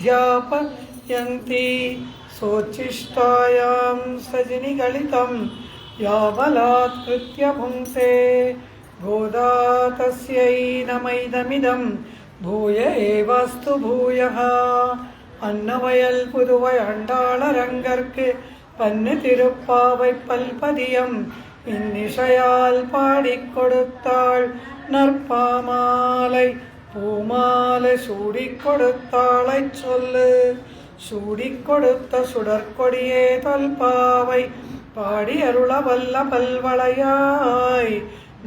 ಅಧ್ಯಾಪಯಂತಿ ಸೋಚ್ಚಿಷ್ಟಾಯಾಂ ಸಜನಿಗಳಿತಂ ಯಾಬಲಾತ್ಕೃತ್ಯ ಭುಂಕ್ತೆ ಗೋದಾ ತಸ್ಯೈ ನಮೈದಮಿದಂ ಭೂಯ ಏವಾಸ್ತು ಭೂಯಃ. அன்னவயல் புதுவை அண்டாளரங்கற்கு பன்னு திருப்பாவை பல்பதியம் இன்னிசையால் பாடிக் கொடுத்தாள் நற்பாமாலை பூமாலை சூடிக் கொடுத்தாளை சொல்லு. சூடிக் கொடுத்த சுடற்கொடியே தொல்பாவை பாடி அருள வல்ல பல்வளையாய்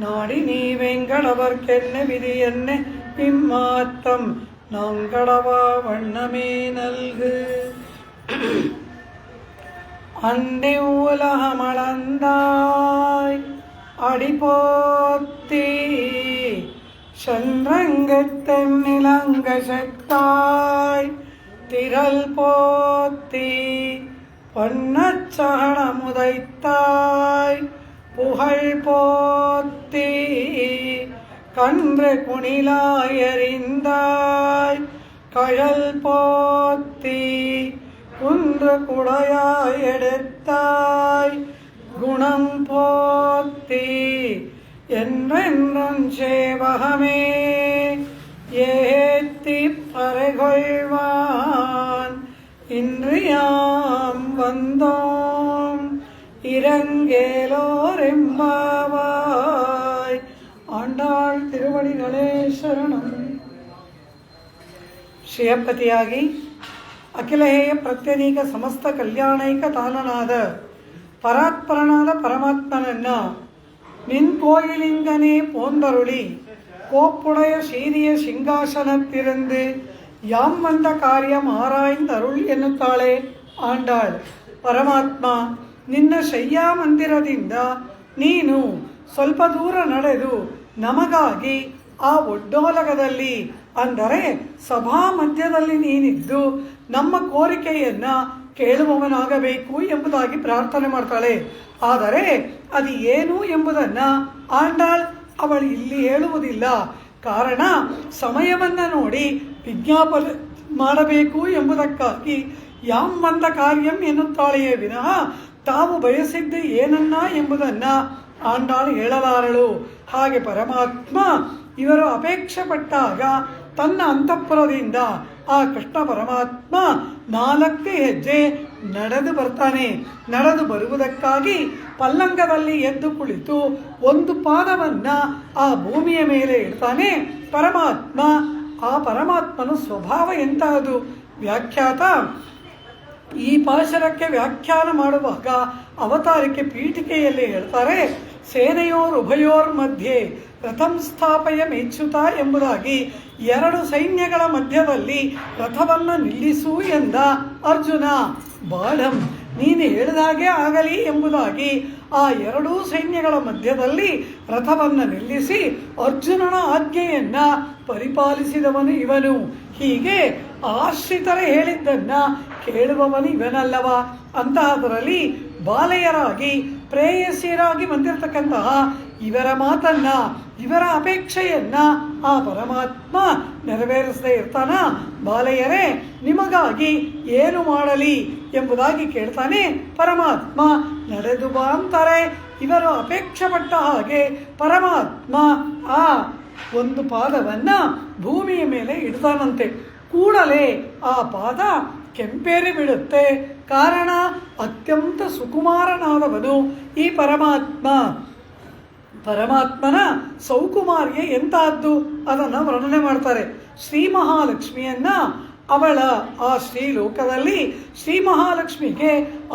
நாடி நீ வெங்கடவர்க்கென்ன விதி என்ன இம்மாத்தம் நாங்கடவா வண்ணமே நல்கு. அண்டை உலகமளந்தாய் அடிபோத்தி சந்திரங்கத்தென்னிலங்க செத்தாய் திரள் போத்தி பொன்னச்சகணமுதைத்தாய் புகழ் போத்தி கன்று குணிலாயறிந்தாய் கழல் போத்தி குன்று குடையாய் எடுத்தாய் குணம் போத்தி என்றென்றும் சேவகமே ஏத்தி பறைகொள்வான் இன்று யாம் வந்தோம் இரங்கேலோரெம்பாவாய். ஆண்டாள் ತಿರುವಡಿಗಳೇ ಶರಣಂ. ಶ್ರೇಯಪತಿಯಾಗಿ ಅಖಿಲಹೇಯ ಪ್ರತ್ಯನೀಕ ಸಮಸ್ತ ಕಲ್ಯಾಣೈಕ ತಾನನಾದ ಪರಾತ್ಪರನಾದ ಪರಮಾತ್ಮನನ್ನ ನಿನ್ கோயிலிங்கனே போந்தருளி கோப்புடைய சீரிய சிங்காசனத்திலிருந்து யாம் வந்த காரியம் ಆರಾಯ್ದರುಳ್ ಎನ್ನುತ್ತಾಳೆ ಆಂಡಾಳ್. ಪರಮಾತ್ಮ ನಿನ್ನ ಶಯ್ಯಾ ಮಂದಿರದಿಂದ ನೀನು ಸ್ವಲ್ಪ ದೂರ ನಡೆದು ನಮಗಾಗಿ ಆ ಒಡ್ಡೋಲಗದಲ್ಲಿ ಅಂದರೆ ಸಭಾ ಮಧ್ಯದಲ್ಲಿ ನೀನಿದ್ದು ನಮ್ಮ ಕೋರಿಕೆಯನ್ನ ಕೇಳುವವನಾಗಬೇಕು ಎಂಬುದಾಗಿ ಪ್ರಾರ್ಥನೆ ಮಾಡ್ತಾಳೆ. ಆದರೆ ಅದು ಏನು ಎಂಬುದನ್ನ ಆಂಡಾಳ್ ಅವಳು ಇಲ್ಲಿ ಹೇಳುವುದಿಲ್ಲ. ಕಾರಣ ಸಮಯವನ್ನ ನೋಡಿ ವಿಜ್ಞಾಪನೆ ಮಾಡಬೇಕು ಎಂಬುದಕ್ಕಾಗಿ ಯಾಂ ಬಂದ ಕಾರ್ಯಂ ಎನ್ನುತ್ತಾಳೆಯೇ ವಿನಃ ತಾವು ಬಯಸಿದ್ದು ಏನನ್ನ ಎಂಬುದನ್ನ ಆಂಡಾಳು ಹೇಳಲಾರಳು. ಹಾಗೆ ಪರಮಾತ್ಮ ಇವರು ಅಪೇಕ್ಷೆ ಪಟ್ಟಾಗ ತನ್ನ ಅಂತಃಪುರದಿಂದ ಆ ಕೃಷ್ಣ ಪರಮಾತ್ಮ 4 ಹೆಜ್ಜೆ ನಡೆದು ಬರ್ತಾನೆ. ನಡೆದು ಬರುವುದಕ್ಕಾಗಿ ಪಲ್ಲಂಗದಲ್ಲಿ ಎದ್ದು ಕುಳಿತು ಒಂದು ಪಾದವನ್ನ ಆ ಭೂಮಿಯ ಮೇಲೆ ಇಡ್ತಾನೆ ಪರಮಾತ್ಮ. ಆ ಪರಮಾತ್ಮನ ಸ್ವಭಾವ ಎಂತಹದು? ವ್ಯಾಖ್ಯಾತ ಈ ಪಾಶರಕ್ಕೆ ವ್ಯಾಖ್ಯಾನ ಮಾಡುವಾಗ ಅವತಾರಿಕೆ ಪೀಠಿಕೆಯಲ್ಲಿ ಹೇಳ್ತಾರೆ, ಸೇನೆಯೋರುಭಯೋರ್ ಮಧ್ಯೆ ರಥಂ ಸ್ಥಾಪಯ ಮೇಚ್ಯುತ ಎಂಬುದಾಗಿ 2 ಸೈನ್ಯಗಳ ಮಧ್ಯದಲ್ಲಿ ರಥವನ್ನು ನಿಲ್ಲಿಸು ಎಂದ ಅರ್ಜುನ. ಬಾಳಂ ನೀನು ಹೇಳಿದಾಗೆ ಆಗಲಿ ಎಂಬುದಾಗಿ ಆ 2 ಸೈನ್ಯಗಳ ಮಧ್ಯದಲ್ಲಿ ರಥವನ್ನು ನಿಲ್ಲಿಸಿ ಅರ್ಜುನನ ಆಜ್ಞೆಯನ್ನ ಪರಿಪಾಲಿಸಿದವನು ಇವನು. ಹೀಗೆ ಆಶ್ರಿತರ ಹೇಳಿದ್ದನ್ನ ಕೇಳುವವನು ಇವನಲ್ಲವ. ಅಂತಹದರಲ್ಲಿ ಬಾಲೆಯರಾಗಿ ಪ್ರೇಯಸಿಯರಾಗಿ ಬಂದಿರತಕ್ಕಂತಹ ಇವರ ಮಾತನ್ನ ಇವರ ಅಪೇಕ್ಷೆಯನ್ನ ಆ ಪರಮಾತ್ಮ ನೆರವೇರಿಸದೇ ಇರ್ತಾನ. ಬಾಲೆಯರೇ ನಿಮಗಾಗಿ ಏನು ಮಾಡಲಿ ಎಂಬುದಾಗಿ ಕೇಳ್ತಾನೆ ಪರಮಾತ್ಮ. ನಡೆದು ಬಾ ಅಂತಾರೆ. ಇವರು ಅಪೇಕ್ಷೆ ಪಟ್ಟ ಹಾಗೆ ಪರಮಾತ್ಮ ಆ ಒಂದು ಪಾದವನ್ನ ಭೂಮಿಯ ಮೇಲೆ ಇಡ್ತಾನಂತೆ. ಕೂಡಲೇ ಆ ಪಾದ ಕೆಂಪೇರಿ ಬಿಡುತ್ತೆ. ಕಾರಣ ಅತ್ಯಂತ ಸುಕುಮಾರನಾದವನು ಈ ಪರಮಾತ್ಮ. ಪರಮಾತ್ಮನ ಸೌಕುಮಾರ್ಯ ಎಂತಹದ್ದು ಅದನ್ನು ವರ್ಣನೆ ಮಾಡ್ತಾರೆ. ಶ್ರೀ ಮಹಾಲಕ್ಷ್ಮಿಯನ್ನ ಅವಳ ಆ ಶ್ರೀಲೋಕದಲ್ಲಿ ಶ್ರೀ ಮಹಾಲಕ್ಷ್ಮಿಗೆ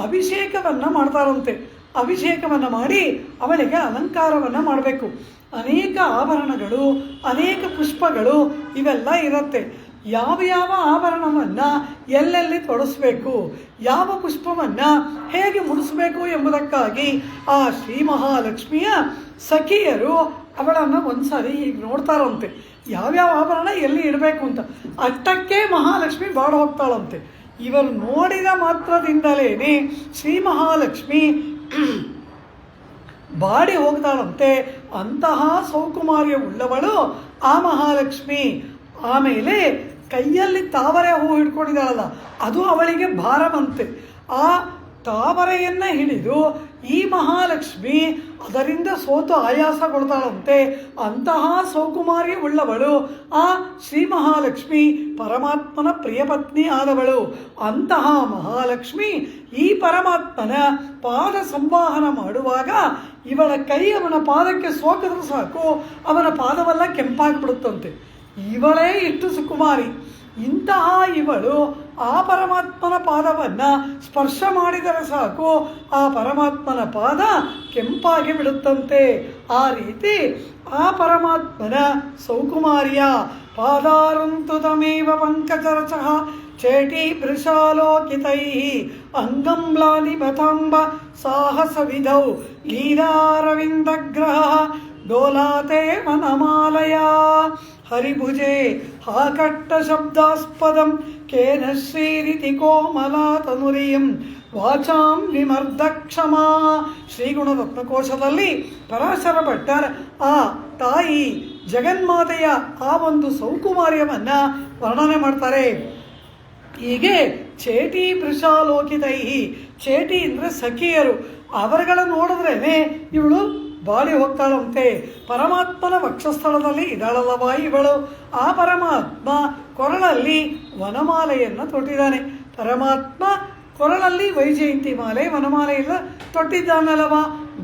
ಅಭಿಷೇಕವನ್ನು ಮಾಡ್ತಾರಂತೆ. ಅಭಿಷೇಕವನ್ನು ಮಾಡಿ ಅವಳಿಗೆ ಅಲಂಕಾರವನ್ನು ಮಾಡಬೇಕು. ಅನೇಕ ಆಭರಣಗಳು, ಅನೇಕ ಪುಷ್ಪಗಳು ಇವೆಲ್ಲ ಇರುತ್ತೆ. ಯಾವ ಯಾವ ಆಭರಣವನ್ನು ಎಲ್ಲೆಲ್ಲಿ ತೊಡಸ್ಬೇಕು, ಯಾವ ಪುಷ್ಪವನ್ನು ಹೇಗೆ ಮುಡಿಸ್ಬೇಕು ಎಂಬುದಕ್ಕಾಗಿ ಆ ಶ್ರೀ ಮಹಾಲಕ್ಷ್ಮಿಯ ಸಖಿಯರು ಅವಳನ್ನು ಒಂದ್ಸರಿ ಹೀಗೆ ನೋಡ್ತಾರಂತೆ. ಯಾವ್ಯಾವ ಆಭರಣ ಎಲ್ಲಿ ಇಡಬೇಕು ಅಂತ. ಅಷ್ಟಕ್ಕೆ ಮಹಾಲಕ್ಷ್ಮಿ ಬಾಡ ಹೋಗ್ತಾಳಂತೆ. ಇವರು ನೋಡಿದ ಮಾತ್ರದಿಂದಲೇ ಶ್ರೀ ಮಹಾಲಕ್ಷ್ಮಿ ಬಾಡಿ ಹೋಗ್ತಾಳಂತೆ. ಅಂತಹ ಸೌಕುಮಾರ್ಯ ಉಳ್ಳವಳು ಆ ಮಹಾಲಕ್ಷ್ಮಿ. ಆಮೇಲೆ ಕೈಯಲ್ಲಿ ತಾವರೆ ಹೂ ಹಿಡ್ಕೊಂಡಿದ್ದಾಳಲ್ಲ ಅದು ಅವಳಿಗೆ ಭಾರವಂತೆ. ಆ ತಾವರೆಯನ್ನು ಹಿಡಿದು ಈ ಮಹಾಲಕ್ಷ್ಮಿ ಅದರಿಂದ ಸೋತು ಆಯಾಸಗೊಳ್ತಾಳಂತೆ. ಅಂತಹ ಸೌಕುಮಾರಿ ಉಳ್ಳವಳು ಆ ಶ್ರೀ ಮಹಾಲಕ್ಷ್ಮಿ ಪರಮಾತ್ಮನ ಪ್ರಿಯಪತ್ನಿ ಆದವಳು. ಅಂತಹ ಮಹಾಲಕ್ಷ್ಮಿ ಈ ಪರಮಾತ್ಮನ ಪಾದ ಸಂವಾಹನ ಮಾಡುವಾಗ ಇವಳ ಕೈ ಅವನ ಪಾದಕ್ಕೆ ಸೋಕಿದ್ರೆ ಸಾಕು, ಅವನ ಪಾದವೆಲ್ಲ ಕೆಂಪಾಗ್ಬಿಡುತ್ತಂತೆ. ಇವಳೇ ಇಷ್ಟು ಸುಕುಮಾರಿ. ಇಂತಹ ಇವಳು ಆ ಪರಮಾತ್ಮನ ಪಾದವನ್ನು ಸ್ಪರ್ಶ ಮಾಡಿದರೆ ಸಾಕು, ಆ ಪರಮಾತ್ಮನ ಪಾದ ಕೆಂಪಾಗಿ ಬಿಡುತ್ತಂತೆ. ಆ ರೀತಿ ಆ ಪರಮಾತ್ಮನ ಸೌಕುಮಾರ್ಯ ಪಾದಾರಂತು ತಮೇವ ಪಂಕಜರಚಃ ಚೇಟಿ ಭೃಶಾಲೋಕಿತೈ ಅಂಗಂಬ್ಲಾನಿ ಮತಾಂಬ ಸಾಹಸ ವಿಧೌ ಲೀಲಾರವಿಂದಗ್ರಹ ಡೋಲಾತೆ ವನಮಾಲಯ ಹರಿಭುಜೆ ಹಾಕಟ್ಟ ಶಬ್ದಾಸ್ಪದಂ ಕೇನ ಶ್ರೀರಿತಿ ಕೋಮಲಾ ತನುರಿಯಂ ವಾಚಾಂ ವಿಮರ್ಧ ಕ್ಷಮಾ. ಶ್ರೀಗುಣರತ್ನಕೋಶದಲ್ಲಿ ಪರಾಶರ ಭಟ್ಟರ್ ಆ ತಾಯಿ ಜಗನ್ಮಾತೆಯ ಆ ಒಂದು ಸೌಕುಮಾರ್ಯವನ್ನು ವರ್ಣನೆ ಮಾಡ್ತಾರೆ. ಹೀಗೆ ಚೇಟಿ ವೃಷಾಲೋಕಿತೈ, ಚೇಟಿ ಅಂದರೆ ಸಖಿಯರು, ಅವರುಗಳ ನೋಡಿದ್ರೇ ಇವಳು ಬಾಡಿ ಹೋಗ್ತಾಳಂತೆ. ಪರಮಾತ್ಮನ ವಕ್ಷಸ್ಥಳದಲ್ಲಿ ಇದ್ದಾಳಲ್ಲವ ಇವಳು. ಆ ಪರಮಾತ್ಮ ಕೊರಳಲ್ಲಿ ವನಮಾಲೆಯನ್ನು ತೊಟ್ಟಿದ್ದಾನೆ. ಪರಮಾತ್ಮ ಕೊರಳಲ್ಲಿ ವೈಜಯಂತಿ ಮಾಲೆ ವನಮಾಲೆಯಿಂದ ತೊಟ್ಟಿದ್ದಾನಲ್ಲವ.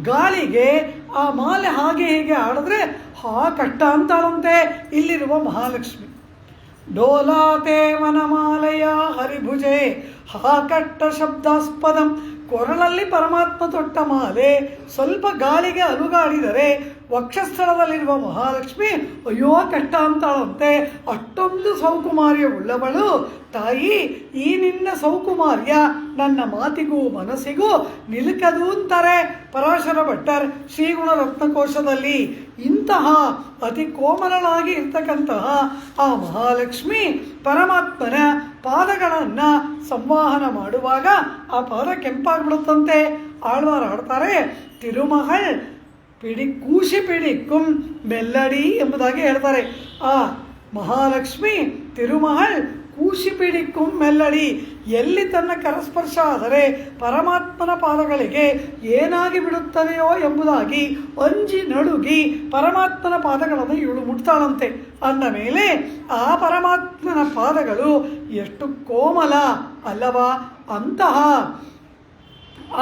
ಗಾಳಿಗೆ ಆ ಮಾಲೆ ಹಾಗೆ ಹೀಗೆ ಆಡಿದ್ರೆ ಕಟ್ಟ ಅಂತಾಳಂತೆ ಇಲ್ಲಿರುವ ಮಹಾಲಕ್ಷ್ಮಿ. ಡೋಲಾತೆ ವನಮಾಲೆಯ ಹರಿಭುಜೆ ಕಟ್ಟ ಶಬ್ದಾಸ್ಪದಂ. ಕೊರಳಲ್ಲಿ ಪರಮಾತ್ಮ ತೊಟ್ಟ ಮಾಲೆ ಸ್ವಲ್ಪ ಗಾಳಿಗೆ ಅಲುಗಾಡಿದರೆ ವಕ್ಷಸ್ಥಳದಲ್ಲಿರುವ ಮಹಾಲಕ್ಷ್ಮಿ ಅಯ್ಯೋ ಕಷ್ಟ ಅಂತಾಳಂತೆ. ಅಷ್ಟೊಂದು ಸೌಕುಮಾರ್ಯ ಉಳ್ಳವಳು ತಾಯಿ. ಈ ನಿನ್ನ ಸೌಕುಮಾರ್ಯ ನನ್ನ ಮಾತಿಗೂ ಮನಸ್ಸಿಗೂ ನಿಲುಕದು ಅಂತಾರೆ ಪರಾಶರ ಭಟ್ಟರ್ ಶ್ರೀಗುಣರತ್ನಕೋಶದಲ್ಲಿ. ಇಂತಹ ಅತಿ ಕೋಮಲಳಾಗಿ ಇರ್ತಕ್ಕಂತಹ ಆ ಮಹಾಲಕ್ಷ್ಮಿ ಪರಮಾತ್ಮನ ಪಾದಗಳನ್ನು ಸಂವಾಹನ ಮಾಡುವಾಗ ಆ ಪಾದ ಕೆಂಪಾಗ್ಬಿಡುತ್ತಂತೆ. ಆಳ್ವಾರ್ ಆಡ್ತಾರೆ, ತಿರುಮಗಳ್ ಕೂಶಿ ಪಿಡಿಕ್ಕುಂ ಮೆಲ್ಲಡಿ ಎಂಬುದಾಗಿ ಹೇಳ್ತಾರೆ. ಆ ಮಹಾಲಕ್ಷ್ಮಿ ತಿರುಮಗಳ್ ಕೂಶಿ ಪಿಡಿಕ್ಕುಂ ಮೆಲ್ಲಡಿ, ಎಲ್ಲಿ ತನ್ನ ಕರಸ್ಪರ್ಶ ಆದರೆ ಪರಮಾತ್ಮನ ಪಾದಗಳಿಗೆ ಏನಾಗಿ ಬಿಡುತ್ತದೆಯೋ ಎಂಬುದಾಗಿ ಅಂಜಿ ನಡುಗಿ ಪರಮಾತ್ಮನ ಪಾದಗಳನ್ನು ಇವಳು ಮುಟ್ತಾಳಂತೆ. ಅಂದ ಮೇಲೆ ಆ ಪರಮಾತ್ಮನ ಪಾದಗಳು ಎಷ್ಟು ಕೋಮಲ ಅಲ್ಲವಾ. ಅಂತಹ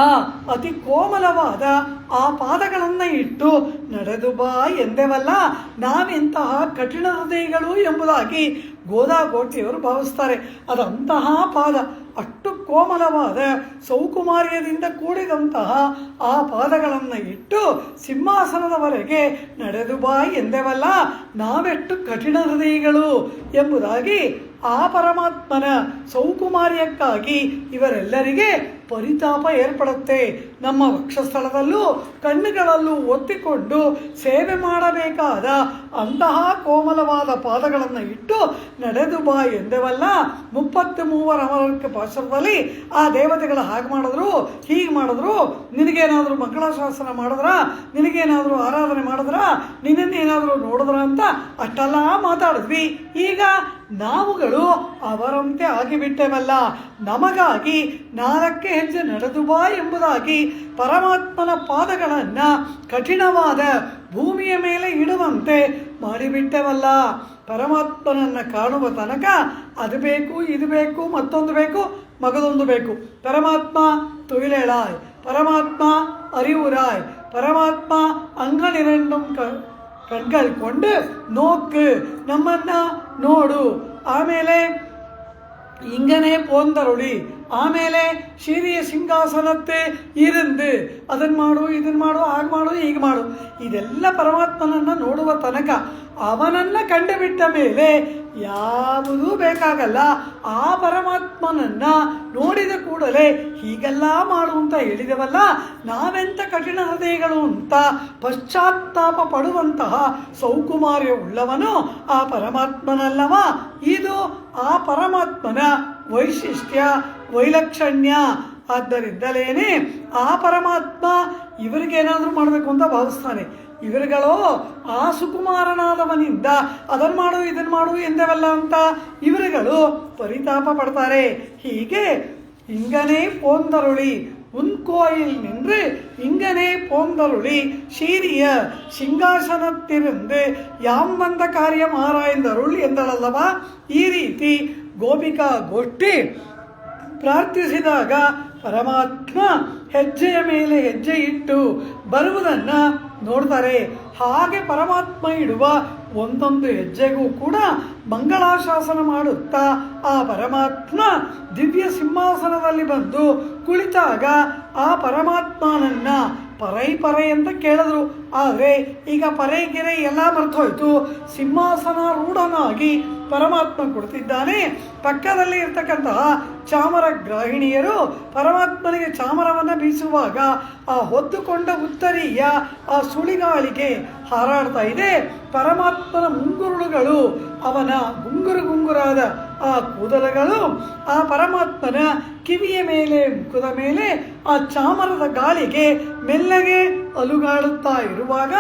ಆ ಅತಿ ಕೋಮಲವಾದ ಆ ಪಾದಗಳನ್ನು ಇಟ್ಟು ನಡೆದು ಬಾ ಎಂದೆವಲ್ಲ, ನಾವೆಂತಹ ಕಠಿಣ ಹೃದಯಗಳು ಎಂಬುದಾಗಿ ಗೋದಾಗೋಟಿಯವರು ಭಾವಿಸ್ತಾರೆ. ಅದಂತಹ ಪಾದ, ಅಷ್ಟು ಕೋಮಲವಾದ ಸೌಕುಮಾರ್ಯದಿಂದ ಕೂಡಿದಂತಹ ಆ ಪಾದಗಳನ್ನು ಇಟ್ಟು ಸಿಂಹಾಸನದವರೆಗೆ ನಡೆದು ಬಾ ಎಂದೆವಲ್ಲ, ನಾವೆಷ್ಟು ಕಠಿಣ ಹೃದಯಗಳು ಎಂಬುದಾಗಿ ಆ ಪರಮಾತ್ಮನ ಸೌಕುಮಾರ್ಯಕ್ಕಾಗಿ ಇವರೆಲ್ಲರಿಗೆ ಪರಿತಾಪ ಏರ್ಪಡುತ್ತೆ. ನಮ್ಮ ವಕ್ಷಸ್ಥಳದಲ್ಲೂ ಕಣ್ಣುಗಳಲ್ಲೂ ಒತ್ತಿಕೊಂಡು ಸೇವೆ ಮಾಡಬೇಕಾದ ಅಂತಹ ಕೋಮಲವಾದ ಪಾದಗಳನ್ನು ಇಟ್ಟು ನಡೆದು ಬಾ ಎಂದೆವಲ್ಲ. 33 ಅಮರಕ್ಕೆ ಪಾಶದಲ್ಲಿ ಆ ದೇವತೆಗಳು ಹಾಗೆ ಮಾಡಿದ್ರು ಹೀಗೆ ಮಾಡಿದ್ರು, ನಿನಗೇನಾದರೂ ಮಂಗಳಾಶಾಸನ ಮಾಡಿದ್ರ, ನಿನಗೇನಾದರೂ ಆರಾಧನೆ ಮಾಡಿದ್ರ, ನಿನ್ನನ್ನೇನಾದರೂ ನೋಡಿದ್ರ ಅಂತ ಅಷ್ಟೆಲ್ಲ ಮಾತಾಡಿದ್ವಿ. ಈಗ ನಾವುಗಳು ಅವರಂತೆ ಆಗಿಬಿಟ್ಟೆವಲ್ಲ. ನಮಗಾಗಿ 4 ಹೆಜ್ಜೆ ನಡೆದು ಬಾ ಎಂಬುದಾಗಿ ಪರಮಾತ್ಮನ ಪಾದಗಳನ್ನು ಕಠಿಣವಾದ ಭೂಮಿಯ ಮೇಲೆ ಇಡುವಂತೆ ಮಾಡಿಬಿಟ್ಟೆವಲ್ಲ. ಪರಮಾತ್ಮನನ್ನು ಕಾಣುವ ತನಕ ಅದು ಬೇಕು, ಇದು ಬೇಕು, ಮತ್ತೊಂದು ಬೇಕು, ಮಗದೊಂದು ಬೇಕು. ಪರಮಾತ್ಮ ತುಯಿಲೇಳಾಯ್, ಪರಮಾತ್ಮ ಅರಿವುರಾಯ್, ಪರಮಾತ್ಮ ಅಂಗನಿರೆಂಡುಂ ಕಣ್ಗಳು ಕೊಂಡು ನೋಕು, ನಮ್ಮನ್ನು ನೋಡು. ಆಮೇಲೆ ಇಂಗನೇ ಪೋಂದರುಳಿ, ಆಮೇಲೆ ಶೀರಿಯ ಸಿಂಹಾಸನತ್ತೆ ಇருந்து ಅದನ್ನು ಮಾಡು, ಇದನ್ನು ಮಾಡು, ಹಾಗೆ ಮಾಡು, ಹೀಗೆ ಮಾಡು. ಇದೆಲ್ಲ ಪರಮಾತ್ಮನನ್ನು ನೋಡುವ ತನಕ, ಅವನನ್ನು ಕಂಡು ಬಿಟ್ಟ ಮೇಲೆ ಯಾವುದೂ ಬೇಕಾಗಲ್ಲ. ಆ ಪರಮಾತ್ಮನನ್ನು ನೋಡಿದ ಕೂಡಲೇ ಹೀಗೆಲ್ಲ ಮಾಡು ಅಂತ ಹೇಳಿದವಲ್ಲ, ನಾವೆಂಥ ಕಠಿಣ ಹೃದಯಗಳು ಅಂತ ಪಶ್ಚಾತ್ತಾಪ ಪಡುವಂತಹ ಸೌಕುಮಾರ್ಯ ಉಳ್ಳವನು ಆ ಪರಮಾತ್ಮನಲ್ಲವ. ಇದು ಆ ಪರಮಾತ್ಮನ ವೈಶಿಷ್ಟ್ಯ, ವೈಲಕ್ಷಣ್ಯ. ಆದ್ದರಿಂದಲೇ ಆ ಪರಮಾತ್ಮ ಇವರಿಗೇನಾದರೂ ಮಾಡಬೇಕು ಅಂತ ಭಾವಿಸ್ತಾನೆ. ಇವರುಗಳು ಆ ಸುಕುಮಾರನಾದವನಿಂದ ಅದನ್ನು ಮಾಡು ಇದನ್ನು ಮಾಡು ಎಂದವಲ್ಲ ಅಂತ ಇವರುಗಳು ಪರಿತಾಪ ಪಡ್ತಾರೆ. ಹೀಗೆ ಇಂಗನೇ ಪೋಂದರುಳಿ உன்கோயில் நின்று இங்கனே போந்தருளி சீரிய ಸಿಂಹಾಸನತ್ತಿருந்து ಯಾಮ್ ಬಂದ ಕಾರ್ಯ ಆರಾಯ್ದರುಳ್ ಎಂದಳಲ್ಲವಾ. ಈ ರೀತಿ ಗೋಪಿಕಾ ಗೋಷ್ಠಿ ಪ್ರಾರ್ಥಿಸಿದಾಗ ಪರಮಾತ್ಮ ಹೆಜ್ಜೆಯ ಮೇಲೆ ಹೆಜ್ಜೆ ಇಟ್ಟು ಬರುವುದನ್ನು ನೋಡ್ತಾರೆ. ಹಾಗೆ ಪರಮಾತ್ಮ ಇಡುವ ಒಂದೊಂದು ಹೆಜ್ಜೆಗೂ ಕೂಡ ಮಂಗಳಾಶಾಸನ ಮಾಡುತ್ತಾ ಆ ಪರಮಾತ್ಮ ದಿವ್ಯ ಸಿಂಹಾಸನದಲ್ಲಿ ಬಂದು ಕುಳಿತಾಗ ಆ ಪರಮಾತ್ಮನನ್ನ ಪರೈ ಅಂತ ಕೇಳಿದ್ರು. ಆದರೆ ಈಗ ಪರೈಗಿರೆ ಎಲ್ಲ ಮರ್ತೋಯ್ತು. ಸಿಂಹಾಸನ ರೂಢನಾಗಿ ಪರಮಾತ್ಮ ಕೊಡ್ತಿದ್ದಾನೆ. ಪಕ್ಕದಲ್ಲಿ ಇರ್ತಕ್ಕಂತಹ ಚಾಮರ ಗ್ರಾಹಿಣಿಯರು ಪರಮಾತ್ಮನಿಗೆ ಚಾಮರವನ್ನು ಬೀಸುವಾಗ ಆ ಹೊದ್ದುಕೊಂಡ ಉತ್ತರೀಯ ಆ ಸುಳಿಗಾಳಿಗೆ ಹಾರಾಡ್ತಾ ಇದೆ. ಪರಮಾತ್ಮನ ಮುಂಗುರುಳುಗಳು, ಅವನ ಗುಂಗುರಾದ ಆ ಕೂದಲುಗಳು ಆ ಪರಮಾತ್ಮನ ಕಿವಿಯ ಮೇಲೆ, ಮುಖದ ಮೇಲೆ ಆ ಚಾಮರದ ಗಾಳಿಗೆ ಮೆಲ್ಲಗೆ ಅಲುಗಾಡುತ್ತಾ ಇರುವಾಗ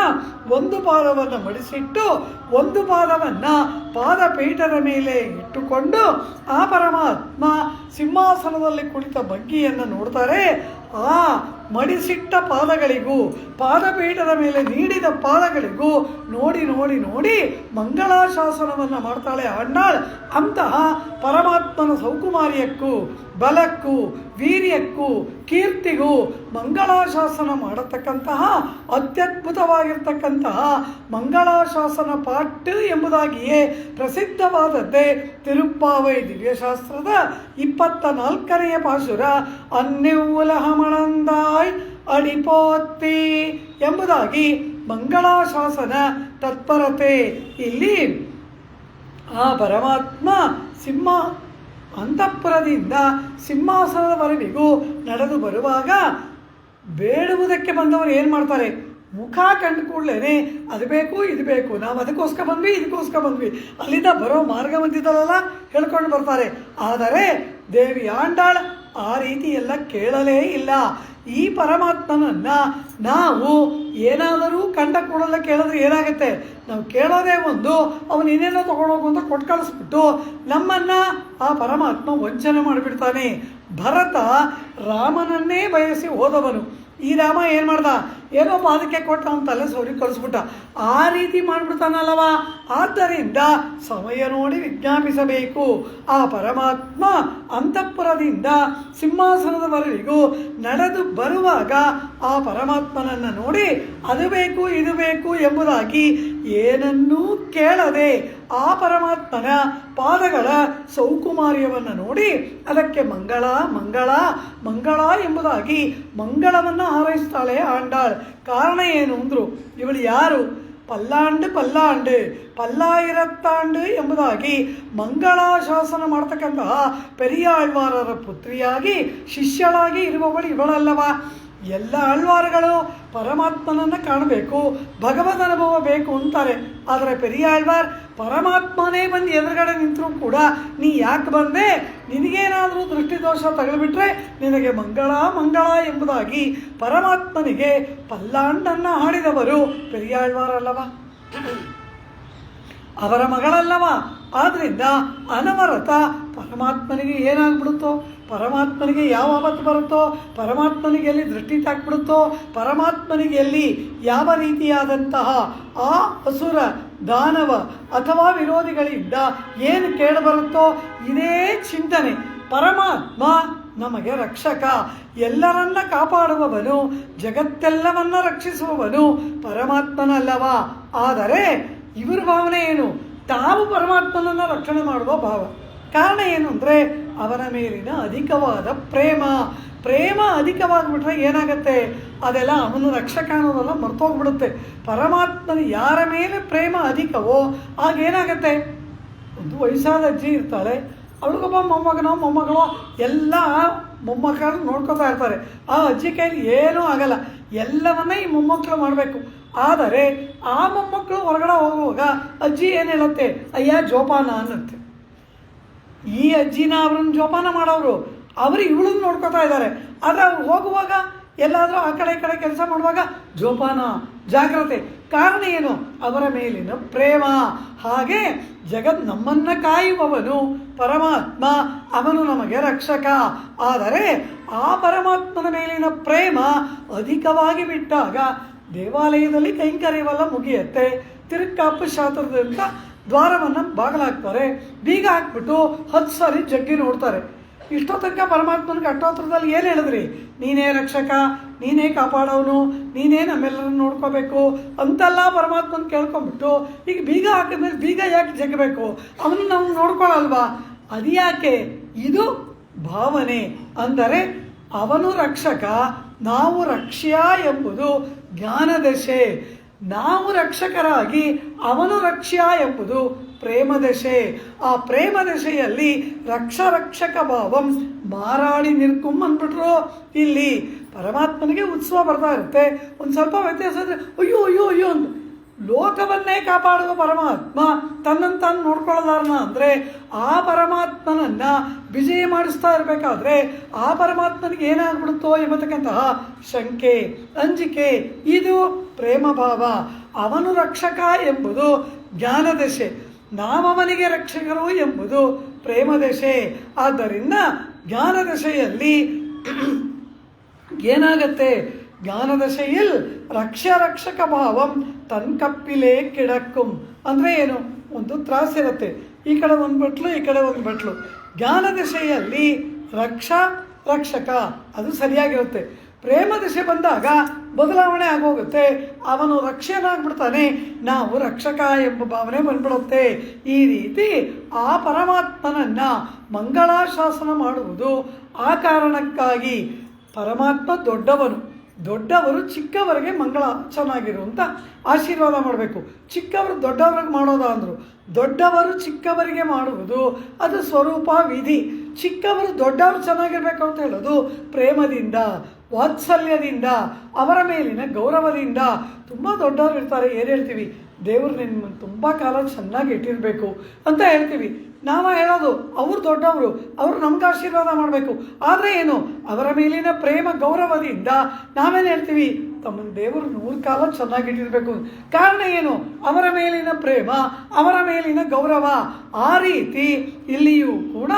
ಒಂದು ಪಾದವನ್ನು ಮಡಿಸಿಟ್ಟು ಒಂದು ಪಾದವನ್ನು ಪಾದಪೀಠದ ಮೇಲೆ ಇಟ್ಟುಕೊಂಡು ಆ ಪರಮಾತ್ಮ ಸಿಂಹಾಸನದಲ್ಲಿ ಕುಳಿತ ಬಗ್ಗಿಯನ್ನು ನೋಡ್ತಾರೆ. ಆ ಮಡಿಸಿಟ್ಟ ಪಾದಗಳಿಗೂ ಪಾದಪೀಠದ ಮೇಲೆ ನೀಡಿದ ಪಾದಗಳಿಗೂ ನೋಡಿ ನೋಡಿ ನೋಡಿ ಮಂಗಳಾಶಾಸನವನ್ನು ಮಾಡ್ತಾಳೆ ಆಂಡಾಳ್. ಅಂತಹ ಪರಮಾತ್ಮನ ಸೌಕುಮಾರ್ಯಕ್ಕೂ ಬಲಕ್ಕೂ ವೀರ್ಯಕ್ಕೂ ಕೀರ್ತಿಗೂ ಮಂಗಳಾಶಾಸನ ಮಾಡತಕ್ಕಂತಹ ಅತ್ಯದ್ಭುತವಾಗಿರ್ತಕ್ಕಂತಹ ಮಂಗಳಾಶಾಸನ ಪಾಠ ಎಂಬುದಾಗಿಯೇ ಪ್ರಸಿದ್ಧವಾದದ್ದೇ ತಿರುಪ್ಪಾವೈ ದಿವ್ಯಶಾಸ್ತ್ರದ 24ನೇ ಪಾಶುರ. ಅನ್ನೆವುಲಹಮಣಂದಾಯ್ ಅಡಿಪೋತ್ತಿ ಎಂಬುದಾಗಿ ಮಂಗಳಾಶಾಸನ ತತ್ಪರತೆ. ಇಲ್ಲಿ ಆ ಪರಮಾತ್ಮ ಅಂತಃಪುರದಿಂದ ಸಿಂಹಾಸನದವರೆಗೂ ನಡೆದು ಬರುವಾಗ ಬೇಡುವುದಕ್ಕೆ ಬಂದವರು ಏನು ಮಾಡ್ತಾರೆ? ಮುಖ ಕಂಡು ಕೂಡಲೇ ಅದು ಬೇಕು ಇದು ಬೇಕು, ನಾವು ಅದಕ್ಕೋಸ್ಕರ ಬಂದ್ವಿ ಇದಕ್ಕೋಸ್ಕರ ಬಂದ್ವಿ, ಅಲ್ಲಿಂದ ಬರೋ ಮಾರ್ಗ ಮಧ್ಯದಲ್ಲೆಲ್ಲ ಹೇಳ್ಕೊಂಡು ಬರ್ತಾರೆ. ಆದರೆ ದೇವಿ ಆಂಡಾಳ್ ಆ ರೀತಿ ಎಲ್ಲ ಕೇಳಲೇ ಇಲ್ಲ. ಈ ಪರಮಾತ್ಮನನ್ನ ನಾವು ಏನಾದರೂ ಕಂಡ ಕೂಡಲೇ ಕೇಳಿದ್ರೆ ಏನಾಗುತ್ತೆ? ನಾವು ಕೇಳೋದೇ ಒಂದು, ಅವನು ಏನೇನೋ ತಗೊಂಡೋಗು ಅಂತ ಕೊಟ್ಟು ಕಳಿಸ್ಬಿಟ್ಟು ನಮ್ಮನ್ನು ಆ ಪರಮಾತ್ಮ ವಂಚನೆ ಮಾಡಿಬಿಡ್ತಾನೆ. ಭರತ ರಾಮನನ್ನೇ ಬಯಸಿ ಹೋದವನು. ಈ ರಾಮ ಏನು ಮಾಡ್ದ? ಏನೋ ಪಾದಕ್ಕೆ ಕೊಟ್ಟು ಅವನ ತಲೆ ಸೋರಿ ಕಳಿಸ್ಬಿಟ್ಟ. ಆ ರೀತಿ ಮಾಡಿಬಿಡ್ತಾನಲ್ಲವ. ಆದ್ದರಿಂದ ಸಮಯ ನೋಡಿ ವಿಜ್ಞಾಪಿಸಬೇಕು. ಆ ಪರಮಾತ್ಮ ಅಂತಃಪುರದಿಂದ ಸಿಂಹಾಸನದವರೆಗೂ ನಡೆದು ಬರುವಾಗ ಆ ಪರಮಾತ್ಮನನ್ನು ನೋಡಿ ಅದು ಬೇಕು ಇದು ಬೇಕು ಎಂಬುದಾಗಿ ಏನನ್ನೂ ಕೇಳದೆ ಆ ಪರಮಾತ್ಮನ ಪಾದಗಳ ಸೌಕುಮಾರ್ಯವನ್ನು ನೋಡಿ ಅದಕ್ಕೆ ಮಂಗಳ ಮಂಗಳ ಮಂಗಳ ಎಂಬುದಾಗಿ ಮಂಗಳವನ್ನು ಹಾರೈಸ್ತಾಳೆ ಆಂಡಾಳ್. ಕಾರಣ ಏನು ಅಂದರು, ಇವಳು ಯಾರು? ಪಲ್ಲಾಂಡು ಪಲ್ಲಾಯಿರತ್ತಾಂಡು ಎಂಬುದಾಗಿ ಮಂಗಳಾಶಾಸನ ಮಾಡ್ತಕ್ಕಂತಹ ಪೆರಿಯಾಳ್ವಾರರ ಪುತ್ರಿಯಾಗಿ ಶಿಷ್ಯಳಾಗಿ ಇರುವವಳು ಇವಳಲ್ಲವ. ಎಲ್ಲ ಆಳ್ವಾರಗಳು ಪರಮಾತ್ಮನನ್ನು ಕಾಣಬೇಕು, ಭಗವದ್ ಅನುಭವ ಬೇಕು ಅಂತಾರೆ. ಆದರೆ ಪೆರಿಯಾಳ್ವಾರ್ ಪರಮಾತ್ಮನೇ ಬಂದು ಎದುರುಗಡೆ ನಿಂತರೂ ಕೂಡ ನೀ ಯಾಕೆ ಬಂದೆ, ನಿನಗೇನಾದರೂ ದೃಷ್ಟಿದೋಷ ತಗಲಿಬಿಟ್ರೆ ನಿನಗೆ ಮಂಗಳ ಮಂಗಳ ಎಂಬುದಾಗಿ ಪರಮಾತ್ಮನಿಗೆ ಪಲ್ಲಾಂಡನ್ನು ಹಾಡಿದವರು ಪೆರಿಯಾಳ್ವಾರಲ್ಲವ, ಅವರ ಮಗಳಲ್ಲವ. ಆದ್ದರಿಂದ ಅನವರತ ಪರಮಾತ್ಮನಿಗೆ ಏನಾಗ್ಬಿಡುತ್ತೋ, ಪರಮಾತ್ಮನಿಗೆ ಯಾವ ಆಪತ್ತು ಬರುತ್ತೋ, ಪರಮಾತ್ಮನಿಗೆ ಎಲ್ಲಿ ದೃಷ್ಟಿ ತಾಕ್ಬಿಡುತ್ತೋ, ಪರಮಾತ್ಮನಿಗೆ ಎಲ್ಲಿ ಯಾವ ರೀತಿಯಾದಂತಹ ಆ ಅಸುರ ದಾನವ ಅಥವಾ ವಿರೋಧಿಗಳಿಂದ ಏನು ಕೇಳಬರುತ್ತೋ ಇದೇ ಚಿಂತನೆ. ಪರಮಾತ್ಮ ನಮಗೆ ರಕ್ಷಕ, ಎಲ್ಲರನ್ನ ಕಾಪಾಡುವವನು, ಜಗತ್ತೆಲ್ಲವನ್ನ ರಕ್ಷಿಸುವವನು ಪರಮಾತ್ಮನಲ್ಲವ. ಆದರೆ ಇವರ ಭಾವನೆ ಏನು? ತಾವು ಪರಮಾತ್ಮನನ್ನು ರಕ್ಷಣೆ ಮಾಡುವ ಭಾವ. ಕಾರಣ ಏನು ಅಂದರೆ ಅವನ ಮೇಲಿನ ಅಧಿಕವಾದ ಪ್ರೇಮ ಅಧಿಕವಾಗಿಬಿಟ್ರೆ ಏನಾಗುತ್ತೆ? ಅದೆಲ್ಲ ಅವನು ರಕ್ಷಕ ಅನ್ನೋದೆಲ್ಲ ಮರ್ತೋಗ್ಬಿಡುತ್ತೆ. ಪರಮಾತ್ಮನ ಯಾರ ಮೇಲೆ ಪ್ರೇಮ ಅಧಿಕವೋ ಆಗೇನಾಗತ್ತೆ? ಒಂದು ವಯಸ್ಸಾದ ಅಜ್ಜಿ ಇರ್ತಾಳೆ, ಅವಳಿಗೊಬ್ಬ ಮೊಮ್ಮಗಳೋ ಎಲ್ಲ ಮೊಮ್ಮಕ್ಕಳು ನೋಡ್ಕೋತಾ ಇರ್ತಾರೆ. ಆ ಅಜ್ಜಿ ಕೈಲಿ ಏನೂ ಆಗಲ್ಲ, ಎಲ್ಲವನ್ನ ಈ ಮೊಮ್ಮಕ್ಕಳು ಮಾಡಬೇಕು. ಆದರೆ ಆ ಮೊಮ್ಮಕ್ಕಳು ಹೊರಗಡೆ ಹೋಗುವಾಗ ಅಜ್ಜಿ ಏನು ಹೇಳುತ್ತೆ? ಅಯ್ಯ ಜೋಪಾನ ಅನ್ನತ್ತೆ. ಈ ಅಜ್ಜಿನ ಅವ್ರನ್ನ ಜೋಪಾನ ಮಾಡೋರು, ಅವರು ಇವಳನ್ನ ನೋಡ್ಕೋತಾ ಇದ್ದಾರೆ. ಆದರೆ ಅವ್ರು ಹೋಗುವಾಗ ಎಲ್ಲಾದರೂ ಆ ಕಡೆ ಈ ಕಡೆ ಕೆಲಸ ಮಾಡುವಾಗ ಜೋಪಾನ ಜಾಗ್ರತೆ. ಕಾರಣ ಏನು? ಅವರ ಮೇಲಿನ ಪ್ರೇಮ. ಹಾಗೆ ನಮ್ಮನ್ನು ಕಾಯುವವನು ಪರಮಾತ್ಮ, ಅವನು ನಮಗೆ ರಕ್ಷಕ. ಆದರೆ ಆ ಪರಮಾತ್ಮನ ಮೇಲಿನ ಪ್ರೇಮ ಅಧಿಕವಾಗಿ ಬಿಟ್ಟಾಗ ದೇವಾಲಯದಲ್ಲಿ ಕೈಂಕರ್ಯವೆಲ್ಲ ಮುಗಿಯುತ್ತೆ. ತಿರುಕ್ಕಾಪು ಶಾಸ್ತ್ರದಿಂದ ದ್ವಾರವನ್ನು ಬಾಗಿಲಾಕ್ತಾರೆ, ಬೀಗ ಹಾಕ್ಬಿಟ್ಟು 10 ಸಾರಿ ಜಗ್ಗಿ ನೋಡ್ತಾರೆ. ಇಷ್ಟೋ ತನಕ ಪರಮಾತ್ಮನಿಗೆ ಅಟ್ಟೋತ್ರದಲ್ಲಿ ಏನು ಹೇಳಿದ್ರಿ? ನೀನೇ ರಕ್ಷಕ, ನೀನೇ ಕಾಪಾಡೋನು, ನೀನೇ ನಮ್ಮೆಲ್ಲರನ್ನು ನೋಡ್ಕೋಬೇಕು ಅಂತೆಲ್ಲ ಪರಮಾತ್ಮನ ಕೇಳ್ಕೊಂಬಿಟ್ಟು ಈಗ ಬೀಗ ಹಾಕಿದ್ಮೇಲೆ ಬೀಗ ಯಾಕೆ ಜಗ್ಗಬೇಕು? ಅವನು ನಾವು ನೋಡ್ಕೊಳ್ಳಲ್ವಾ? ಅದು ಯಾಕೆ? ಇದು ಭಾವನೆ. ಅಂದರೆ ಅವನು ರಕ್ಷಕ, ನಾವು ರಕ್ಷ್ಯ ಎಂಬುದು ಜ್ಞಾನದಶೆ. ನಾವು ರಕ್ಷಕರಾಗಿ ಅವನು ರಕ್ಷ್ಯ ಎಂಬುದು ಪ್ರೇಮದಶೆ. ಆ ಪ್ರೇಮದಶೆಯಲ್ಲಿ ರಕ್ಷಕ ಭಾವಂ ಮಾರಾಡಿ ನಿರ್ಕುಂ ಅಂದ್ಬಿಟ್ರು. ಇಲ್ಲಿ ಪರಮಾತ್ಮನಿಗೆ ಉತ್ಸವ ಬರ್ತಾ ಇರುತ್ತೆ, ಒಂದು ಸ್ವಲ್ಪ ವ್ಯತ್ಯಾಸ ಅಂದರೆ ಅಯ್ಯೋ ಅಯ್ಯೋ ಅಯ್ಯೋ ಅಂತ. ಲೋಕವನ್ನೇ ಕಾಪಾಡುವ ಪರಮಾತ್ಮ ತನ್ನನ್ನು ತಾನು ನೋಡ್ಕೊಳ್ಳೋದಾರನ ಅಂದರೆ ಆ ಪರಮಾತ್ಮನನ್ನು ವಿಜಯ ಮಾಡಿಸ್ತಾ ಇರಬೇಕಾದ್ರೆ ಆ ಪರಮಾತ್ಮನಿಗೆ ಏನಾಗ್ಬಿಡುತ್ತೋ ಎಂಬತಕ್ಕಂತಹ ಶಂಕೆ, ಅಂಜಿಕೆ, ಇದು ಪ್ರೇಮಭಾವ. ಅವನು ರಕ್ಷಕ ಎಂಬುದು ಜ್ಞಾನದಶೆ, ನಾವವನಿಗೆ ರಕ್ಷಕರು ಎಂಬುದು ಪ್ರೇಮದಶೆ. ಆದ್ದರಿಂದ ಜ್ಞಾನದಶೆಯಲ್ಲಿ ಏನಾಗತ್ತೆ? ಜ್ಞಾನದಶೆயில் ರಕ್ಷಕ ಭಾವಂ ತನ್ಕಪ್ಪಿಲೇ ಕಿಡಕ್ಕುಂ. ಅಂದರೆ ಏನು? ಒಂದು ತ್ರಾಸಿರುತ್ತೆ, ಈ ಕಡೆ ಒಂದು ಬಟ್ಲು, ಈ ಕಡೆ ಒಂದು ಬಟ್ಲು. ಜ್ಞಾನದಶೆಯಲ್ಲಿ ರಕ್ಷಕ ಅದು ಸರಿಯಾಗಿರುತ್ತೆ. ಪ್ರೇಮದಶೆ ಬಂದಾಗ ಬದಲಾವಣೆ ಆಗೋಗುತ್ತೆ. ಅವನು ರಕ್ಷಕನಾಗ್ಬಿಡ್ತಾನೆ, ನಾವು ರಕ್ಷಕ ಎಂಬ ಭಾವನೆ ಬಂದ್ಬಿಡುತ್ತೆ. ಈ ರೀತಿ ಆ ಪರಮಾತ್ಮನನ್ನು ಮಂಗಳಾಶಾಸನ ಮಾಡುವುದು ಆ ಕಾರಣಕ್ಕಾಗಿ. ಪರಮಾತ್ಮ ದೊಡ್ಡವರು ಚಿಕ್ಕವರಿಗೆ ಮಂಗಳ ಚೆನ್ನಾಗಿರು ಅಂತ ಆಶೀರ್ವಾದ ಮಾಡಬೇಕು. ಚಿಕ್ಕವರು ದೊಡ್ಡವ್ರಿಗೆ ಮಾಡೋದಾ ಅಂದರು. ದೊಡ್ಡವರು ಚಿಕ್ಕವರಿಗೆ ಮಾಡುವುದು ಅದು ಸ್ವರೂಪ ವಿಧಿ. ಚಿಕ್ಕವರು ದೊಡ್ಡವರು ಚೆನ್ನಾಗಿರ್ಬೇಕು ಅಂತ ಹೇಳೋದು ಪ್ರೇಮದಿಂದ, ವಾತ್ಸಲ್ಯದಿಂದ, ಅವರ ಮೇಲಿನ ಗೌರವದಿಂದ. ತುಂಬ ದೊಡ್ಡವರು ಇರ್ತಾರೆ, ಏನು ಹೇಳ್ತೀವಿ? ದೇವರು ನಿನ್ನ ತುಂಬ ಕಾಲ ಚೆನ್ನಾಗಿ ಇಟ್ಟಿರಬೇಕು ಅಂತ ಹೇಳ್ತೀವಿ. ನಾವು ಹೇಳೋದು ಅವರು ದೊಡ್ಡವರು, ಅವರು ನಮ್ಗೆ ಆಶೀರ್ವಾದ ಮಾಡಬೇಕು. ಆದರೆ ಏನು? ಅವರ ಮೇಲಿನ ಪ್ರೇಮ ಗೌರವದಿಂದ ನಾವೇನು ಹೇಳ್ತೀವಿ? ತಮ್ಮನ ದೇವರು 100 ಕಾಲ ಚೆನ್ನಾಗಿಟ್ಟಿರಬೇಕು. ಕಾರಣ ಏನು? ಅವರ ಮೇಲಿನ ಪ್ರೇಮ, ಅವರ ಮೇಲಿನ ಗೌರವ. ಆ ರೀತಿ ಇಲ್ಲಿಯೂ ಕೂಡ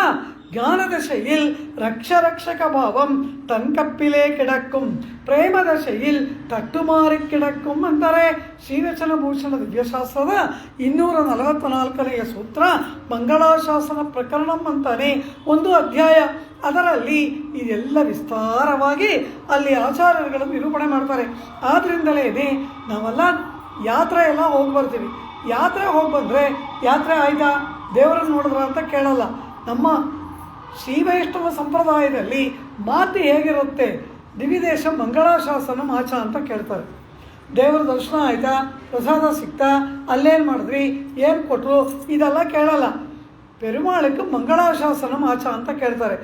ಜ್ಞಾನದಶೆயில் ರಕ್ಷಕ ಭಾವಂ ತನ್ಕಪ್ಪಿಲೇ ಕಿಡಕ್ಕುಂ, ಪ್ರೇಮದಶೆயில் ತಟ್ಟುಮಾರಿ ಕಿಡಕ್ಕುಂ ಅಂತಾರೆ. ಶ್ರೀರಚನಭೂಷಣ ದಿವ್ಯಶಾಸ್ತ್ರದ 244ನೇ ಸೂತ್ರ ಮಂಗಳಾಶಾಸನ ಪ್ರಕರಣಂ ಅಂತಾನೆ ಒಂದು ಅಧ್ಯಾಯ. ಅದರಲ್ಲಿ ಇದೆಲ್ಲ ವಿಸ್ತಾರವಾಗಿ ಅಲ್ಲಿ ಆಚಾರ್ಯರುಗಳು ನಿರೂಪಣೆ ಮಾಡ್ತಾರೆ. ಆದ್ದರಿಂದಲೇ ನಾವೆಲ್ಲ ಯಾತ್ರೆ ಎಲ್ಲ ಹೋಗಿ ಬರ್ತೀವಿ. ಯಾತ್ರೆ ಹೋಗಿ ಬಂದರೆ ಯಾತ್ರೆ ಆಯ್ತಾ, ದೇವರನ್ನು ನೋಡಿದ್ರ ಅಂತ ಕೇಳಲ್ಲ. ನಮ್ಮ ಶ್ರೀ ವೈಷ್ಣವ ಸಂಪ್ರದಾಯದಲ್ಲಿ ಮಾತು ಹೇಗಿರುತ್ತೆ? ದಿವಿದೇಶ ಮಂಗಳಾಶಾಸನ ಮಾಚ ಅಂತ ಕೇಳ್ತಾರೆ. ದೇವರ ದರ್ಶನ ಆಯಿತಾ, ಪ್ರಸಾದ ಸಿಕ್ತಾ, ಅಲ್ಲೇನು ಮಾಡಿದ್ರಿ, ಏನು ಕೊಟ್ಟರು, ಇದೆಲ್ಲ ಕೇಳಲ್ಲ. ಪೆರುಮಾಳಕ್ಕೆ ಮಂಗಳಾಶಾಸನ ಮಾಚ ಅಂತ ಕೇಳ್ತಾರೆ.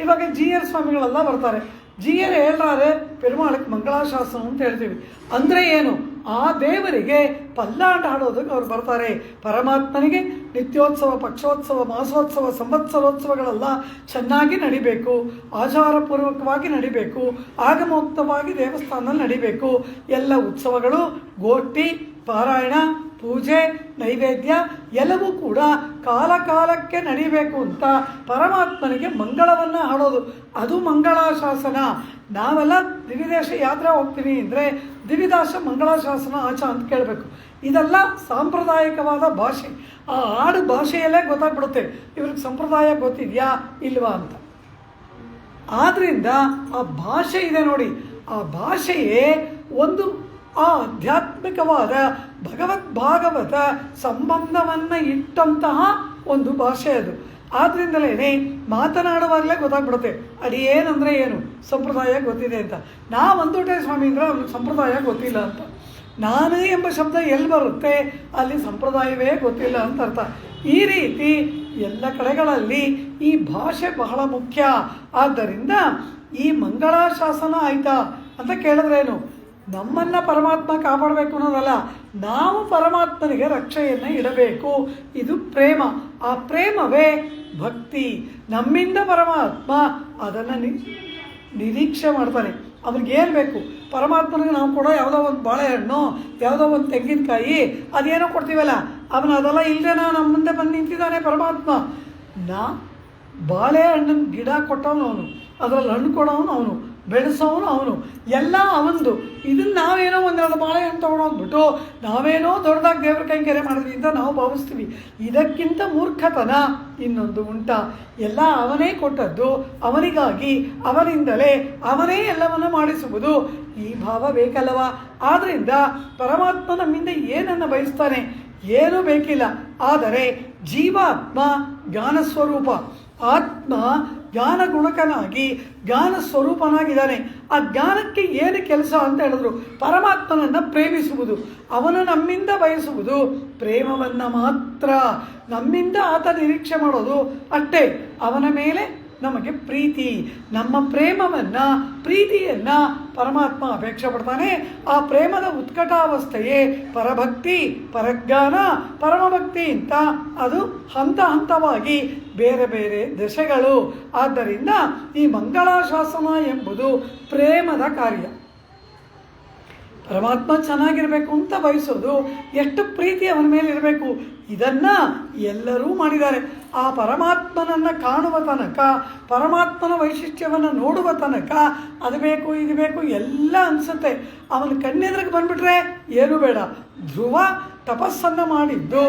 ಇವಾಗ GR ಸ್ವಾಮಿಗಳೆಲ್ಲ ಬರ್ತಾರೆ. GR ಹೇಳ್ತಾರೆ ಪೆರುಮಾಳಕ್ಕೆ ಮಂಗಳಾಶಾಸನ ಅಂತ ಹೇಳ್ತೀವಿ. ಅಂದರೆ ಏನು? ಆ ದೇವರಿಗೆ ಪಲ್ಲಾಟ ಹಾಡೋದಕ್ಕೆ ಅವ್ರು ಬರ್ತಾರೆ. ಪರಮಾತ್ಮನಿಗೆ ನಿತ್ಯೋತ್ಸವ, ಪಕ್ಷೋತ್ಸವ, ಮಾಸೋತ್ಸವ, ಸಂವತ್ಸರೋತ್ಸವಗಳೆಲ್ಲ ಚೆನ್ನಾಗಿ ನಡಿಬೇಕು, ಆಚಾರಪೂರ್ವಕವಾಗಿ ನಡಿಬೇಕು, ಆಗಮೋಕ್ತವಾಗಿ ದೇವಸ್ಥಾನದಲ್ಲಿ ನಡಿಬೇಕು. ಎಲ್ಲ ಉತ್ಸವಗಳು, ಗೋಷ್ಠಿ, ಪಾರಾಯಣ, ಪೂಜೆ, ನೈವೇದ್ಯ ಎಲ್ಲವೂ ಕೂಡ ಕಾಲಕ್ಕೆ ನಡಿಬೇಕು ಅಂತ ಪರಮಾತ್ಮನಿಗೆ ಮಂಗಳವನ್ನು ಹಾಡೋದು, ಅದು ಮಂಗಳಾಶಾಸನ. ನಾವೆಲ್ಲ ದಿವಿದೇಶ ಯಾತ್ರೆ ಹೋಗ್ತೀವಿ ಅಂದರೆ ದಿವಿದಾಸ ಮಂಗಳಾಶಾಸನ ಆಚ ಅಂತ ಕೇಳಬೇಕು. ಇದೆಲ್ಲ ಸಾಂಪ್ರದಾಯಿಕವಾದ ಭಾಷೆ. ಆ ಆಡು ಭಾಷೆಯಲ್ಲೇ ಗೊತ್ತಾಗ್ಬಿಡುತ್ತೆ ಇವ್ರಿಗೆ ಸಂಪ್ರದಾಯ ಗೊತ್ತಿದೆಯಾ ಇಲ್ವಾ ಅಂತ. ಆದ್ದರಿಂದ ಆ ಭಾಷೆ ಇದೆ ನೋಡಿ, ಆ ಭಾಷೆಯೇ ಒಂದು ಆ ಆಧ್ಯಾತ್ಮಿಕವಾದ ಭಾಗವತ ಸಂಬಂಧವನ್ನು ಇಟ್ಟಂತಹ ಒಂದು ಭಾಷೆ ಅದು. ಆದ್ದರಿಂದಲೇ ಮಾತನಾಡುವಾಗಲೇ ಗೊತ್ತಾಗ್ಬಿಡುತ್ತೆ ಅದೇನಂದರೆ ಏನು, ಸಂಪ್ರದಾಯ ಗೊತ್ತಿದೆ ಅಂತ. ನಾವಂದುಟೆ ಸ್ವಾಮಿ ಅಂದರೆ ಅವ್ನಿಗೆ ಸಂಪ್ರದಾಯ ಗೊತ್ತಿಲ್ಲ ಅಂತ. ನಾನು ಎಂಬ ಶಬ್ದ ಎಲ್ಲಿ ಬರುತ್ತೆ ಅಲ್ಲಿ ಸಂಪ್ರದಾಯವೇ ಗೊತ್ತಿಲ್ಲ ಅಂತ ಅರ್ಥ. ಈ ರೀತಿ ಎಲ್ಲ ಕಡೆಗಳಲ್ಲಿ ಈ ಭಾಷೆ ಬಹಳ ಮುಖ್ಯ. ಆದ್ದರಿಂದ ಈ ಮಂಗಳಾಶಾಸನ ಆಯಿತಾ ಅಂತ ಕೇಳಿದ್ರೇನು? ನಮ್ಮನ್ನು ಪರಮಾತ್ಮ ಕಾಪಾಡಬೇಕು ಅನ್ನೋದಲ್ಲ, ನಾವು ಪರಮಾತ್ಮನಿಗೆ ರಕ್ಷೆಯನ್ನು ಇಡಬೇಕು. ಇದು ಪ್ರೇಮ. ಆ ಪ್ರೇಮವೇ ಭಕ್ತಿ. ನಮ್ಮಿಂದ ಪರಮಾತ್ಮ ಅದನ್ನು ನಿರೀಕ್ಷೆ ಮಾಡ್ತಾನೆ. ಅವ್ನಿಗೇನು ಬೇಕು, ಪರಮಾತ್ಮನಿಗೆ ನಾವು ಕೊಡೋ ಯಾವುದೋ ಒಂದು ಬಾಳೆಹಣ್ಣು, ಯಾವುದೋ ಒಂದು ತೆಂಗಿನಕಾಯಿ, ಅದೇನೋ ಕೊಡ್ತೀವಲ್ಲ, ಅವನು ಅದೆಲ್ಲ ಇಲ್ಲದೆ ನಮ್ಮ ಮುಂದೆ ಬಂದು ನಿಂತಿದ್ದಾನೆ ಪರಮಾತ್ಮ. ಬಾಳೆಹಣ್ಣಿನ ಗಿಡ ಕೊಟ್ಟವನು ಅವನು, ಅದರಲ್ಲಿ ಹಣ್ಣು ಕೊಡೋವನು ಅವನು, ಬೆಳೆಸೋವನು ಅವನು, ಎಲ್ಲ ಅವನದು. ಇದನ್ನು ನಾವೇನೋ ಒಂದೆರಡು ಬಾಳೆಹಣ್ಣು ತೊಗೊಂಡೋಗ್ಬಿಟ್ಟು ನಾವೇನೋ ದೊಡ್ಡದಾಗಿ ದೇವ್ರ ಕೈಂಕರ್ಯ ಮಾಡಿದ್ವಿ ಅಂತ ನಾವು ಭಾವಿಸ್ತೀವಿ. ಇದಕ್ಕಿಂತ ಮೂರ್ಖತನ ಇನ್ನೊಂದು ಉಂಟಾ? ಎಲ್ಲ ಅವನೇ ಕೊಟ್ಟದ್ದು, ಅವನಿಗಾಗಿ, ಅವನಿಂದಲೇ, ಅವನೇ ಎಲ್ಲವನ್ನ ಮಾಡಿಸುವುದು. ಈ ಭಾವ ಬೇಕಲ್ಲವ? ಆದ್ದರಿಂದ ಪರಮಾತ್ಮ ನಮ್ಮಿಂದ ಏನನ್ನು ಬಯಸ್ತಾನೆ? ಏನೂ ಬೇಕಿಲ್ಲ. ಆದರೆ ಜೀವಾತ್ಮ ಜ್ಞಾನ ಸ್ವರೂಪ, ಆತ್ಮ ಜ್ಞಾನ ಗುಣಕನಾಗಿ ಜ್ಞಾನ ಸ್ವರೂಪನಾಗಿದ್ದಾನೆ. ಆ ಜ್ಞಾನಕ್ಕೆ ಏನು ಕೆಲಸ ಅಂತ ಹೇಳಿದ್ರು? ಪರಮಾತ್ಮನನ್ನು ಪ್ರೇಮಿಸುವುದು, ಅವನು ನಮ್ಮಿಂದ ಬಯಸುವುದು ಪ್ರೇಮವನ್ನು ಮಾತ್ರ. ನಮ್ಮಿಂದ ಆತ ನಿರೀಕ್ಷೆ ಮಾಡೋದು ಅಷ್ಟೇ. ಅವನ ಮೇಲೆ ನಮಗೆ ಪ್ರೀತಿ, ನಮ್ಮ ಪ್ರೇಮವನ್ನು, ಪ್ರೀತಿಯನ್ನು ಪರಮಾತ್ಮ ಅಪೇಕ್ಷೆ ಪಡ್ತಾನೆ. ಆ ಪ್ರೇಮದ ಉತ್ಕಟಾವಸ್ಥೆಯೇ ಪರಭಕ್ತಿ, ಪರಜ್ಞಾನ, ಪರಮಭಕ್ತಿ ಅಂತ ಅದು ಹಂತ ಹಂತವಾಗಿ ಬೇರೆ ಬೇರೆ ದಶೆಗಳು. ಆದ್ದರಿಂದ ಈ ಮಂಗಳಾಶಾಸನ ಎಂಬುದು ಪ್ರೇಮದ ಕಾರ್ಯ. ಪರಮಾತ್ಮ ಚೆನ್ನಾಗಿರಬೇಕು ಅಂತ ಬಯಸೋದು, ಎಷ್ಟು ಪ್ರೀತಿ ಅವನ ಮೇಲೆ ಇರಬೇಕು, ಇದನ್ನು ಎಲ್ಲರೂ ಮಾಡಿದ್ದಾರೆ. ಆ ಪರಮಾತ್ಮನನ್ನು ಕಾಣುವ ತನಕ, ಪರಮಾತ್ಮನ ವೈಶಿಷ್ಟ್ಯವನ್ನು ನೋಡುವ ತನಕ ಅದು ಬೇಕು ಇದು ಬೇಕು ಎಲ್ಲ ಅನಿಸುತ್ತೆ. ಅವನ ಕಣ್ಣೆದ್ರಿಗೆ ಬಂದುಬಿಟ್ರೆ ಏನೂ ಬೇಡ. ಧ್ರುವ ತಪಸ್ಸನ್ನು ಮಾಡಿದ್ದು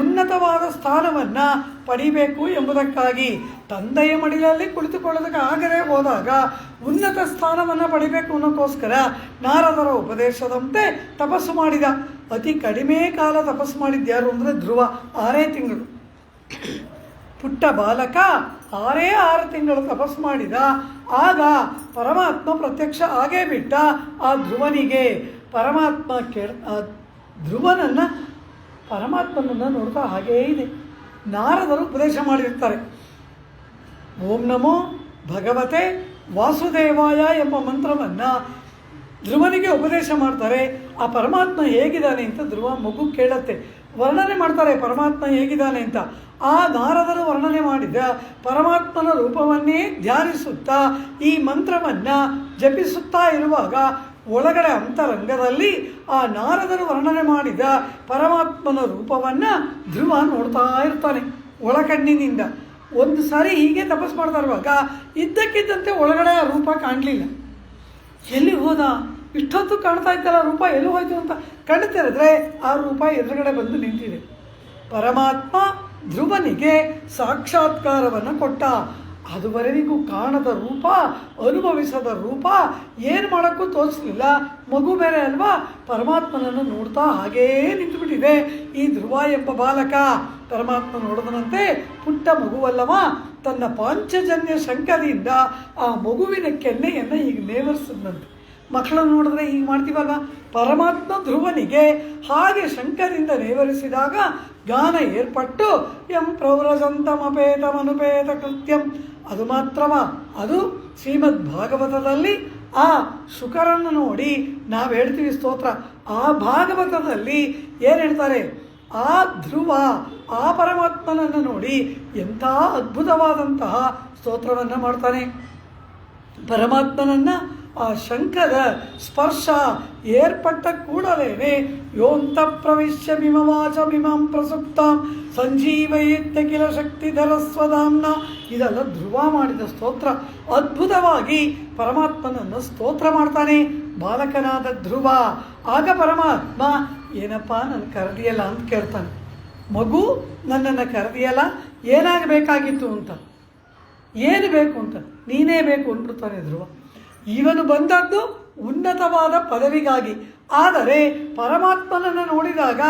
ಉನ್ನತವಾದ ಸ್ಥಾನವನ್ನು ಪಡಿಬೇಕು ಎಂಬುದಕ್ಕಾಗಿ. ತಂದೆಯ ಮಡಿಲಲ್ಲಿ ಕುಳಿತುಕೊಳ್ಳೋದಕ್ಕೆ ಆಗದೆ ಹೋದಾಗ ಉನ್ನತ ಸ್ಥಾನವನ್ನು ಪಡಿಬೇಕು ಅನ್ನೋಕ್ಕೋಸ್ಕರ ನಾರದರ ಉಪದೇಶದಂತೆ ತಪಸ್ಸು ಮಾಡಿದ. ಅತಿ ಕಡಿಮೆ ಕಾಲ ತಪಸ್ಸು ಮಾಡಿದ್ಯಾರು ಅಂದರೆ ಧ್ರುವ, 6 ತಿಂಗಳು. ಪುಟ್ಟ ಬಾಲಕ 6 ತಿಂಗಳು ತಪಸ್ಸು ಮಾಡಿದ. ಆಗ ಪರಮಾತ್ಮ ಪ್ರತ್ಯಕ್ಷ ಆಗೇ ಬಿಟ್ಟ ಆ ಧ್ರುವನಿಗೆ. ಪರಮಾತ್ಮ ಧ್ರುವನನ್ನು, ಪರಮಾತ್ಮನನ್ನು ನೋಡ್ತಾ ಹಾಗೇ ಇದೆ. ನಾರದರು ಉಪದೇಶ ಮಾಡಿರ್ತಾರೆ. ಓಂ ನಮೋ ಭಗವತೆ ವಾಸುದೇವಾಯ ಎಂಬ ಮಂತ್ರವನ್ನು ಧ್ರುವನಿಗೆ ಉಪದೇಶ ಮಾಡ್ತಾರೆ. ಆ ಪರಮಾತ್ಮ ಹೇಗಿದ್ದಾನೆ ಅಂತ ಧ್ರುವ ಮಗು ಕೇಳತ್ತೆ. ವರ್ಣನೆ ಮಾಡ್ತಾರೆ ಪರಮಾತ್ಮ ಹೇಗಿದ್ದಾನೆ ಅಂತ. ಆ ನಾರದರು ವರ್ಣನೆ ಮಾಡಿದ ಪರಮಾತ್ಮನ ರೂಪವನ್ನೇ ಧ್ಯಾನಿಸುತ್ತಾ ಈ ಮಂತ್ರವನ್ನು ಜಪಿಸುತ್ತಾ ಇರುವಾಗ ಒಳಗಡೆ ಅಂತರಂಗದಲ್ಲಿ ಆ ನಾರದರು ವರ್ಣನೆ ಮಾಡಿದ ಪರಮಾತ್ಮನ ರೂಪವನ್ನು ಧ್ರುವ ನೋಡ್ತಾ ಇರ್ತಾನೆ ಒಳಕಣ್ಣಿನಿಂದ. ಒಂದು ಸಾರಿ ಹೀಗೆ ತಪಸ್ಸು ಮಾಡ್ತಾ ಇರುವಾಗ ಇದ್ದಕ್ಕಿದ್ದಂತೆ ಒಳಗಡೆ ಆ ರೂಪ ಕಾಣಲಿಲ್ಲ. ಎಲ್ಲಿ ಹೋದ? ಇಷ್ಟೊತ್ತು ಕಾಣ್ತಾ ಇದ್ದಲ್ಲ ರೂಪ, ಎಲ್ಲಿ ಹೋಯ್ತು ಅಂತ ಕಣ್ಣು ತೆರೆದ್ರೆ ಆ ರೂಪ ಎದುರುಗಡೆ ಬಂದು ನಿಂತಿದೆ. ಪರಮಾತ್ಮ ಧ್ರುವನಿಗೆ ಸಾಕ್ಷಾತ್ಕಾರವನ್ನು ಕೊಟ್ಟ. ಅದುವರೆಗೂ ಕಾಣದ ರೂಪ, ಅನುಭವಿಸದ ರೂಪ, ಏನು ಮಾಡೋಕ್ಕೂ ತೋರಿಸಲಿಲ್ಲ. ಮಗು ಬೇರೆ ಅಲ್ವಾ, ಪರಮಾತ್ಮನನ್ನು ನೋಡ್ತಾ ಹಾಗೇ ನಿಂತುಬಿಟ್ಟಿದೆ ಈ ಧ್ರುವ ಎಂಬ ಬಾಲಕ. ಪರಮಾತ್ಮ ನೋಡಿದನಂತೆ ಪುಟ್ಟ ಮಗುವಲ್ಲವ, ತನ್ನ ಪಾಂಚಜನ್ಯ ಶಂಕದಿಂದ ಆ ಮಗುವಿನ ಕೆನ್ನೆಯನ್ನು ಈಗ ನೇವರಿಸಿದಂತೆ. ಮಕ್ಕಳನ್ನು ನೋಡಿದ್ರೆ ಹೀಗೆ ಮಾಡ್ತೀವಲ್ವ, ಪರಮಾತ್ಮ ಧ್ರುವನಿಗೆ ಹಾಗೆ ಶಂಕರಿಂದ ನೇವರಿಸಿದಾಗ ಜ್ಞಾನ ಏರ್ಪಟ್ಟು ಎಂ ಪ್ರವ್ರಜಂತಮಪೇತಮನುಪೇತ ಕೃತ್ಯಂ. ಅದು ಮಾತ್ರವ, ಅದು ಶ್ರೀಮದ್ ಭಾಗವತದಲ್ಲಿ ಆ ಶುಕರನ್ನು ನೋಡಿ ನಾವು ಹೇಳ್ತೀವಿ ಸ್ತೋತ್ರ. ಆ ಭಾಗವತದಲ್ಲಿ ಏನು ಹೇಳ್ತಾರೆ? ಆ ಧ್ರುವ ಆ ಪರಮಾತ್ಮನನ್ನು ನೋಡಿ ಎಂಥ ಅದ್ಭುತವಾದಂತಹ ಸ್ತೋತ್ರವನ್ನು ಮಾಡ್ತಾನೆ. ಪರಮಾತ್ಮನನ್ನು ಆ ಶಂಕರ ಸ್ಪರ್ಶ ಏರ್ಪಟ್ಟ ಕೂಡಲೇ ಯೋಂತ ಪ್ರವಿಶ್ಯ ಮಿಮವಾಚ ಮಿಮಾಂ ಪ್ರಸುಪ್ತಾಂ ಸಂಜೀವಯೇತ್ಯ ಕಿಲ ಶಕ್ತಿಧರ ಸ್ವಧಾಮ್ನ. ಇದೆಲ್ಲ ಧ್ರುವ ಮಾಡಿದ ಸ್ತೋತ್ರ. ಅದ್ಭುತವಾಗಿ ಪರಮಾತ್ಮನನ್ನು ಸ್ತೋತ್ರ ಮಾಡ್ತಾನೆ ಬಾಲಕನಾದ ಧ್ರುವ. ಆಗ ಪರಮಾತ್ಮ ಏನಪ್ಪ ನನ್ನ ಕರೆದಿಯಲ್ಲ ಅಂತ ಕೇಳ್ತಾನೆ. ಮಗು ನನ್ನನ್ನು ಕರೆದಿಯಲ್ಲ, ಏನಾಗಬೇಕಾಗಿತ್ತು ಅಂತ, ಏನು ಬೇಕು ಅಂತ, ನೀನೇ ಬೇಕು ಅಂದ್ಬಿಡ್ತಾನೆ ಧ್ರುವ. ಇವನು ಬಂದದ್ದು ಉನ್ನತವಾದ ಪದವಿಗಾಗಿ. ಆದರೆ ಪರಮಾತ್ಮನನ್ನು ನೋಡಿದಾಗ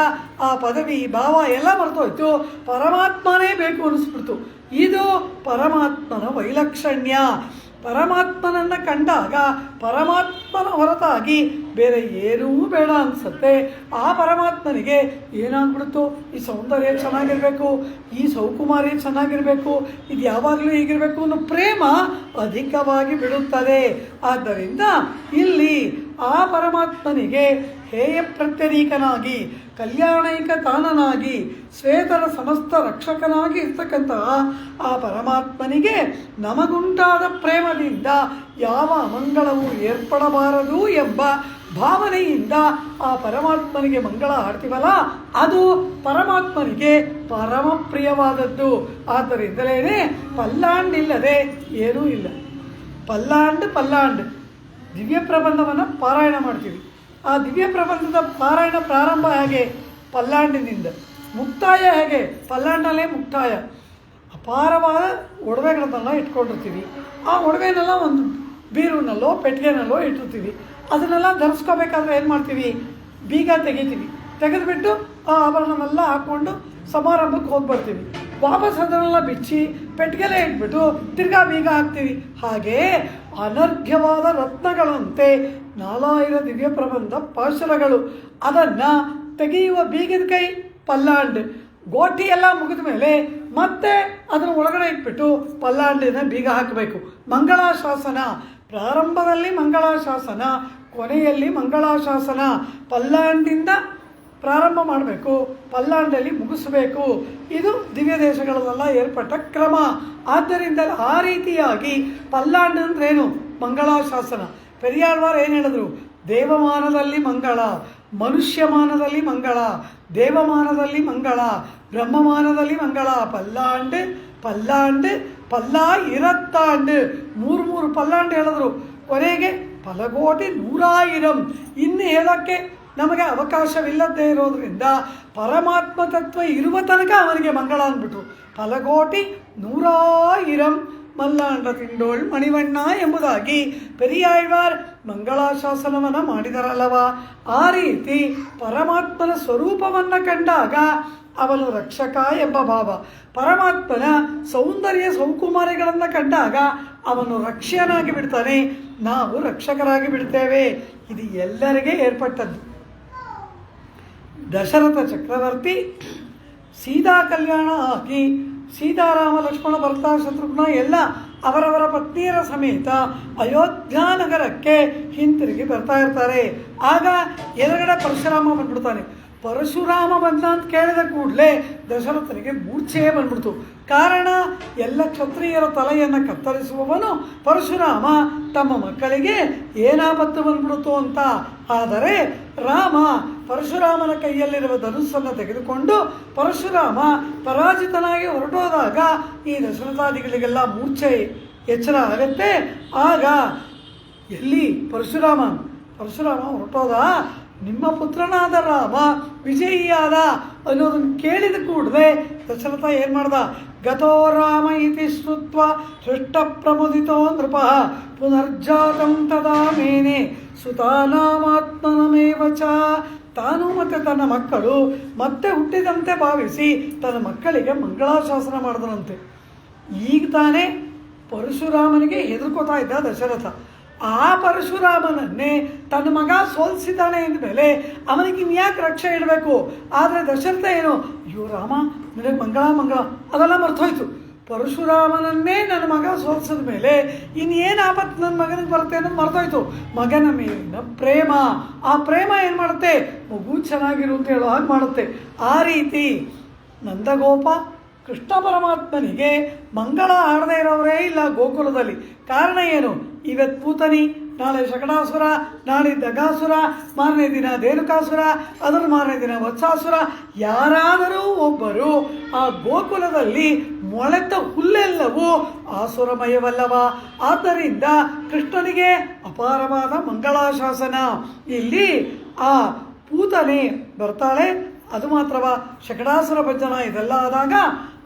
ಆ ಪದವಿ ಭಾವ ಎಲ್ಲ ಮರ್ತೋಯ್ತು, ಪರಮಾತ್ಮನೇ ಬೇಕು ಅನ್ನಿಸ್ಬಿಡ್ತು. ಇದು ಪರಮಾತ್ಮನ ವೈಲಕ್ಷಣ್ಯ. ಪರಮಾತ್ಮನನ್ನು ಕಂಡಾಗ ಪರಮಾತ್ಮನ ಹೊರತಾಗಿ ಬೇರೆ ಏನೂ ಬೇಡ ಅನಿಸುತ್ತೆ. ಆ ಪರಮಾತ್ಮನಿಗೆ ಏನಾಗ್ಬಿಡ್ತು, ಈ ಸೌಂದರ್ಯ ಚೆನ್ನಾಗಿರಬೇಕು, ಈ ಸೌಕುಮಾರಿ ಚೆನ್ನಾಗಿರಬೇಕು, ಇದು ಯಾವಾಗಲೂ ಹೀಗಿರಬೇಕು ಅನ್ನೋ ಪ್ರೇಮ ಅಧಿಕವಾಗಿ ಬಿಡುತ್ತದೆ. ಆದ್ದರಿಂದ ಇಲ್ಲಿ ಆ ಪರಮಾತ್ಮನಿಗೆ ಹೇಯ ಪ್ರತ್ಯನೀಕನಾಗಿ ಕಲ್ಯಾಣೈಕ ತಾನನಾಗಿ ಶ್ವೇತರ ಸಮಸ್ತ ರಕ್ಷಕನಾಗಿ ಇರ್ತಕ್ಕಂತಹ ಆ ಪರಮಾತ್ಮನಿಗೆ ನಮಗುಂಟಾದ ಪ್ರೇಮದಿಂದ ಯಾವ ಅಮಂಗಳವೂ ಏರ್ಪಡಬಾರದು ಎಂಬ ಭಾವನೆಯಿಂದ ಆ ಪರಮಾತ್ಮನಿಗೆ ಮಂಗಳ ಹಾಡ್ತೀವಲ್ಲ, ಅದು ಪರಮಾತ್ಮನಿಗೆ ಪರಮ ಪ್ರಿಯವಾದದ್ದು. ಆದ್ದರಿಂದಲೇ ಪಲ್ಲಾಂಡಿಲ್ಲದೆ ಏನೂ ಇಲ್ಲ. ಪಲ್ಲಾಂಡ್ ದಿವ್ಯ ಪ್ರಬಂಧವನ್ನು ಪಾರಾಯಣ ಮಾಡ್ತೀವಿ. ಆ ದಿವ್ಯ ಪ್ರಬಂಧದ ಪಾರಾಯಣ ಪ್ರಾರಂಭ ಹೇಗೆ? ಪಲ್ಲಾಂಡಿನಿಂದ. ಮುಕ್ತಾಯ ಹೇಗೆ? ಪಲ್ಲಾಂಡಲ್ಲೇ ಮುಕ್ತಾಯ. ಅಪಾರವಾದ ಒಡವೆಗಳನ್ನೆಲ್ಲ ಇಟ್ಕೊಂಡಿರ್ತೀವಿ. ಆ ಒಡವೆನೆಲ್ಲ ಒಂದು ಬೀರುನಲ್ಲೋ ಪೆಟ್ಟಿಗೆನಲ್ಲೋ ಇಟ್ಟಿರ್ತೀವಿ. ಅದನ್ನೆಲ್ಲ ಧರಿಸ್ಕೋಬೇಕಾದ್ರೆ ಏನು ಮಾಡ್ತೀವಿ? ಬೀಗ ತೆಗೆದುಬಿಟ್ಟು ಆ ಆಭರಣನೆಲ್ಲ ಹಾಕ್ಕೊಂಡು ಸಮಾರಂಭಕ್ಕೆ ಹೋಗಿ ಬರ್ತೀವಿ. ವಾಪಸ್ ಅದನ್ನೆಲ್ಲ ಬಿಚ್ಚಿ ಪೆಟ್ಟಿಗೆಲೆ ಇಟ್ಬಿಟ್ಟು ತಿರ್ಗಾ ಬೀಗ ಹಾಕ್ತೀವಿ. ಹಾಗೇ ಅನರ್ಘ್ಯವಾದ ರತ್ನಗಳಂತೆ 4000 ದಿವ್ಯ ಪ್ರಬಂಧ ಪಾಶುರಗಳು. ಅದನ್ನು ತೆಗೆಯುವ ಬೀಗದ ಕೈ ಪಲ್ಲಾಂಡ್. ಗೋಟಿ ಎಲ್ಲ ಮುಗಿದ ಮೇಲೆ ಮತ್ತೆ ಅದನ್ನು ಒಳಗಡೆ ಇಟ್ಬಿಟ್ಟು ಪಲ್ಲಾಂಡಿನ ಬೀಗ ಹಾಕಬೇಕು. ಮಂಗಳಾಶಾಸನ, ಪ್ರಾರಂಭದಲ್ಲಿ ಮಂಗಳಾಶಾಸನ, ಕೊನೆಯಲ್ಲಿ ಮಂಗಳಾಶಾಸನ. ಪಲ್ಲಾಂಡಿಂದ ಪ್ರಾರಂಭ ಮಾಡಬೇಕು, ಪಲ್ಲಾಂಡಲ್ಲಿ ಮುಗಿಸಬೇಕು. ಇದು ದಿವ್ಯ ದೇಶಗಳಲ್ಲೆಲ್ಲ ಏರ್ಪಟ್ಟ ಕ್ರಮ. ಆದ್ದರಿಂದ ಆ ರೀತಿಯಾಗಿ ಪಲ್ಲಾಂಡ್ ಅಂದ್ರೇನು? ಮಂಗಳಾಶಾಸನ. ಪೆರಿಯಾಳ್ವಾರ್ ಏನು ಹೇಳಿದ್ರು? ದೇವಮಾನದಲ್ಲಿ ಮಂಗಳ, ಮನುಷ್ಯಮಾನದಲ್ಲಿ ಮಂಗಳ, ದೇವಮಾನದಲ್ಲಿ ಮಂಗಳ, ಬ್ರಹ್ಮಮಾನದಲ್ಲಿ ಮಂಗಳ. ಪಲ್ಲಾಂಡ್ ಪಲ್ಲಾ ಇರತ್ತಾಂಡ್. 3 ಪಲ್ಲಾಂಡ್ ಹೇಳಿದ್ರು. ಕೊನೆಗೆ ಫಲಗೋಟಿ 100,000. ಇನ್ನು ಹೇಳೋಕ್ಕೆ ನಮಗೆ ಅವಕಾಶವಿಲ್ಲದೇ ಇರೋದ್ರಿಂದ ಪರಮಾತ್ಮ ತತ್ವ ಇರುವ ತನಕ ಅವನಿಗೆ ಮಂಗಳ ಅಂದ್ಬಿಟ್ರು. ಫಲಗೋಟಿ 100,000 ಮಲ್ಲಾಂಡ ತಿಂಡೋಳ್ ಮಣಿವಣ್ಣ ಎಂಬುದಾಗಿ ಪೆರಿಯಾಳ್ವಾರ್ ಮಂಗಳಾಶಾಸನವನ್ನು ಮಾಡಿದರಲ್ಲವ. ಆ ರೀತಿ ಪರಮಾತ್ಮನ ಸ್ವರೂಪವನ್ನು ಕಂಡಾಗ ಅವನು ರಕ್ಷಕ ಎಂಬ ಭಾವ, ಪರಮಾತ್ಮನ ಸೌಂದರ್ಯ ಸೌಕುಮಾರ್ಯಗಳನ್ನು ಕಂಡಾಗ ಅವನು ರಕ್ಷಕನಾಗಿ ಬಿಡ್ತಾನೆ, ನಾವು ರಕ್ಷಕರಾಗಿ ಬಿಡ್ತೇವೆ. ಇದು ಎಲ್ಲರಿಗೆ ಏರ್ಪಟ್ಟದ್ದು. ದಶರಥ ಚಕ್ರವರ್ತಿ ಸೀತಾ ಕಲ್ಯಾಣ ಆಗಿ ಸೀತಾರಾಮ ಲಕ್ಷ್ಮಣ ಭರತ ಶತ್ರುಘ್ನ ಎಲ್ಲ ಅವರವರ ಪತ್ನಿಯರ ಸಮೇತ ಅಯೋಧ್ಯ ನಗರಕ್ಕೆ ಹಿಂತಿರುಗಿ ಬರ್ತಾ ಇರ್ತಾರೆ. ಆಗ ಎದುರುಗಡೆ ಪರಶುರಾಮ ಬಂದ್ಬಿಡ್ತಾನೆ. ಪರಶುರಾಮ ಬಂದ ಅಂತ ಕೇಳಿದ ಕೂಡಲೇ ದಶರಥನಿಗೆ ಮೂರ್ಛೆಯೇ ಬಂದ್ಬಿಡ್ತು. ಕಾರಣ, ಎಲ್ಲ ಕ್ಷತ್ರಿಯರ ತಲೆಯನ್ನು ಕತ್ತರಿಸುವವನು ಪರಶುರಾಮ. ತಮ್ಮ ಮಕ್ಕಳಿಗೆ ಏನಾಪತ್ತು ಬಂದ್ಬಿಡ್ತು ಅಂತ. ಆದರೆ ರಾಮ ಪರಶುರಾಮನ ಕೈಯಲ್ಲಿರುವ ಧನುಸ್ಸನ್ನು ತೆಗೆದುಕೊಂಡು ಪರಶುರಾಮ ಪರಾಜಿತನಾಗಿ ಹೊರಟೋದಾಗ ಈ ದಶರಥಾದಿಗಳಿಗೆಲ್ಲ ಮೂರ್ಛೆ ಎಚ್ಚರ ಆಗತ್ತೆ. ಆಗ ಎಲ್ಲಿ ಪರಶುರಾಮ ಹೊರಟೋದ, ನಿಮ್ಮ ಪುತ್ರನಾದ ರಾಮ ವಿಜಯಿಯಾದ ಅನ್ನೋದನ್ನು ಕೇಳಿದ ಕೂಡಲೇ ದಶರಥ ಏನು ಮಾಡ್ದ? ಗತೋ ರಾಮ ಇತಿ ಶ್ರುತ್ವ ಹೃಷ್ಟ ಪ್ರಮುದಿತೋ ನೃಪ ಪುನರ್ಜಾತಂ ತದಾ ಮೇನೆ ಸುತಾನಾಮಾತ್ಮನಮೇವ ಚ. ತಾನು ಮತ್ತು ತನ್ನ ಮಕ್ಕಳು ಮತ್ತೆ ಹುಟ್ಟಿದಂತೆ ಭಾವಿಸಿ ತನ್ನ ಮಕ್ಕಳಿಗೆ ಮಂಗಳಾಶಾಸನ ಮಾಡಿದನಂತೆ. ಈಗ ತಾನೇ ಪರಶುರಾಮನಿಗೆ ಹೆದರ್ಕೋತಾ ಇದ್ದ ದಶರಥ. ಆ ಪರಶುರಾಮನನ್ನೇ ತನ್ನ ಮಗ ಸೋಲಿಸಿದ್ದಾನೆ ಅಂದಮೇಲೆ ಅವನಿಗೆ ಇನ್ಯಾಕೆ ರಕ್ಷೆ ಇಡಬೇಕು? ಆದರೆ ದಶರಥ ಏನು, ಅಯ್ಯೋ ರಾಮ ನಿನಗೆ ಮಂಗಳ ಅದೆಲ್ಲ ಮರ್ತೋಯ್ತು. ಪರಶುರಾಮನನ್ನೇ ನನ್ನ ಮಗ ಸೋಲಿಸಿದ ಮೇಲೆ ಇನ್ನೇನು ಆಪತ್ತು ನನ್ನ ಮಗನಿಗೆ ಬರುತ್ತೆ ಅನ್ನೋದು ಮರ್ತೋಯ್ತು. ಮಗನ ಮೇಲಿನ ಪ್ರೇಮ, ಆ ಪ್ರೇಮ ಏನು ಮಾಡುತ್ತೆ? ಮಗು ಚೆನ್ನಾಗಿರು ಅಂತ ಹೇಳೋ ಹಾಗೆ ಮಾಡುತ್ತೆ. ಆ ರೀತಿ ನಂದಗೋಪ ಕೃಷ್ಣ ಪರಮಾತ್ಮನಿಗೆ ಮಂಗಳ ಆಡದೇ ಇರೋರೇ ಇಲ್ಲ ಗೋಕುಲದಲ್ಲಿ. ಕಾರಣ ಏನು? ಇವತ್ತು ಪೂತನಿ, ನಾಳೆ ಶಕಟಾಸುರ, ನಾಳೆ ದಗಾಸುರ, ಮಾರನೇ ದಿನ ಧೇನುಕಾಸುರ, ಅದರ ಮಾರನೇ ದಿನ ವತ್ಸಾಸುರ. ಯಾರಾದರೂ ಒಬ್ಬರು ಆ ಗೋಕುಲದಲ್ಲಿ ಮೊಳೆತ ಹುಲ್ಲೆಲ್ಲವೂ ಆಸುರಮಯವಲ್ಲವ. ಆದ್ದರಿಂದ ಕೃಷ್ಣನಿಗೆ ಅಪಾರವಾದ ಮಂಗಳಾಶಾಸನ. ಇಲ್ಲಿ ಆ ಪೂತನೆ ಬರ್ತಾಳೆ. ಅದು ಮಾತ್ರವ, ಶಕಟಾಸುರ ಭಂಜನ ಇದೆಲ್ಲ ಆದಾಗ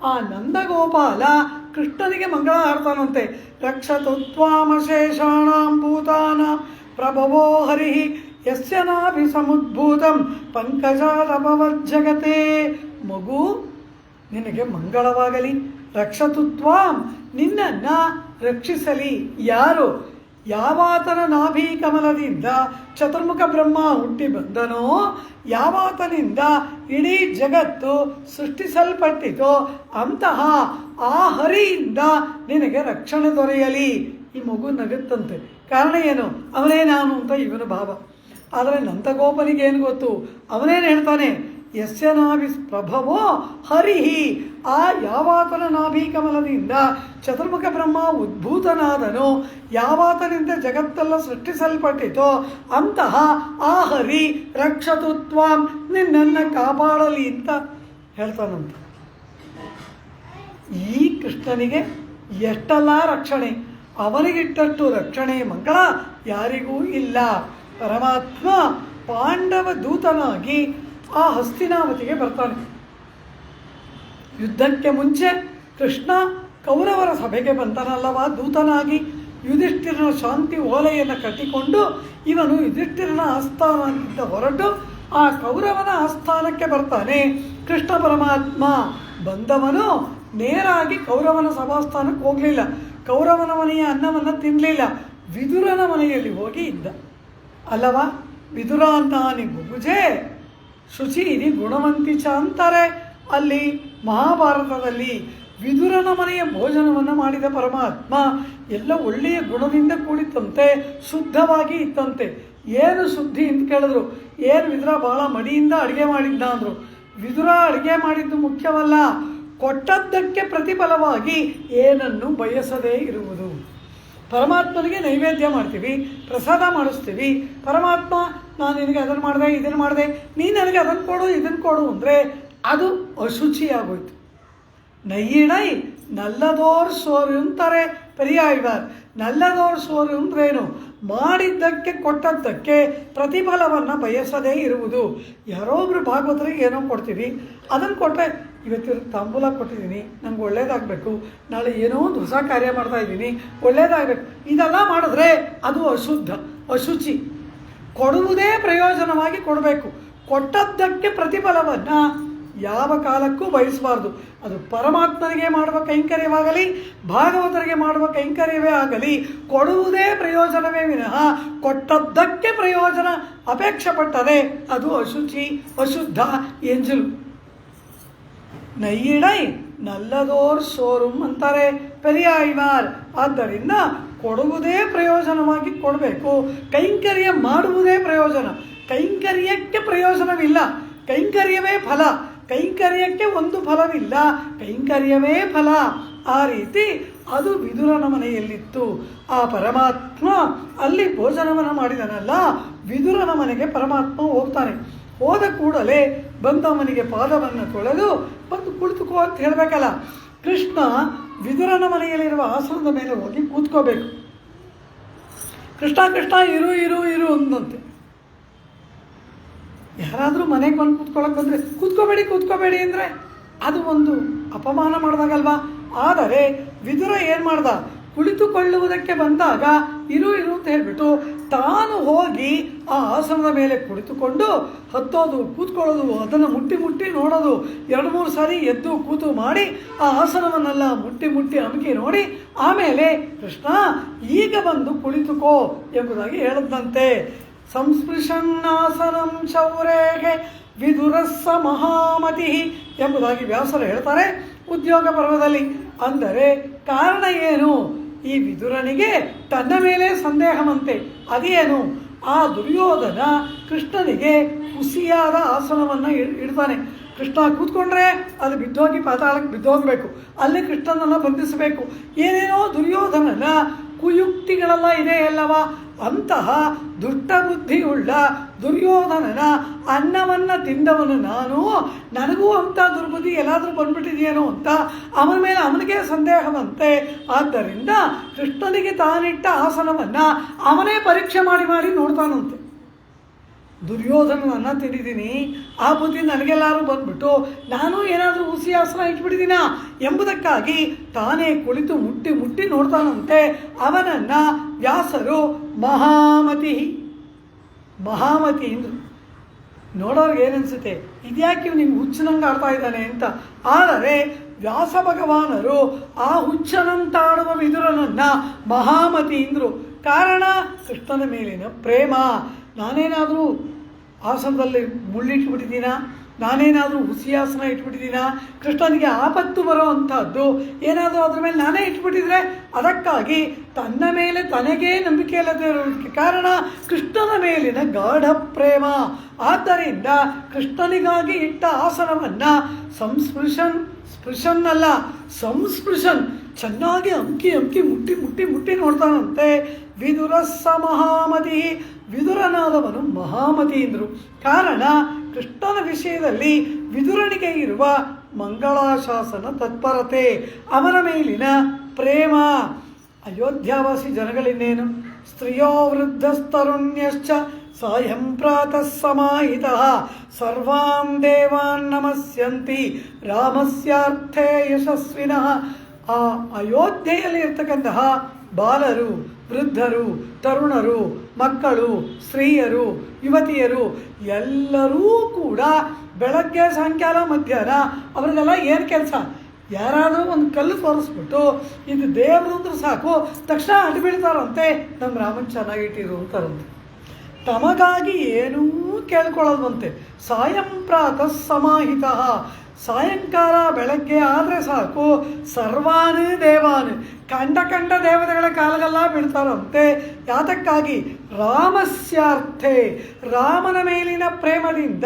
ಆ ನಂದಗೋಪಾಲ ಕೃಷ್ಣನಿಗೆ ಮಂಗಳ ಹಾಡ್ತಾನಂತೆ. ರಕ್ಷತು ತ್ವಾಮಶೇಷಾಣಾಂ ಭೂತಾನಾಂ ಪ್ರಭವೋ ಹರಿ ಯಸ್ಯ ನಾಭಿ ಸಮುದ್ಭೂತಂ ಪಂಕಜಾಲಭವಜ್ಜಗತೆ. ಮಗು ನಿನಗೆ ಮಂಗಳವಾಗಲಿ. ರಕ್ಷತು ತ್ವಾಂ, ನಿನ್ನನ್ನು ರಕ್ಷಿಸಲಿ ಯಾರು? ಯಾವಾತನ ನಾಭಿ ಕಮಲದಿಂದ ಚತುರ್ಮುಖ ಬ್ರಹ್ಮ ಹುಟ್ಟಿ ಬಂದನೋ, ಯಾವಾತನಿಂದ ಇಡೀ ಜಗತ್ತು ಸೃಷ್ಟಿಸಲ್ಪಟ್ಟಿತೋ ಅಂತಹ ಆ ಹರಿಯಿಂದ ನಿನಗೆ ರಕ್ಷಣೆ ದೊರೆಯಲಿ. ಈ ಮಗು ನಗುತ್ತಂತೆ. ಕಾರಣ ಏನು? ಅವನೇ ನಾನು ಅಂತ ಇವನ ಭಾವ. ಆದರೆ ನಂತಗೋಪನಿಗೇನು ಗೊತ್ತು? ಅವನೇನು ಹೇಳ್ತಾನೆ? ಯಸ್ಯ ನಾಭಿ ಪ್ರಭವೋ ಹರಿಹಿ, ಆ ಯಾವಾತನ ನಾಭಿ ಕಮಲದಿಂದ ಚತುರ್ಮುಖ ಬ್ರಹ್ಮ ಉದ್ಭೂತನಾದನು, ಯಾವಾತನಿಂದ ಜಗತ್ತೆಲ್ಲ ಸೃಷ್ಟಿಸಲ್ಪಟ್ಟಿತೋ ಅಂತಹ ಆ ಹರಿ ರಕ್ಷತು ತ್ವಾಂ, ನಿನ್ನನ್ನು ಕಾಪಾಡಲಿ ಅಂತ ಹೇಳ್ತಾನಂತ. ಈ ಕೃಷ್ಣನಿಗೆ ಎಷ್ಟೆಲ್ಲ ರಕ್ಷಣೆ, ಅವನಿಗಿಟ್ಟಷ್ಟು ರಕ್ಷಣೆ ಮಂಗಳ ಯಾರಿಗೂ ಇಲ್ಲ. ಪರಮಾತ್ಮ ಪಾಂಡವ ದೂತನಾಗಿ ಆ ಹಸ್ತಿನಾವತಿಗೆ ಬರ್ತಾನೆ. ಯುದ್ಧಕ್ಕೆ ಮುಂಚೆ ಕೃಷ್ಣ ಕೌರವರ ಸಭೆಗೆ ಬಂತಾನಲ್ಲವ ದೂತನಾಗಿ. ಯುಧಿಷ್ಠಿರನ ಶಾಂತಿ ಓಲೆಯನ್ನು ಕಟ್ಟಿಕೊಂಡು ಇವನು ಯುಧಿಷ್ಠಿರನ ಆಸ್ಥಾನದಿಂದ ಹೊರಟು ಆ ಕೌರವನ ಆಸ್ಥಾನಕ್ಕೆ ಬರ್ತಾನೆ. ಕೃಷ್ಣ ಪರಮಾತ್ಮ ಬಂದವನು ನೇರಾಗಿ ಕೌರವನ ಸಭಾಸ್ಥಾನಕ್ಕೆ ಹೋಗಲಿಲ್ಲ. ಕೌರವನ ಮನೆಯ ಅನ್ನವನ್ನು ತಿನ್ನಲಿಲ್ಲ. ವಿದುರನ ಮನೆಯಲ್ಲಿ ಹೋಗಿ ಇದ್ದ ಅಲ್ಲವಾ. ವಿದುರ ಅಂತಾನಿ ಬುಭುಜೆ ಶುಚಿ ಇರಿ ಗುಣವಂತಿ ಚ ಅಂತಾರೆ. ಅಲ್ಲಿ ಮಹಾಭಾರತದಲ್ಲಿ ವಿದುರನ ಮನೆಯ ಭೋಜನವನ್ನು ಮಾಡಿದ ಪರಮಾತ್ಮ ಎಲ್ಲ ಒಳ್ಳೆಯ ಗುಣದಿಂದ ಕೂಡಿತ್ತಂತೆ, ಶುದ್ಧವಾಗಿ ಇತ್ತಂತೆ. ಏನು ಶುದ್ಧಿ ಅಂತ ಕೇಳಿದ್ರು. ಏನು ವಿದುರ ಭಾಳ ಮಡಿಯಿಂದ ಅಡುಗೆ ಮಾಡಿದ್ದ ಅಂದರು. ವಿದುರ ಅಡುಗೆ ಮಾಡಿದ್ದು ಮುಖ್ಯವಲ್ಲ, ಕೊಟ್ಟದ್ದಕ್ಕೆ ಪ್ರತಿಫಲವಾಗಿ ಏನನ್ನು ಬಯಸದೇ ಇರುವುದು. ಪರಮಾತ್ಮನಿಗೆ ನೈವೇದ್ಯ ಮಾಡ್ತೀವಿ, ಪ್ರಸಾದ ಮಾಡಿಸ್ತೀವಿ. ಪರಮಾತ್ಮ ನಾನು ನಿನಗೆ ಅದನ್ನು ಮಾಡಿದೆ, ಇದನ್ನು ಮಾಡಿದೆ, ನೀನು ನನಗೆ ಅದನ್ನು ಕೊಡು, ಇದನ್ನು ಕೊಡು ಅಂದರೆ ಅದು ಅಶುಚಿಯಾಗೋಯ್ತು. ನಯ್ಯಿಣೈ ನಲ್ಲದೋರ್ ಸೋರು ಅಂತಾರೆ ಪೆರಿಯಾಳ್ವಾರ್. ನಲ್ಲದೋರ್ ಸೋರು ಅಂದ್ರೇನು? ಮಾಡಿದ್ದಕ್ಕೆ ಕೊಟ್ಟದ್ದಕ್ಕೆ ಪ್ರತಿಫಲವನ್ನು ಬಯಸದೇ ಇರುವುದು. ಯಾರೋ ಒಬ್ರು ಭಾಗವತರಿಗೆ ಏನೋ ಕೊಡ್ತೀವಿ, ಅದನ್ನು ಕೊಟ್ಟರೆ ಇವತ್ತು ತಾಂಬೂಲ ಕೊಟ್ಟಿದ್ದೀನಿ, ನಂಗೆ ಒಳ್ಳೇದಾಗಬೇಕು, ನಾಳೆ ಏನೋ ಒಂದು ಹೊಸ ಕಾರ್ಯ ಮಾಡ್ತಾಯಿದ್ದೀನಿ, ಒಳ್ಳೇದಾಗಬೇಕು, ಇದೆಲ್ಲ ಮಾಡಿದ್ರೆ ಅದು ಅಶುದ್ಧ, ಅಶುಚಿ. ಕೊಡುವುದೇ ಪ್ರಯೋಜನವಾಗಿ ಕೊಡಬೇಕು. ಕೊಟ್ಟದ್ದಕ್ಕೆ ಪ್ರತಿಫಲವನ್ನು ಯಾವ ಕಾಲಕ್ಕೂ ಬಯಸಬಾರ್ದು. ಅದು ಪರಮಾತ್ಮನಿಗೆ ಮಾಡುವ ಕೈಂಕರ್ಯವಾಗಲಿ, ಭಾಗವತರಿಗೆ ಮಾಡುವ ಕೈಂಕರ್ಯವೇ ಆಗಲಿ, ಕೊಡುವುದೇ ಪ್ರಯೋಜನವೇ ವಿನಃ ಕೊಟ್ಟದ್ದಕ್ಕೆ ಪ್ರಯೋಜನ ಅಪೇಕ್ಷೆ ಪಟ್ಟರೆ ಅದು ಅಶುಚಿ, ಅಶುದ್ಧ, ಎಂಜಲು. ನಯ್ಯಿಡೈ ನಲ್ಲದೋರ್ ಸೋರುಂ ಅಂತಾರೆ ಪೆರಿಯಾಳ್ವಾರ್. ಆದ್ದರಿಂದ ಕೊಡುವುದೇ ಪ್ರಯೋಜನವಾಗಿ ಕೊಡಬೇಕು. ಕೈಂಕರ್ಯ ಮಾಡುವುದೇ ಪ್ರಯೋಜನ. ಕೈಂಕರ್ಯಕ್ಕೆ ಪ್ರಯೋಜನವಿಲ್ಲ, ಕೈಂಕರ್ಯವೇ ಫಲ. ಕೈಂಕರ್ಯಕ್ಕೆ ಒಂದು ಫಲವಿಲ್ಲ, ಕೈಂಕರ್ಯವೇ ಫಲ. ಆ ರೀತಿ ಅದು ವಿದುರನ ಮನೆಯಲ್ಲಿತ್ತು. ಆ ಪರಮಾತ್ಮ ಅಲ್ಲಿ ಭೋಜನವನ್ನು ಮಾಡಿದನಲ್ಲ, ವಿದುರನ ಮನೆಗೆ ಪರಮಾತ್ಮ ಹೋಗ್ತಾನೆ. ಹೋದ ಕೂಡಲೇ ಬಂದವನಿಗೆ ಪಾದವನ್ನು ತೊಳೆದು ಬಂದು ಕುಳಿತುಕೋ ಅಂತ ಹೇಳಬೇಕಲ್ಲ. ಕೃಷ್ಣ ವಿದುರನ ಮನೆಯಲ್ಲಿರುವ ಆಸನದ ಮೇಲೆ ಹೋಗಿ ಕೂತ್ಕೋಬೇಕು. ಕೃಷ್ಣ ಕೃಷ್ಣ ಇರು ಇರು ಇರು ಅಂದಂತೆ. ಯಾರಾದರೂ ಮನೆಗೆ ಬಂದು ಕೂತ್ಕೊಳ್ಳೋಕೆ ಬಂದರೆ ಕೂತ್ಕೋಬೇಡಿ ಕೂತ್ಕೋಬೇಡಿ ಅಂದರೆ ಅದು ಒಂದು ಅಪಮಾನ ಮಾಡಿದಾಗಲ್ವಾ. ಆದರೆ ವಿದುರ ಏನು ಮಾಡ್ದ? ಕುಳಿತುಕೊಳ್ಳುವುದಕ್ಕೆ ಬಂದಾಗ ಇರು ಇರು ಅಂತ ಹೇಳಿಬಿಟ್ಟು ತಾನು ಹೋಗಿ ಆ ಆಸನದ ಮೇಲೆ ಕುಳಿತುಕೊಂಡು ಹತ್ತೋದು, ಕೂತ್ಕೊಳ್ಳೋದು, ಅದನ್ನು ಮುಟ್ಟಿ ಮುಟ್ಟಿ ನೋಡೋದು, 2-3 ಸಾರಿ ಎದ್ದು ಕೂತು ಮಾಡಿ ಆ ಆಸನವನ್ನೆಲ್ಲ ಮುಟ್ಟಿ ಮುಟ್ಟಿ ಅಮುಕಿ ನೋಡಿ ಆಮೇಲೆ ಕೃಷ್ಣ ಈಗ ಬಂದು ಕುಳಿತುಕೋ ಎಂಬುದಾಗಿ ಹೇಳದಂತೆ. ಸಂಸ್ಪೃಶನ್ನಾಸನಂ ಶೌರೇಗೆ ವಿದುರಸ್ಸ ಮಹಾಮತಿ ಎಂಬುದಾಗಿ ವ್ಯಾಸರು ಹೇಳ್ತಾರೆ ಉದ್ಯೋಗ ಪರ್ವದಲ್ಲಿ. ಅಂದರೆ ಕಾರಣ ಏನು? ಈ ವಿದುರನಿಗೆ ತನ್ನ ಮೇಲೆ ಸಂದೇಹವಂತೆ. ಅದೇನು? ಆ ದುರ್ಯೋಧನ ಕೃಷ್ಣನಿಗೆ ಹುಸಿಯಾದ ಆಸನವನ್ನು ಇಡ್ತಾನೆ. ಕೃಷ್ಣ ಕೂತ್ಕೊಂಡ್ರೆ ಅದು ಬಿದ್ದೋಗಿ ಪಾತಾಳಕ್ಕೆ ಬಿದ್ದೋಗಬೇಕು, ಅಲ್ಲಿ ಕೃಷ್ಣನನ್ನು ಬಂಧಿಸಬೇಕು. ಏನೇನೋ ದುರ್ಯೋಧನನ ಕುಯುಕ್ತಿಗಳೆಲ್ಲ ಇದೆ ಅಲ್ಲವಾ. ಅಂತಹ ದುಷ್ಟ ಬುದ್ಧಿಯುಳ್ಳ ದುರ್ಯೋಧನನ ಅನ್ನವನ್ನು ತಿಂದವನು ನಾನು, ನನಗೂ ಅಂತ ದುರ್ಬುದ್ಧಿ ಎಲ್ಲಾದರೂ ಬಂದ್ಬಿಟ್ಟಿದೆಯೇನೋ ಅಂತ ಅವನ ಮೇಲೆ ಅವನಿಗೆ ಸಂದೇಹವಂತೆ. ಆದ್ದರಿಂದ ಕೃಷ್ಣನಿಗೆ ತಾನಿಟ್ಟ ಆಸನವನ್ನು ಅವನೇ ಪರೀಕ್ಷೆ ಮಾಡಿ ಮಾಡಿ ನೋಡ್ತಾನಂತೆ. ದುರ್ಯೋಧನನ ತಿಂದಿದ್ದೀನಿ, ಆ ಬುದ್ಧಿ ನನಗೆಲ್ಲರೂ ಬಂದ್ಬಿಟ್ಟು ನಾನು ಏನಾದರೂ ಹುಸಿ ಆಸನ ಇಟ್ಬಿಟ್ಟಿದ್ದೀನ ಎಂಬುದಕ್ಕಾಗಿ ತಾನೇ ಕುಳಿತು ಮುಟ್ಟಿ ಮುಟ್ಟಿ ನೋಡ್ತಾನಂತೆ. ಅವನನ್ನು ವ್ಯಾಸರು ಮಹಾಮತಿ ಮಹಾಮತಿ ಅಂದರು. ನೋಡೋರ್ಗೆ ಏನನ್ಸುತ್ತೆ, ಇದ್ಯಾಕೆ ನಿಮ್ಗೆ ಹುಚ್ಚನಂಗೆ ಆಡ್ತಾ ಇದ್ದಾನೆ ಅಂತ. ಆದರೆ ವ್ಯಾಸ ಭಗವಾನರು ಆ ಹುಚ್ಚನಂತಾಡುವ ವಿದುರನನ್ನು ಮಹಾಮತಿ ಅಂದರು. ಕಾರಣ ಕೃಷ್ಣನ ಮೇಲಿನ ಪ್ರೇಮ. ನಾನೇನಾದರೂ ಆಸನದಲ್ಲಿ ಮುಳ್ಳಿಟ್ಬಿಟ್ಟಿದ್ದೀನಾ, ನಾನೇನಾದರೂ ಹುಸಿಯಾಸನ ಇಟ್ಬಿಟ್ಟಿದ್ದೀನ, ಕೃಷ್ಣನಿಗೆ ಆಪತ್ತು ಬರೋ ಅಂಥದ್ದು ಏನಾದರೂ ಅದ್ರ ಮೇಲೆ ನಾನೇ ಇಟ್ಬಿಟ್ಟಿದ್ರೆ ಅದಕ್ಕಾಗಿ ತನ್ನ ಮೇಲೆ ತನಗೇ ನಂಬಿಕೆ ಇಲ್ಲದೆ ಇರೋದಕ್ಕೆ ಕಾರಣ ಕೃಷ್ಣನ ಮೇಲಿನ ಗಾಢ ಪ್ರೇಮ. ಆದ್ದರಿಂದ ಕೃಷ್ಣನಿಗಾಗಿ ಇಟ್ಟ ಆಸನವನ್ನು ಸ್ಪೃಶನ್ ಅಲ್ಲ ಸಂಸ್ಪೃಶನ್ ಚೆನ್ನಾಗಿ ಅಂಕಿ ಅಂಕಿ ಮುಟ್ಟಿ ಮುಟ್ಟಿ ಮುಟ್ಟಿ ನೋಡ್ತಾನಂತೆ. ವಿದುರಸ್ಸ ಮಹಾಮತಿ, ವಿದುರನಾದವನು ಮಹಾಮತಿ ಎಂದರು. ಕಾರಣ ಕೃಷ್ಣನ ವಿಷಯದಲ್ಲಿ ವಿದುರನಿಗೆ ಇರುವ ಮಂಗಳಾಶಾಸನ ತತ್ಪರತೆ, ಅವನ ಮೇಲಿನ ಪ್ರೇಮ. ಅಯೋಧ್ಯಾವಾಸಿ ಜನಗಳಿನ್ನೇನು, ಸ್ತ್ರೀಯೋ ವೃದ್ಧಸ್ತರುಣ್ಯಶ್ಚ ಸಾಯಂ ಪ್ರಾತಃ ಸಮಾಹಿತಃ ಸರ್ವಾನ್ ದೇವಾನ್ ನಮಸ್ಯಂತಿ ರಾಮಸ್ಯಾರ್ಥೇ ಯಶಸ್ವಿನಃ. ಆ ಅಯೋಧ್ಯೆಯಲ್ಲಿ ಇರ್ತಕ್ಕಂತಹ ಬಾಲರು, ವೃದ್ಧರು, ತರುಣರು, ಮಕ್ಕಳು, ಸ್ತ್ರೀಯರು, ಯುವತಿಯರು ಎಲ್ಲರೂ ಕೂಡ ಬೆಳಗ್ಗೆ ಸಾಯಂಕಾಲ ಮಧ್ಯಾಹ್ನ ಅವ್ರಿಗೆಲ್ಲ ಏನು ಕೆಲಸ, ಯಾರಾದರೂ ಒಂದು ಕಲ್ಲು ತೋರಿಸ್ಬಿಟ್ಟು ಇದು ದೇವರು ಅಂದ್ರೆ ಸಾಕು ತಕ್ಷಣ ಅಡ್ಬೀಳ್ತಾರಂತೆ, ನಮ್ಮ ರಾಮನ್ ಚೆನ್ನಾಗಿಟ್ಟಿರು ಅಂತಾರಂತೆ. ತಮಗಾಗಿ ಏನೂ ಕೇಳ್ಕೊಳ್ಳೋದಂತೆ. ಸಾಯಂ ಪ್ರಾತಃ ಸಮಾಹಿತಃ, ಸಾಯಂಕಾಲ ಬೆಳಗ್ಗೆ ಆದರೆ ಸಾಕು ಸರ್ವಾನು ದೇವಾನು, ಕಂಡ ದೇವತೆಗಳ ಕಾಲಗೆಲ್ಲ ಬೀಳ್ತಾರಂತೆ. ಯಾತಕ್ಕಾಗಿ? ರಾಮಸ್ಯಾರ್ಥೆ, ರಾಮನ ಮೇಲಿನ ಪ್ರೇಮದಿಂದ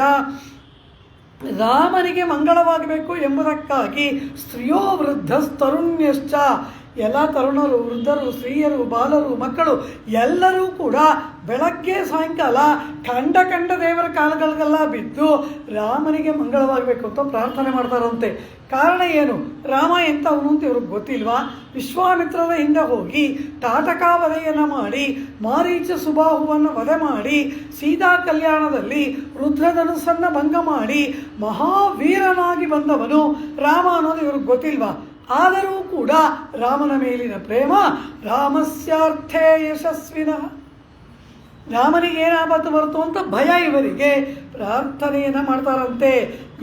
ರಾಮನಿಗೆ ಮಂಗಳವಾಗಬೇಕು ಎಂಬುದಕ್ಕಾಗಿ. ಸ್ತ್ರೀಯೋ ವೃದ್ಧಸ್ತರುಣ್ಯಶ್ಚ, ಎಲ್ಲ ತರುಣರು, ವೃದ್ಧರು, ಸ್ತ್ರೀಯರು, ಬಾಲರು, ಮಕ್ಕಳು ಎಲ್ಲರೂ ಕೂಡ ಬೆಳಗ್ಗೆ ಸಾಯಂಕಾಲ ಕಂಡ ದೇವರ ಕಾಲಗಳಿಗೆಲ್ಲ ಬಿದ್ದು ರಾಮನಿಗೆ ಮಂಗಳವಾಗಬೇಕು ಅಂತ ಪ್ರಾರ್ಥನೆ ಮಾಡ್ತಾರಂತೆ. ಕಾರಣ ಏನು? ರಾಮ ಎಂಥವನು ಅಂತ ಇವ್ರಿಗೆ ಗೊತ್ತಿಲ್ವಾ? ವಿಶ್ವಾಮಿತ್ರರ ಹಿಂದೆ ಹೋಗಿ ತಾಟಕಾ ವಧೆಯನ್ನು ಮಾಡಿ, ಮಾರೀಚ ಸುಬಾಹುವನ್ನು ವಧೆ ಮಾಡಿ, ಸೀತಾ ಕಲ್ಯಾಣದಲ್ಲಿ ರುದ್ರಧನುಸ್ಸನ್ನು ಭಂಗ ಮಾಡಿ ಮಹಾವೀರನಾಗಿ ಬಂದವನು ರಾಮ ಅನ್ನೋದು ಇವ್ರಿಗೆ ಗೊತ್ತಿಲ್ವಾ? ಆದರೂ ಕೂಡ ರಾಮನ ಮೇಲಿನ ಪ್ರೇಮ. ರಾಮಸ್ಯಾರ್ಥೇ ಯಶಸ್ವಿನಃ, ರಾಮನಿಗೆ ಏನಾಪತ್ತು ಬರ್ತು ಅಂತ ಭಯ ಇವರಿಗೆ, ಪ್ರಾರ್ಥನೆಯನ್ನು ಮಾಡ್ತಾರಂತೆ.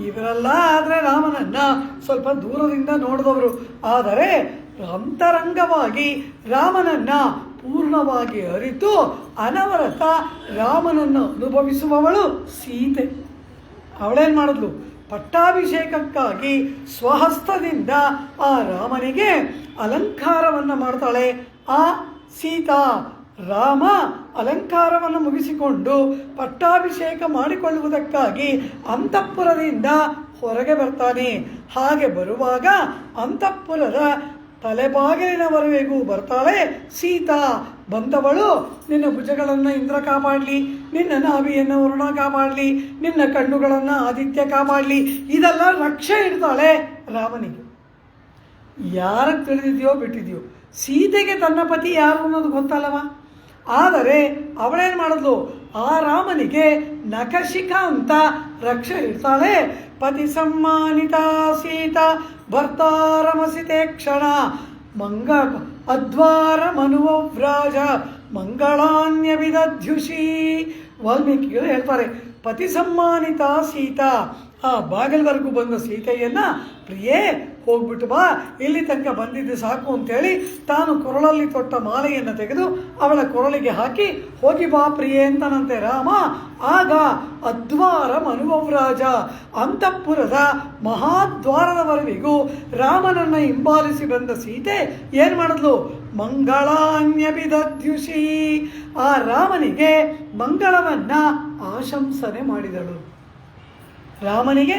ಇವರೆಲ್ಲ ಆದರೆ ರಾಮನನ್ನು ಸ್ವಲ್ಪ ದೂರದಿಂದ ನೋಡಿದವರು, ಆದರೆ ಅಂತರಂಗವಾಗಿ ರಾಮನನ್ನು ಪೂರ್ಣವಾಗಿ ಅರಿತು ಅನವರತ ರಾಮನನ್ನು ಅನುಭವಿಸುವವಳು ಸೀತೆ. ಅವಳೇನು ಮಾಡಿದ್ಲು? ಪಟ್ಟಾಭಿಷೇಕಕ್ಕಾಗಿ ಸ್ವಹಸ್ತದಿಂದ ಆ ರಾಮನಿಗೆ ಅಲಂಕಾರವನ್ನು ಮಾಡ್ತಾಳೆ. ಆ ಸೀತಾ, ರಾಮ ಅಲಂಕಾರವನ್ನು ಮುಗಿಸಿಕೊಂಡು ಪಟ್ಟಾಭಿಷೇಕ ಮಾಡಿಕೊಳ್ಳುವುದಕ್ಕಾಗಿ ಅಂತಃಪುರದಿಂದ ಹೊರಗೆ ಬರ್ತಾನೆ. ಹಾಗೆ ಬರುವಾಗ ಅಂತಃಪುರದ ತಲೆಬಾಗಿಲಿನವರೆಗೂ ಬರ್ತಾಳೆ ಸೀತಾ. ಬಂದವಳು ನಿನ್ನ ಭುಜಗಳನ್ನು ಇಂದ್ರ ಕಾಪಾಡಲಿ, ನಿನ್ನ ನಾಭಿಯನ್ನು ವರುಣ ಕಾಪಾಡಲಿ, ನಿನ್ನ ಕಣ್ಣುಗಳನ್ನು ಆದಿತ್ಯ ಕಾಪಾಡಲಿ, ಇದೆಲ್ಲ ರಕ್ಷೆ ಇಡ್ತಾಳೆ ರಾಮನಿಗೆ. ಯಾರಿಗೆ ತಿಳಿದಿದೆಯೋ ಬಿಟ್ಟಿದೆಯೋ, ಸೀತೆಗೆ ತನ್ನ ಪತಿ ಯಾರು ಅನ್ನೋದು ಗೊತ್ತಲ್ಲವ. ಆದರೆ ಅವಳೇನು ಮಾಡಿದ್ಲು? ಆ ರಾಮನಿಗೆ ನಖಶಿಖಾ ಅಂತ ರಕ್ಷೆ ಇಡ್ತಾಳೆ. ಪತಿ ಸಮ್ಮಾನಿತ ಸೀತಾ ಭರ್ತಾರಮಸಿತೆ ಕ್ಷಣ ಅದ್ವಾರ ಮನುವ್ರಾಜ ಮಂಗಳಾನ್ಯವಿದಧ್ಯುಷಿ. ವಾಲ್ಮೀಕಿಗಳು ಹೇಳ್ತಾರೆ, ಪತಿ ಸಮ್ಮಾನಿತ ಸೀತಾ, ಆ ಬಾಗಿಲವರೆಗೂ ಬಂದ ಸೀತೆಯನ್ನು ಪ್ರಿಯೇ ಹೋಗ್ಬಿಟ್ಟು ಬಾ, ಇಲ್ಲಿ ತನಕ ಬಂದಿದ್ದು ಸಾಕು ಅಂತೇಳಿ ತಾನು ಕೊರಳಲ್ಲಿ ತೊಟ್ಟ ಮಾಲೆಯನ್ನು ತೆಗೆದು ಅವಳ ಕೊರಳಿಗೆ ಹಾಕಿ ಹೋಗಿ ಬಾ ಪ್ರಿಯೆ ಅಂತನಂತೆ ರಾಮ. ಆಗ ಅದ್ವಾರ ಮನುವ್ರಾಜ, ಅಂತಃಪುರದ ಮಹಾದ್ವಾರದವರೆಗೂ ರಾಮನನ್ನು ಹಿಂಬಾಲಿಸಿ ಬಂದ ಸೀತೆ ಏನು ಮಾಡಿದ್ಲು? ಮಂಗಳಾನ್ಯಭಿದಧ್ಯುಷಿ, ಆ ರಾಮನಿಗೆ ಮಂಗಳವನ್ನು ಆಶಂಸನೆ ಮಾಡಿದಳು. ರಾಮನಿಗೆ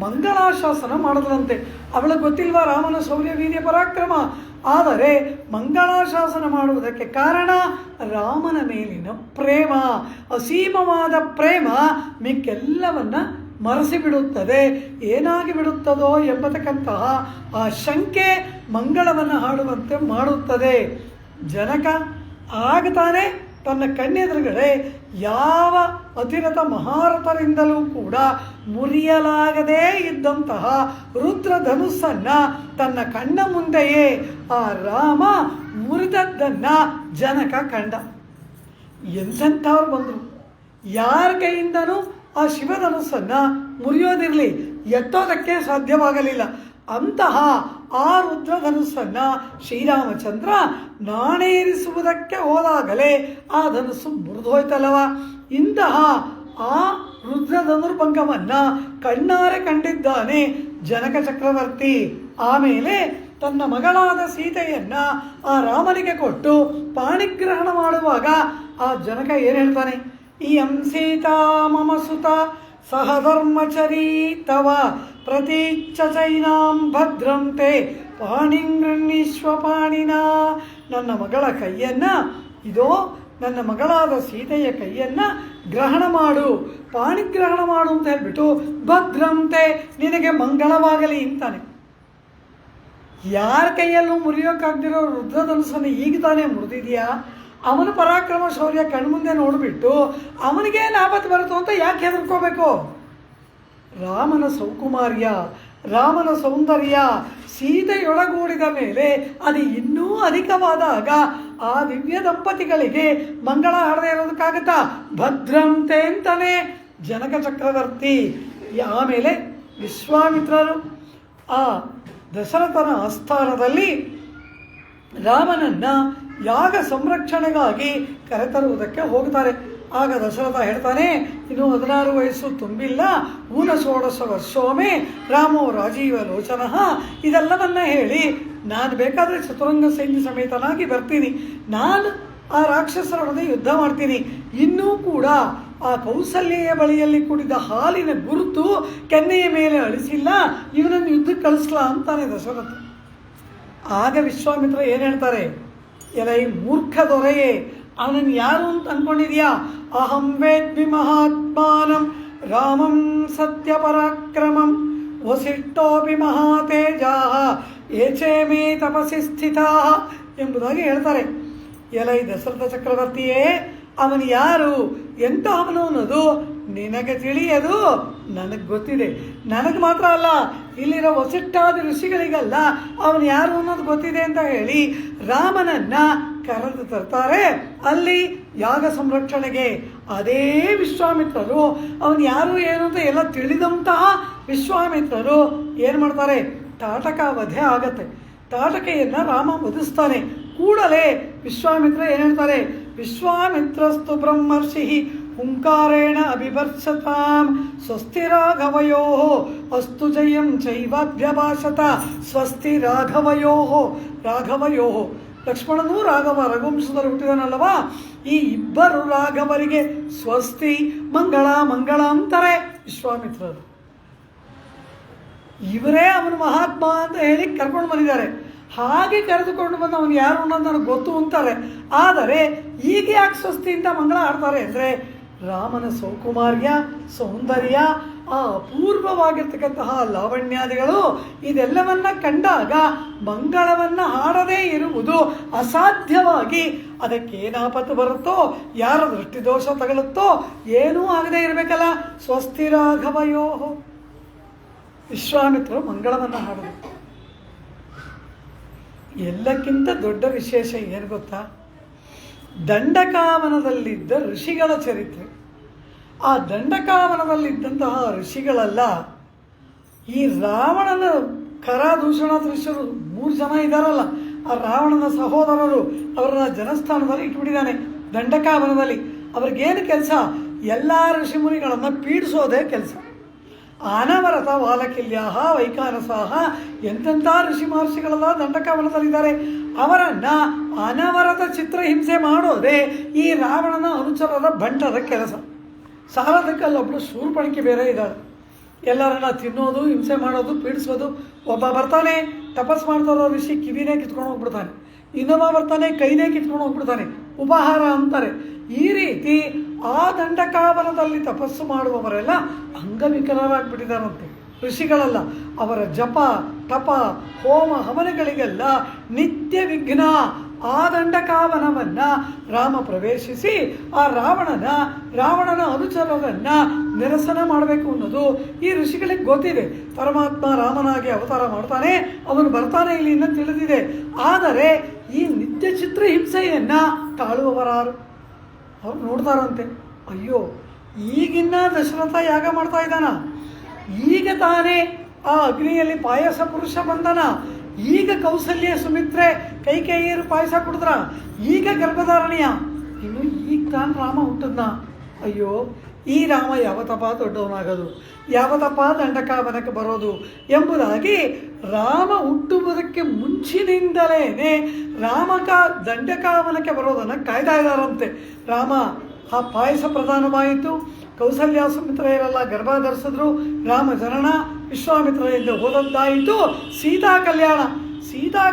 ಮಂಗಳಾಶಾಸನ ಮಾಡಿದ್ರಂತೆ. ಅವಳಿಗೆ ಗೊತ್ತಿಲ್ವಾ ರಾಮನ ಶೌರ್ಯ ವೀರ್ಯ ಪರಾಕ್ರಮ? ಆದರೆ ಮಂಗಳಾಶಾಸನ ಮಾಡುವುದಕ್ಕೆ ಕಾರಣ ರಾಮನ ಮೇಲಿನ ಪ್ರೇಮ. ಅಸೀಮವಾದ ಪ್ರೇಮ ಮಿಕ್ಕೆಲ್ಲವನ್ನ ಮರೆಸಿಬಿಡುತ್ತದೆ. ಏನಾಗಿ ಬಿಡುತ್ತದೋ ಎಂಬತಕ್ಕಂತಹ ಆ ಶಂಕೆ ಮಂಗಳವನ್ನು ಹಾಡುವಂತೆ ಮಾಡುತ್ತದೆ. ಜನಕ ಆಗ್ತಾನೆ ತನ್ನ ಕಣ್ಣೆದುರುಗಡೆ ಯಾವ ಅತಿರಥ ಮಹಾರಥರಿಂದಲೂ ಕೂಡ ಮುರಿಯಲಾಗದೇ ಇದ್ದಂತಹ ರುದ್ರಧನುಸ್ಸನ್ನು ತನ್ನ ಕಣ್ಣ ಮುಂದೆಯೇ ಆ ರಾಮ ಮುರಿದದ್ದನ್ನು ಜನಕ ಕಂಡ. ಎಂಥವ್ರು ಬಂದರು, ಯಾರ ಕೈಯಿಂದನೂ ಆ ಶಿವಧನುಸ್ಸನ್ನು ಮುರಿಯೋದಿರಲಿ, ಎತ್ತೋದಕ್ಕೆ ಸಾಧ್ಯವಾಗಲಿಲ್ಲ. ಅಂತಹ ಆ ರುದ್ರಧನುಸ್ಸನ್ನು ಶ್ರೀರಾಮಚಂದ್ರ ನಾಣೇರಿಸುವುದಕ್ಕೆ ಹೋದಾಗಲೇ ಆ ಧನುಸ್ಸು ಮುರಿದೋಯ್ತಲ್ಲವ. ಇಂತಹ ಆ ರುದ್ರಧನುರ್ಭಂಗವನ್ನು ಕಣ್ಣಾರೆ ಕಂಡಿದ್ದಾನೆ ಜನಕ ಚಕ್ರವರ್ತಿ. ಆಮೇಲೆ ತನ್ನ ಮಗಳಾದ ಸೀತೆಯನ್ನು ಆ ರಾಮನಿಗೆ ಕೊಟ್ಟು ಪಾಣಿಗ್ರಹಣ ಮಾಡುವಾಗ ಆ ಜನಕ ಏನು ಹೇಳ್ತಾನೆ? ಇಯಂ ಸೀತಾ ಮಮ ಸುತ ಸಹಧರ್ಮಚರೀ ತವ ಪ್ರತೀಚ್ಛ ಚೈನಾಂ ಭದ್ರಂತೆ ಪಾಣಿಂಗೃಣೀಶ್ವ ಪಾಣಿನ. ನನ್ನ ಮಗಳ ಕೈಯನ್ನು, ಇದೋ ನನ್ನ ಮಗಳಾದ ಸೀತೆಯ ಕೈಯನ್ನು ಗ್ರಹಣ ಮಾಡು, ಪಾಣಿಗ್ರಹಣ ಮಾಡು ಅಂತ ಹೇಳ್ಬಿಟ್ಟು ಭದ್ರಂತೆ ನಿನಗೆ ಮಂಗಳವಾಗಲಿ ಅಂತಾನೆ. ಯಾರ ಕೈಯಲ್ಲೂ ಮುರಿಯೋಕ್ಕಾಗ್ದಿರೋ ರುದ್ರಧನುಸ್ಸನ್ನು ಈಗ ತಾನೇ ಮುರಿದಿದೆಯಾ? ಅವನ ಪರಾಕ್ರಮ ಶೌರ್ಯ ಕಣ್ಮುಂದೆ ನೋಡಿಬಿಟ್ಟು ಅವನಿಗೇನು ಆಪತ್ತು ಬರುತ್ತೋ ಅಂತ ಯಾಕೆ ಹೆದರ್ಕೋಬೇಕು? ರಾಮನ ಸೌಕುಮಾರ್ಯ, ರಾಮನ ಸೌಂದರ್ಯ ಸೀತೆಯೊಳಗೂಡಿದ ಮೇಲೆ ಅದು ಇನ್ನೂ ಅಧಿಕವಾದಾಗ ಆ ದಿವ್ಯ ದಂಪತಿಗಳಿಗೆ ಮಂಗಳ ಹಾಡದೆ ಇರೋದಕ್ಕಾಗತ್ತಾ? ಭದ್ರಂತೆ ಅಂತಾನೆ ಜನಕ ಚಕ್ರವರ್ತಿ. ಆಮೇಲೆ ವಿಶ್ವಾಮಿತ್ರರು ಆ ದಶರಥನ ಆಸ್ಥಾನದಲ್ಲಿ ರಾಮನನ್ನು ಯಾಗ ಸಂರಕ್ಷಣೆಗಾಗಿ ಕರೆತರುವುದಕ್ಕೆ ಹೋಗ್ತಾರೆ. ಆಗ ದಶರಥ ಹೇಳ್ತಾನೆ, ಇನ್ನು 16 ವಯಸ್ಸು ತುಂಬಿಲ್ಲ, ಊನಷೋಡಶ ವರ್ಷೋಮೆ ರಾಮೋ ರಾಜೀವ ಲೋಚನ. ಇದೆಲ್ಲವನ್ನ ಹೇಳಿ ನಾನು ಬೇಕಾದರೆ ಚತುರಂಗ ಸೈನ್ಯ ಸಮೇತನಾಗಿ ಬರ್ತೀನಿ, ನಾನು ಆ ರಾಕ್ಷಸರೊಡನೆ ಯುದ್ಧ ಮಾಡ್ತೀನಿ. ಇನ್ನೂ ಕೂಡ ಆ ಕೌಸಲ್ಯೆಯ ಬಳಿಯಲ್ಲಿ ಕುಡಿದ ಹಾಲಿನ ಗುರುತು ಕೆನ್ನೆಯ ಮೇಲೆ ಅಳಿಸಿಲ್ಲ, ಇವನನ್ನು ಯುದ್ಧಕ್ಕೆ ಕಳಿಸ್ಲಾ ಅಂತಾನೆ ದಶರಥ. ಆಗ ವಿಶ್ವಾಮಿತ್ರ ಏನು ಹೇಳ್ತಾರೆ? ಎಲೈ ಮೂರ್ಖ ದೊರೆಯೇ, ಅವನನ್ನು ಯಾರು ಅಂತ ಅಂದ್ಕೊಂಡಿದ್ಯಾ? ಅಹಂ ವೇದ್ಮಿ ಮಹಾತ್ಮಾನಂ ರಾಮಂ ಸತ್ಯ ಪರಾಕ್ರಮಂ ವಸಿಷ್ಠೋಪಿ ಮಹಾತೇಜಾ ಏಚೇ ಮೇ ತಪಸಿ ಸ್ಥಿತಾ ಎಂಬುದಾಗಿ ಹೇಳ್ತಾರೆ. ಎಲೈ ದಶರಥ ಚಕ್ರವರ್ತಿಯೇ, ಅವನು ಯಾರು, ಎಂತ ಅವನು ಅನ್ನೋದು ನಿನಗೆ ತಿಳಿಯದು, ನನಗೆ ಗೊತ್ತಿದೆ. ನನಗೆ ಮಾತ್ರ ಅಲ್ಲ, ಇಲ್ಲಿರೋ ವಸಿಷ್ಠಾದಿ ಋಷಿಗಳಿಗಲ್ಲ ಅವನು ಯಾರು ಅನ್ನೋದು ಗೊತ್ತಿದೆ ಅಂತ ಹೇಳಿ ರಾಮನನ್ನು ಕರೆದು ತರ್ತಾರೆ ಅಲ್ಲಿ ಯಾಗ ಸಂರಕ್ಷಣೆಗೆ. ಅದೇ ವಿಶ್ವಾಮಿತ್ರರು ಅವನು ಯಾರು ಏನು ಅಂತ ಎಲ್ಲ ತಿಳಿದಂತಹ ವಿಶ್ವಾಮಿತ್ರರು ಏನು ಮಾಡ್ತಾರೆ? ತಾಟಕ ವಧೆ ಆಗತ್ತೆ. ತಾಟಕೆಯನ್ನು ರಾಮ ವಧಿಸ್ತಾನೆ. ಕೂಡಲೇ ವಿಶ್ವಾಮಿತ್ರ ಏನು ಹೇಳ್ತಾರೆ? ವಿಶ್ವಾಮಿತ್ರಸ್ತು ಬ್ರಹ್ಮರ್ಷಿ ಹುಂಕಾರೇಣ ಅಭಿಭರ್ಷತಾಂ ಸ್ವಸ್ತಿ ರಾಘವಯೋ ಅಸ್ತು ಜಯಂ ಚೈವಾಭ್ಯಭಾಷತ. ಸ್ವಸ್ತಿ ರಾಘವಯೋ, ರಾಘವಯೋ ಲಕ್ಷ್ಮಣನೂ ರಾಘವ ರಘುವಂಶದಲ್ಲಿ ಹುಟ್ಟಿದನಲ್ಲವ, ಈ ಇಬ್ಬರು ರಾಘವರಿಗೆ ಸ್ವಸ್ತಿ ಮಂಗಳ ಮಂಗಳ ಅಂತಾರೆ ವಿಶ್ವಾಮಿತ್ರರು. ಇವರೇ ಅವನು ಮಹಾತ್ಮ ಅಂತ ಹೇಳಿ ಕರ್ಕೊಂಡು ಬಂದಿದ್ದಾರೆ. ಹಾಗೆ ಕರೆದುಕೊಂಡು ಬಂದು ಅವನು ಯಾರು ಅನ್ನೋದು ನನಗೆ ಗೊತ್ತು ಅಂತಾರೆ. ಆದರೆ ಈಗ ಯಾಕೆ ಸ್ವಸ್ತಿಯಿಂದ ಮಂಗಳ ಆಡ್ತಾರೆ ಅಂದರೆ ರಾಮನ ಸೌಕುಮಾರ್ಯ, ಸೌಂದರ್ಯ, ಆ ಅಪೂರ್ವವಾಗಿರ್ತಕ್ಕಂತಹ ಲಾವಣ್ಯಾದಿಗಳು ಇದೆಲ್ಲವನ್ನ ಕಂಡಾಗ ಮಂಗಳವನ್ನು ಹಾಡದೇ ಇರುವುದು ಅಸಾಧ್ಯವಾಗಿ ಅದಕ್ಕೇನಾಪತ್ತು ಬರುತ್ತೋ, ಯಾರ ದೃಷ್ಟಿದೋಷ ತಗಲುತ್ತೋ ಏನೂ ಆಗದೇ ಇರಬೇಕಲ್ಲ. ಸ್ವಸ್ತಿ ರಾಘವಯೋ. ವಿಶ್ವಾಮಿತ್ರರು ಮಂಗಳವನ್ನು ಹಾಡೋದು. ಎಲ್ಲಕ್ಕಿಂತ ದೊಡ್ಡ ವಿಶೇಷ ಏನು ಗೊತ್ತಾ? ದಂಡಕಾವನದಲ್ಲಿದ್ದ ಋಷಿಗಳ ಚರಿತ್ರೆ. ಆ ದಂಡಕಾವನದಲ್ಲಿದ್ದಂತಹ ಋಷಿಗಳೆಲ್ಲ ಈ ರಾವಣನ ಕರಾದೂಷಣ ಋಷಿರು 3 ಜನ ಇದ್ದಾರಲ್ಲ, ಆ ರಾವಣನ ಸಹೋದರರು ಅವರನ್ನ ಜನಸ್ಥಾನದಲ್ಲಿ ಇಟ್ಬಿಟ್ಟಿದ್ದಾನೆ ದಂಡಕಾವನದಲ್ಲಿ. ಅವ್ರಿಗೇನು ಕೆಲಸ? ಎಲ್ಲ ಋಷಿಮುನಿಗಳನ್ನು ಪೀಡಿಸೋದೇ ಕೆಲಸ. ಅನವರತ ವಾಲಕಿಲ್ಯಾಹ ವೈಖಾನಸಾಹ ಎಂತೆಂಥ ಋಷಿ ಮಹರ್ಷಿಗಳೆಲ್ಲ ದಂಡಕಾವನದಲ್ಲಿದ್ದಾರೆ. ಅವರನ್ನು ಅನವರತ ಚಿತ್ರಹಿಂಸೆ ಮಾಡೋದೇ ಈ ರಾವಣನ ಅನುಚರರ ಬಂಟರ ಕೆಲಸ. ಸಾಲದಕ್ಕಲ್ಲೊಬ್ಬಳು ಶೂರ್ಪಣಿಕೆ ಬೇರೆ ಇದ್ದಾಳೆ. ಎಲ್ಲರನ್ನ ತಿನ್ನೋದು, ಹಿಂಸೆ ಮಾಡೋದು, ಪೀಡಿಸೋದು. ಒಬ್ಬ ಬರ್ತಾನೆ ತಪಸ್ ಮಾಡ್ತಾರೋ ಋಷಿ ಕಿವಿನೇ ಕಿತ್ಕೊಂಡು ಹೋಗ್ಬಿಡ್ತಾನೆ, ಇನ್ನೊಬ್ಬ ಬರ್ತಾನೆ ಕೈನೇ ಕಿತ್ಕೊಂಡು ಹೋಗ್ಬಿಡ್ತಾನೆ, ಉಪಹಾರ ಅಂತಾರೆ. ಈ ರೀತಿ ಆ ದಂಡಕಾವನದಲ್ಲಿ ತಪಸ್ಸು ಮಾಡುವವರೆಲ್ಲ ಅಂಗವಿಕಲರಾಗ್ಬಿಟ್ಟಿದ್ದಾರಂತೆ. ಋಷಿಗಳಲ್ಲ, ಅವರ ಜಪ ತಪ ಹೋಮ ಹವನಗಳಿಗೆಲ್ಲ ನಿತ್ಯ ವಿಘ್ನ. ಆ ದಂಡಕಾವನವನ್ನು ರಾಮ ಪ್ರವೇಶಿಸಿ ಆ ರಾವಣನ ಅನುಚರರನ್ನು ನಿರಸನ ಮಾಡಬೇಕು ಅನ್ನೋದು ಈ ಋಷಿಗಳಿಗೆ ಗೊತ್ತಿದೆ. ಪರಮಾತ್ಮ ರಾಮನಾಗಿ ಅವತಾರ ಮಾಡ್ತಾನೆ, ಅವನು ಬರ್ತಾನೆ ಇಲ್ಲಿ ಇನ್ನೂ ತಿಳಿದಿದೆ. ಆದರೆ ಈ ನಿತ್ಯ ಚಿತ್ರ ಹಿಂಸೆಯನ್ನು ತಾಳುವವರಾರು? ಅವ್ರು ನೋಡ್ತಾರಂತೆ, ಅಯ್ಯೋ ಈಗಿನ್ನ ದಶರಥ ಯಾಗ ಮಾಡ್ತಾ ಇದ್ದಾನ, ಈಗ ತಾನೇ ಆ ಅಗ್ನಿಯಲ್ಲಿ ಪಾಯಸ ಪುರುಷ ಬಂದನ, ಈಗ ಕೌಸಲ್ಯ ಸುಮಿತ್ರೆ ಕೈಕೇಯಿಯರು ಪಾಯಸ ಕುಡಿದ್ರ, ಈಗ ಗರ್ಭಧಾರಣೆಯ, ಇನ್ನು ಈಗ ತಾನು ರಾಮ ಹುಟ್ಟದ್ನ. ಅಯ್ಯೋ, ಈ ರಾಮ ಯಾವತ್ತಪ್ಪ ದೊಡ್ಡವನಾಗೋದು, ಯಾವತ್ತಪ್ಪ ದಂಡಕಾವನಕ್ಕೆ ಬರೋದು ಎಂಬುದಾಗಿ ರಾಮ ಹುಟ್ಟುವುದಕ್ಕೆ ಮುಂಚಿನಿಂದಲೇ ದಂಡಕಾವನಕ್ಕೆ ಬರೋದನ್ನು ಕಾಯ್ತಾ ಇದ್ದಾರಂತೆ. ರಾಮ ಆ ಪಾಯಸ ಪ್ರಧಾನವಾಯಿತು, ಕೌಸಲ್ಯ ಸುಮಿತ್ರೆಯರೆಲ್ಲ ಗರ್ಭ ಧರಿಸಿದ್ರು, ರಾಮ ಜನನ ವಿಶ್ವಾಮಿತ್ರರಿಂದ ಹೋದದ್ದಾಯಿತು. ಸೀತಾ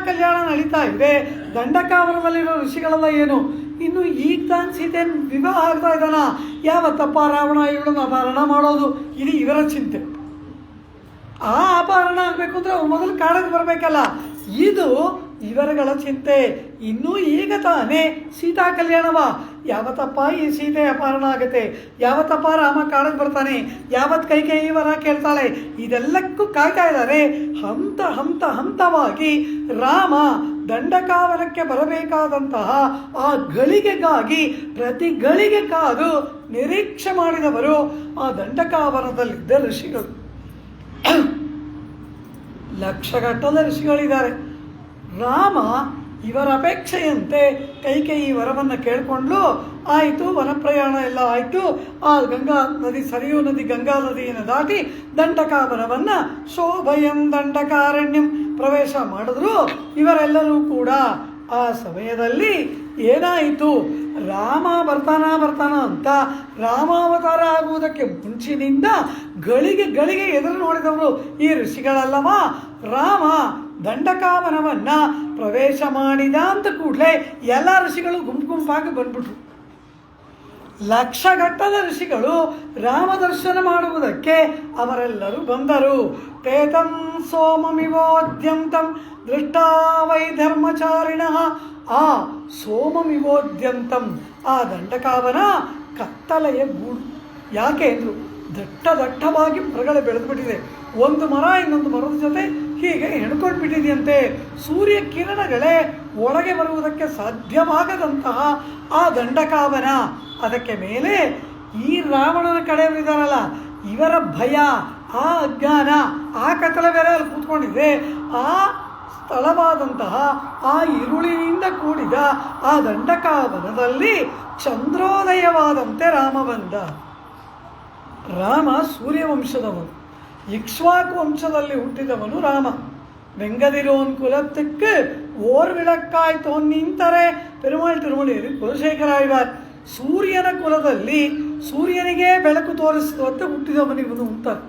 ಕಲ್ಯಾಣ ನಡೀತಾ ಇದೆ. ದಂಡಕಾವನದಲ್ಲಿರೋ ಋಷಿಗಳೆಲ್ಲ ಏನು, ಇನ್ನು ಈಗ ತಾನು ಸೀತೆ ವಿವಾಹ ಆಗ್ತಾ ಇದ್ದಾನ, ಯಾವತ್ತಪ್ಪ ರಾವಣ ಇವಳನ್ನು ಅಪಹರಣ ಮಾಡೋದು, ಇದು ಇವರ ಚಿಂತೆ. ಆ ಅಪಹರಣ ಆಗಬೇಕು ಅಂದರೆ ಅವ್ರು ಮೊದಲು ಕಾಡಿಗೆ ಬರಬೇಕಲ್ಲ, ಇದು ಇವರುಗಳ ಚಿಂತೆ. ಇನ್ನೂ ಈಗ ತಾನೇ ಸೀತಾ ಕಲ್ಯಾಣವ, ಯಾವತ್ತಪ್ಪ ಈ ಸೀತೆ ಅಪಹರಣ ಆಗುತ್ತೆ, ಯಾವತ್ತಪ್ಪ ರಾಮ ಕಾಡಿಗೆ ಬರ್ತಾನೆ, ಯಾವತ್ತು ಕೈಕೇಯಿ ವರ ಕೇಳ್ತಾಳೆ, ಇದೆಲ್ಲಕ್ಕೂ ಕಾಯ್ತಾ ಇದ್ದಾರೆ. ಹಂತವಾಗಿ ರಾಮ ದಂಡಕಾವನಕ್ಕೆ ಬರಬೇಕಾದಂತಹ ಆ ಗಳಿಗೆಗಾಗಿ ಪ್ರತಿ ಗಳಿಗೆ ಕಾದು ನಿರೀಕ್ಷೆ ಮಾಡಿದವರು ಆ ದಂಡಕಾವನದಲ್ಲಿದ್ದ ಋಷಿಗಳು. ಲಕ್ಷಗಟ್ಟಲೆ ಋಷಿಗಳಿದ್ದಾರೆ. ರಾಮ ಇವರ ಅಪೇಕ್ಷೆಯಂತೆ ಕೈಕೇಯಿ ವರವನ್ನು ಕೇಳಿಕೊಂಡು ಆಯಿತು, ವನಪ್ರಯಾಣ ಎಲ್ಲ ಆಯಿತು. ಆ ಗಂಗಾ ನದಿ, ಸರಿಯೂ ನದಿ, ಗಂಗಾ ನದಿಯನ್ನು ದಾಟಿ ದಂಡಕಾವನವನ್ನು ಶೋಭಯಂ ದಂಡಕಾರಣ್ಯಂ ಪ್ರವೇಶ ಮಾಡಿದ್ರು. ಇವರೆಲ್ಲರೂ ಕೂಡ ಆ ಸಮಯದಲ್ಲಿ ಏನಾಯಿತು, ರಾಮ ಬರ್ತಾನ ಅಂತ ರಾಮಾವತಾರ ಆಗುವುದಕ್ಕೆ ಮುಂಚಿನಿಂದ ಗಳಿಗೆ ಎದುರು ನೋಡಿದವರು ಈ ಋಷಿಗಳಲ್ಲವ. ರಾಮ ದಂಡಕಾವನವನ್ನು ಪ್ರವೇಶ ಮಾಡಿದ ಅಂತ ಕೂಡಲೇ ಎಲ್ಲ ಋಷಿಗಳು ಗುಂಪಾಗಿ ಬಂದ್ಬಿಟ್ರು. ಲಕ್ಷಗಟ್ಟಲೆ ಋಷಿಗಳು ರಾಮ ದರ್ಶನ ಮಾಡುವುದಕ್ಕೆ ಅವರೆಲ್ಲರೂ ಬಂದರು. ತೇತಂ ಸೋಮಮಿವೋದ್ಯಂತಂ ದೃಷ್ಟಾ ವೈ ಧರ್ಮಚಾರಿಣ. ಆ ಸೋಮಮಿವೋದ್ಯಂತಂ, ಆ ದಂಡಕಾವನ ಕತ್ತಲೆಯ ಗೂಡು. ಯಾಕೆ ಅಂದರು, ದಟ್ಟವಾಗಿ ಮರಗಳು ಬೆಳೆದುಬಿಟ್ಟಿದೆ, ಒಂದು ಮರ ಇನ್ನೊಂದು ಮರದ ಜೊತೆ ಹೀಗೆ ಹೆಣ್ಕೊಂಡು ಬಿಟ್ಟಿದೆಯಂತೆ. ಸೂರ್ಯ ಕಿರಣಗಳೇ ಒಳಗೆ ಬರುವುದಕ್ಕೆ ಸಾಧ್ಯವಾಗದಂತಹ ಆ ದಂಡಕಾವನ. ಅದಕ್ಕೆ ಮೇಲೆ ಈ ರಾವಣನ ಕಡೆಯವರಿದ್ದಾರಲ್ಲ, ಇವರ ಭಯ, ಆ ಅಜ್ಞಾನ, ಆ ಕತ್ತಲೆ ಬೇರೆ ಅಲ್ಲಿ ಕೂತ್ಕೊಂಡಿದೆ. ಆ ಸ್ಥಳವಾದಂತಹ ಆ ಇರುಳಿನಿಂದ ಕೂಡಿದ ಆ ದಂಡಕಾವನದಲ್ಲಿ ಚಂದ್ರೋದಯವಾದಂತೆ ರಾಮ ಬಂದ. ರಾಮ ಸೂರ್ಯವಂಶದವನು, ಇಕ್ಷ್ವಾಕು ವಂಶದಲ್ಲಿ ಹುಟ್ಟಿದವನು ರಾಮ. வெங்கதிரோன் குலத்துக்கு ஓர் விளக்காய் ತೋನ್ನಿಂತರೆ ಪೆರುಮಾಳ್ ತಿರುಮಲೆಯಲ್ಲಿ ಕುಲಶೇಖರಾಯ್ವಾರ್. ಸೂರ್ಯನ ಕುಲದಲ್ಲಿ ಸೂರ್ಯನಿಗೆ ಬೆಳಕು ತೋರಿಸುವಂತೆ ಹುಟ್ಟಿದವನಿವನು ಅಂತಾರೆ.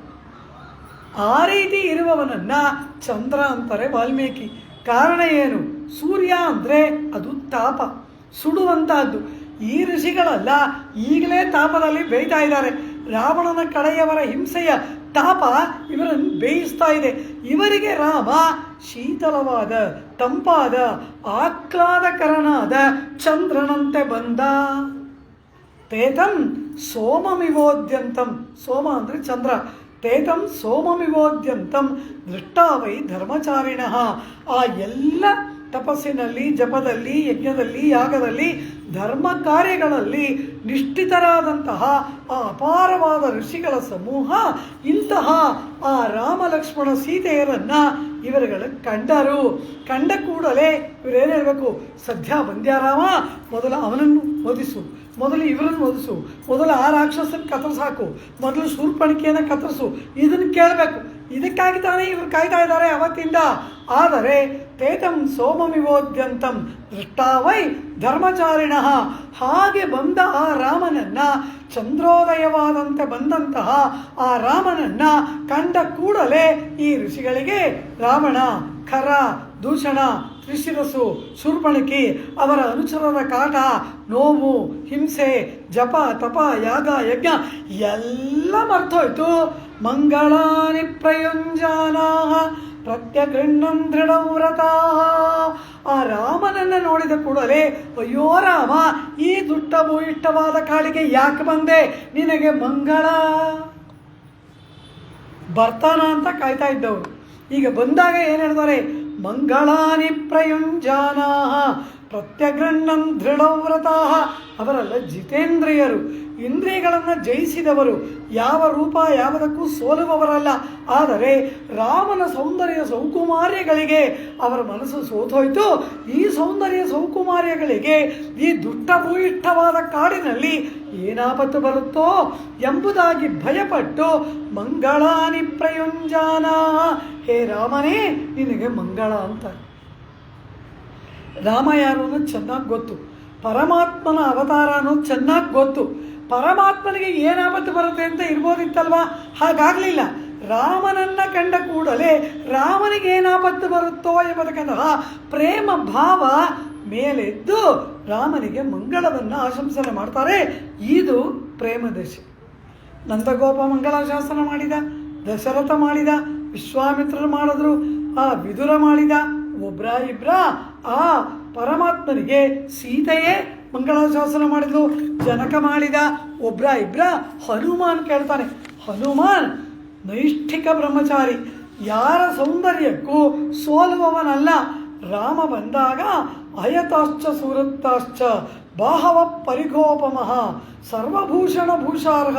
ಆ ರೀತಿ ಇರುವವನನ್ನು ಚಂದ್ರ ಅಂತಾರೆ ವಾಲ್ಮೀಕಿ. ಕಾರಣ ಏನು, ಸೂರ್ಯ ಅಂದರೆ ಅದು ತಾಪ, ಸುಡುವಂತಹದ್ದು. ಈ ಋಷಿಗಳೆಲ್ಲ ಈಗಲೇ ತಾಪದಲ್ಲಿ ಬೇಯ್ತಾ ಇದ್ದಾರೆ. ರಾವಣನ ಕಡೆಯವರ ಹಿಂಸೆಯ ತಾಪ ಇವರನ್ನು ಬೇಯಿಸ್ತಾ ಇದೆ. ಇವರಿಗೆ ರಾಮ ಶೀತಲವಾದ, ತಂಪಾದ, ಆಹ್ಲಾದಕರನಾದ ಚಂದ್ರನಂತೆ ಬಂದ. ತೇತಂ ಸೋಮಮಿವೋದ್ಯಂತಂ, ಸೋಮ ಅಂದರೆ ಚಂದ್ರ. ತೇತಂ ಸೋಮಮಿವೋದ್ಯಂತಂ ದೃಷ್ಟಾವೈ ಧರ್ಮಚಾರಿಣ. ಆ ಎಲ್ಲ ತಪಸ್ಸಿನಲ್ಲಿ, ಜಪದಲ್ಲಿ, ಯಜ್ಞದಲ್ಲಿ, ಯಾಗದಲ್ಲಿ, ಧರ್ಮ ಕಾರ್ಯಗಳಲ್ಲಿ ನಿಷ್ಠಿತರಾದಂತಹ ಆ ಅಪಾರವಾದ ಋಷಿಗಳ ಸಮೂಹ ಇಂತಹ ಆ ರಾಮ ಲಕ್ಷ್ಮಣ ಸೀತೆಯರನ್ನು ಇವರುಗಳು ಕಂಡರು. ಕಂಡ ಕೂಡಲೇ ಇವರೇನು ಹೇಳಬೇಕು, ಸದ್ಯ ಬಂದ್ಯಾರಾಮ, ಮೊದಲು ಅವನನ್ನು ಓದಿಸು, ಮೊದಲು ಇವರನ್ನು ಓದಿಸು, ಮೊದಲು ಆ ರಾಕ್ಷಸನ ಕತ್ತರಿಸಾಕು, ಮೊದಲು ಶೂರ್ಪಣಿಕೆಯನ್ನು ಕತ್ತರಿಸು, ಇದನ್ನು ಕೇಳಬೇಕು. ಇದಕ್ಕಾಗಿ ತಾನೇ ಇವರು ಕಾಯ್ತಾ ಇದ್ದಾರೆ ಅವತ್ತಿಂದ. ಆದರೆ ತೇತಂ ಸೋಮಮಿವೋದ್ಯಂತಂ ದೃಷ್ಟಾವೈ ಧರ್ಮಚಾರಿಣ. ಹಾಗೆ ಬಂದ ಆ ರಾಮನನ್ನು, ಚಂದ್ರೋದಯವಾದಂತೆ ಬಂದಂತಹ ಆ ರಾಮನನ್ನು ಕಂಡ ಕೂಡಲೇ ಈ ಋಷಿಗಳಿಗೆ ರಾವಣ, ಖರ, ದೂಷಣ, ತ್ರಿಶಿರಸು, ಶೂರ್ಪಣಕಿ, ಅವರ ಅನುಚರರ ಕಾಟ, ನೋವು, ಹಿಂಸೆ, ಜಪ, ತಪ, ಯಾಗ, ಯಜ್ಞ ಎಲ್ಲ ಮರ್ತೋಯ್ತು. ಮಂಗಳಾನಿ ಪ್ರಯುಂಜಾನಾ ಪ್ರತ್ಯಗೃಹ್ಣಂ ದೃಢವ್ರತಾ. ಆ ರಾಮನನ್ನು ನೋಡಿದ ಕೂಡಲೇ, ಅಯ್ಯೋ ರಾಮ, ಈ ದುಷ್ಟವು ಇಷ್ಟವಾದ ಕಾಡಿಗೆ ಯಾಕೆ ಬಂದೆ, ನಿನಗೆ ಮಂಗಳ. ಬರ್ತಾನ ಅಂತ ಕಾಯ್ತಾ ಇದ್ದವರು ಈಗ ಬಂದಾಗ ಏನು ಹೇಳ್ತಾರೆ, ಮಂಗಳಾನಿ ಪ್ರಯುಂಜಾನಾ ಪ್ರತ್ಯಗ್ರಣ್ಣಂ ದೃಢವ್ರತಾಃ ಅವರಲ್ಲ ಜಿತೇಂದ್ರಿಯರು, ಇಂದ್ರಿಯಗಳನ್ನು ಜಯಿಸಿದವರು, ಯಾವ ರೂಪ ಯಾವುದಕ್ಕೂ ಸೋಲುವವರಲ್ಲ. ಆದರೆ ರಾಮನ ಸೌಂದರ್ಯ ಸೌಕುಮಾರ್ಯಗಳಿಗೆ ಅವರ ಮನಸ್ಸು ಸೋತೋಯ್ತು. ಈ ಸೌಂದರ್ಯ ಸೌಕುಮಾರ್ಯಗಳಿಗೆ ಈ ದುಷ್ಟಭೂಯಿಷ್ಠವಾದ ಕಾಡಿನಲ್ಲಿ ಏನಾಪತ್ತು ಬರುತ್ತೋ ಎಂಬುದಾಗಿ ಭಯಪಟ್ಟು ಮಂಗಳಾನಿ ಪ್ರಯುಂಜಾನ, ಹೇ ರಾಮನೇ ನಿನಗೆ ಮಂಗಳ ಅಂತ. ರಾಮ ಯಾರು ಅನ್ನೋದು ಚೆನ್ನಾಗಿ ಗೊತ್ತು, ಪರಮಾತ್ಮನ ಅವತಾರ ಅನ್ನೋದು ಚೆನ್ನಾಗಿ ಗೊತ್ತು. ಪರಮಾತ್ಮನಿಗೆ ಏನಾಪತ್ತು ಬರುತ್ತೆ ಅಂತ ಇರ್ಬೋದಿತ್ತಲ್ವಾ? ಹಾಗಾಗಲಿಲ್ಲ. ರಾಮನನ್ನು ಕಂಡ ಕೂಡಲೇ ರಾಮನಿಗೆ ಏನಾಪತ್ತು ಬರುತ್ತೋ ಎಂಬತಕ್ಕಂತಹ ಪ್ರೇಮ ಭಾವ ಮೇಲೆದ್ದು ರಾಮನಿಗೆ ಮಂಗಳವನ್ನು ಆಶಂಸನೆ ಮಾಡ್ತಾರೆ. ಇದು ಪ್ರೇಮದಶೆ. ನಂದಗೋಪ ಮಂಗಳಾಶಾಸನ ಮಾಡಿದ, ದಶರಥ ಮಾಡಿದ, ವಿಶ್ವಾಮಿತ್ರರು ಮಾಡಿದ್ರು, ಆ ವಿದುರ ಮಾಡಿದ, ಒಬ್ರ ಇಬ್ರ ಆ ಪರಮಾತ್ಮನಿಗೆ ಸೀತೆಯೇ ಮಂಗಳಾಶಾಸನ ಮಾಡಿದ್ಲು, ಜನಕ ಮಾಡಿದ, ಒಬ್ರ ಇಬ್ರ ಹನುಮಾನ್ ಕೇಳ್ತಾನೆ. ಹನುಮಾನ್ ನೈಷ್ಠಿಕ ಬ್ರಹ್ಮಚಾರಿ, ಯಾರ ಸೌಂದರ್ಯಕ್ಕೂ ಸೋಲುವವನಲ್ಲ. ರಾಮ ಬಂದಾಗ ಅಯತಾಶ್ಚ ಸುವೃತ್ತಾಶ್ಚ ಬಾಹವ ಪರಿಗೋಪಮಃ ಸರ್ವಭೂಷಣ ಭೂಷಾರ್ಹ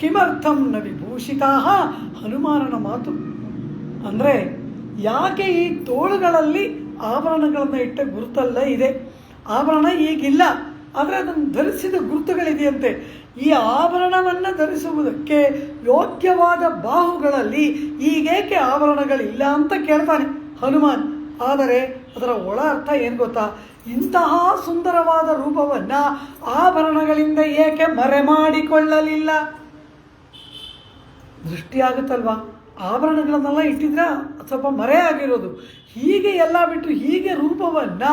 ಕಿಮರ್ಥಂ ನ ವಿಭೂಷಿತಾ. ಹನುಮಾನನ ಮಾತು ಅಂದರೆ, ಯಾಕೆ ಈ ತೋಳುಗಳಲ್ಲಿ ಆಭರಣಗಳನ್ನು ಇಟ್ಟ ಗುರುತಲ್ಲ ಇದೆ, ಆಭರಣ ಈಗಿಲ್ಲ, ಆದರೆ ಅದನ್ನು ಧರಿಸಿದ ಗುರುತುಗಳಿದೆಯಂತೆ. ಈ ಆಭರಣವನ್ನು ಧರಿಸುವುದಕ್ಕೆ ಯೋಗ್ಯವಾದ ಬಾಹುಗಳಲ್ಲಿ ಈಗೇಕೆ ಆಭರಣಗಳಿಲ್ಲ ಅಂತ ಕೇಳ್ತಾನೆ ಹನುಮಾನ್. ಆದರೆ ಅದರ ಒಳ ಅರ್ಥ ಏನು ಗೊತ್ತಾ? ಇಂತಹ ಸುಂದರವಾದ ರೂಪವನ್ನು ಆಭರಣಗಳಿಂದ ಏಕೆ ಮರೆ ಮಾಡಿಕೊಳ್ಳಲಿಲ್ಲ? ದೃಷ್ಟಿಯಾಗುತ್ತಲ್ವಾ? ಆಭರಣಗಳನ್ನೆಲ್ಲ ಇಟ್ಟಿದ್ರೆ ಸ್ವಲ್ಪ ಮರೆ ಆಗಿರೋದು. ಹೀಗೆ ಎಲ್ಲ ಬಿಟ್ಟು ಹೀಗೆ ರೂಪವನ್ನು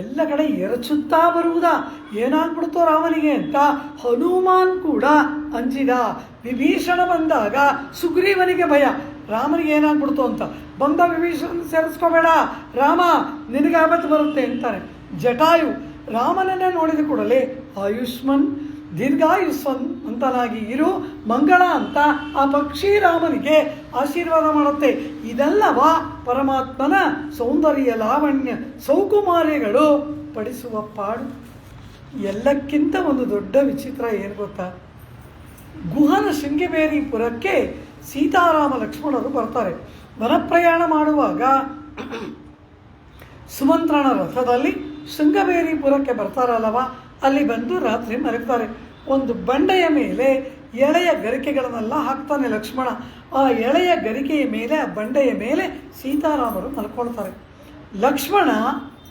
ಎಲ್ಲ ಕಡೆ ಎರಚುತ್ತಾ ಬರುವುದಾ? ಏನಾಗ್ಬಿಡ್ತೋ ರಾಮನಿಗೆ ಅಂತ ಹನುಮಾನ್ ಕೂಡ ಅಂಜಿದ. ವಿಭೀಷಣ ಬಂದಾಗ ಸುಗ್ರೀವನಿಗೆ ಭಯ, ರಾಮನಿಗೆ ಏನಾಗ್ಬಿಡ್ತು ಅಂತ. ಬಂದ ವಿಭೀಷಣ ಸೇರಿಸ್ಕೋಬೇಡ ರಾಮ, ನಿನಗೆ ಆಪತ್ತು ಬರುತ್ತೆ ಅಂತಾನೆ. ಜಟಾಯು ರಾಮನನ್ನೇ ನೋಡಿದ ಕೂಡಲೇ ಆಯುಷ್ಮನ್ ದೀರ್ಘಾಯುಷ್ಮನ್ ಅಂತನಾಗಿ ಇರು, ಮಂಗಳ ಅಂತ ಆ ಪಕ್ಷಿ ರಾಮನಿಗೆ ಆಶೀರ್ವಾದ ಮಾಡುತ್ತೆ. ಇದೆಲ್ಲವ ಪರಮಾತ್ಮನ ಸೌಂದರ್ಯ ಲಾವಣ್ಯ ಸೌಕುಮಾರ್ಯಗಳು ಪಡಿಸುವ ಪಾಡು. ಎಲ್ಲಕ್ಕಿಂತ ಒಂದು ದೊಡ್ಡ ವಿಚಿತ್ರ ಏನು ಗೊತ್ತಾ? ಗುಹನ ಶೃಂಗಬೇರಿಪುರಕ್ಕೆ ಸೀತಾರಾಮ ಲಕ್ಷ್ಮಣರು ಬರ್ತಾರೆ. ವನಪ್ರಯಾಣ ಮಾಡುವಾಗ ಸುಮಂತ್ರನ ರಥದಲ್ಲಿ ಶೃಂಗಬೇರಿಪುರಕ್ಕೆ ಬರ್ತಾರಲ್ಲವ, ಅಲ್ಲಿ ಬಂದು ರಾತ್ರಿ ಮಲಗ್ತಾರೆ. ಒಂದು ಬಂಡೆಯ ಮೇಲೆ ಎಳೆಯ ಗರಿಕೆಗಳನ್ನೆಲ್ಲ ಹಾಕ್ತಾನೆ ಲಕ್ಷ್ಮಣ. ಆ ಎಳೆಯ ಗರಿಕೆಯ ಮೇಲೆ, ಆ ಬಂಡೆಯ ಮೇಲೆ ಸೀತಾರಾಮರು ಮಲ್ಕೊಳ್ತಾರೆ. ಲಕ್ಷ್ಮಣ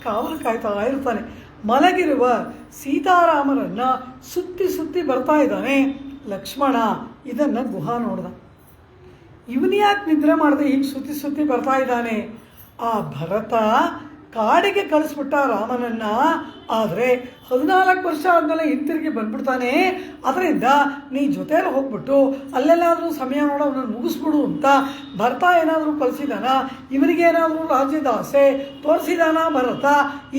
ಕಾವಲು ಕಾಯ್ತಾ ಇರ್ತಾನೆ. ಮಲಗಿರುವ ಸೀತಾರಾಮರನ್ನು ಸುತ್ತಿ ಸುತ್ತಿ ಬರ್ತಾ ಇದ್ದಾನೆ ಲಕ್ಷ್ಮಣ. ಇದನ್ನು ಗುಹ ನೋಡ್ದ. ಇವನು ಯಾಕೆ ನಿದ್ರೆ ಮಾಡಿದೆ ಹೀಗೆ ಸುತ್ತಿ ಸುತ್ತಿ ಬರ್ತಾ ಇದ್ದಾನೆ? ಆ ಭರತ ಕಾಡಿಗೆ ಕಳಿಸ್ಬಿಟ್ಟ ರಾಮನನ್ನು. ಆದರೆ 14 ವರ್ಷ ಆದಮೇಲೆ ಹಿಂತಿರುಗಿ ಬಂದ್ಬಿಡ್ತಾನೆ. ಅದರಿಂದ ನೀ ಜೊತೆಯಲ್ಲಿ ಹೋಗ್ಬಿಟ್ಟು ಅಲ್ಲೆಲ್ಲಾದರೂ ಸಮಯ ನೋಡೋ ಅವನನ್ನು ಮುಗಿಸ್ಬಿಡು ಅಂತ ಭರತ ಏನಾದರೂ ಕಳಿಸಿದಾನ? ಇವನಿಗೇನಾದರೂ ರಾಜ್ಯದ ಆಸೆ ತೋರಿಸಿದಾನ ಭರತ?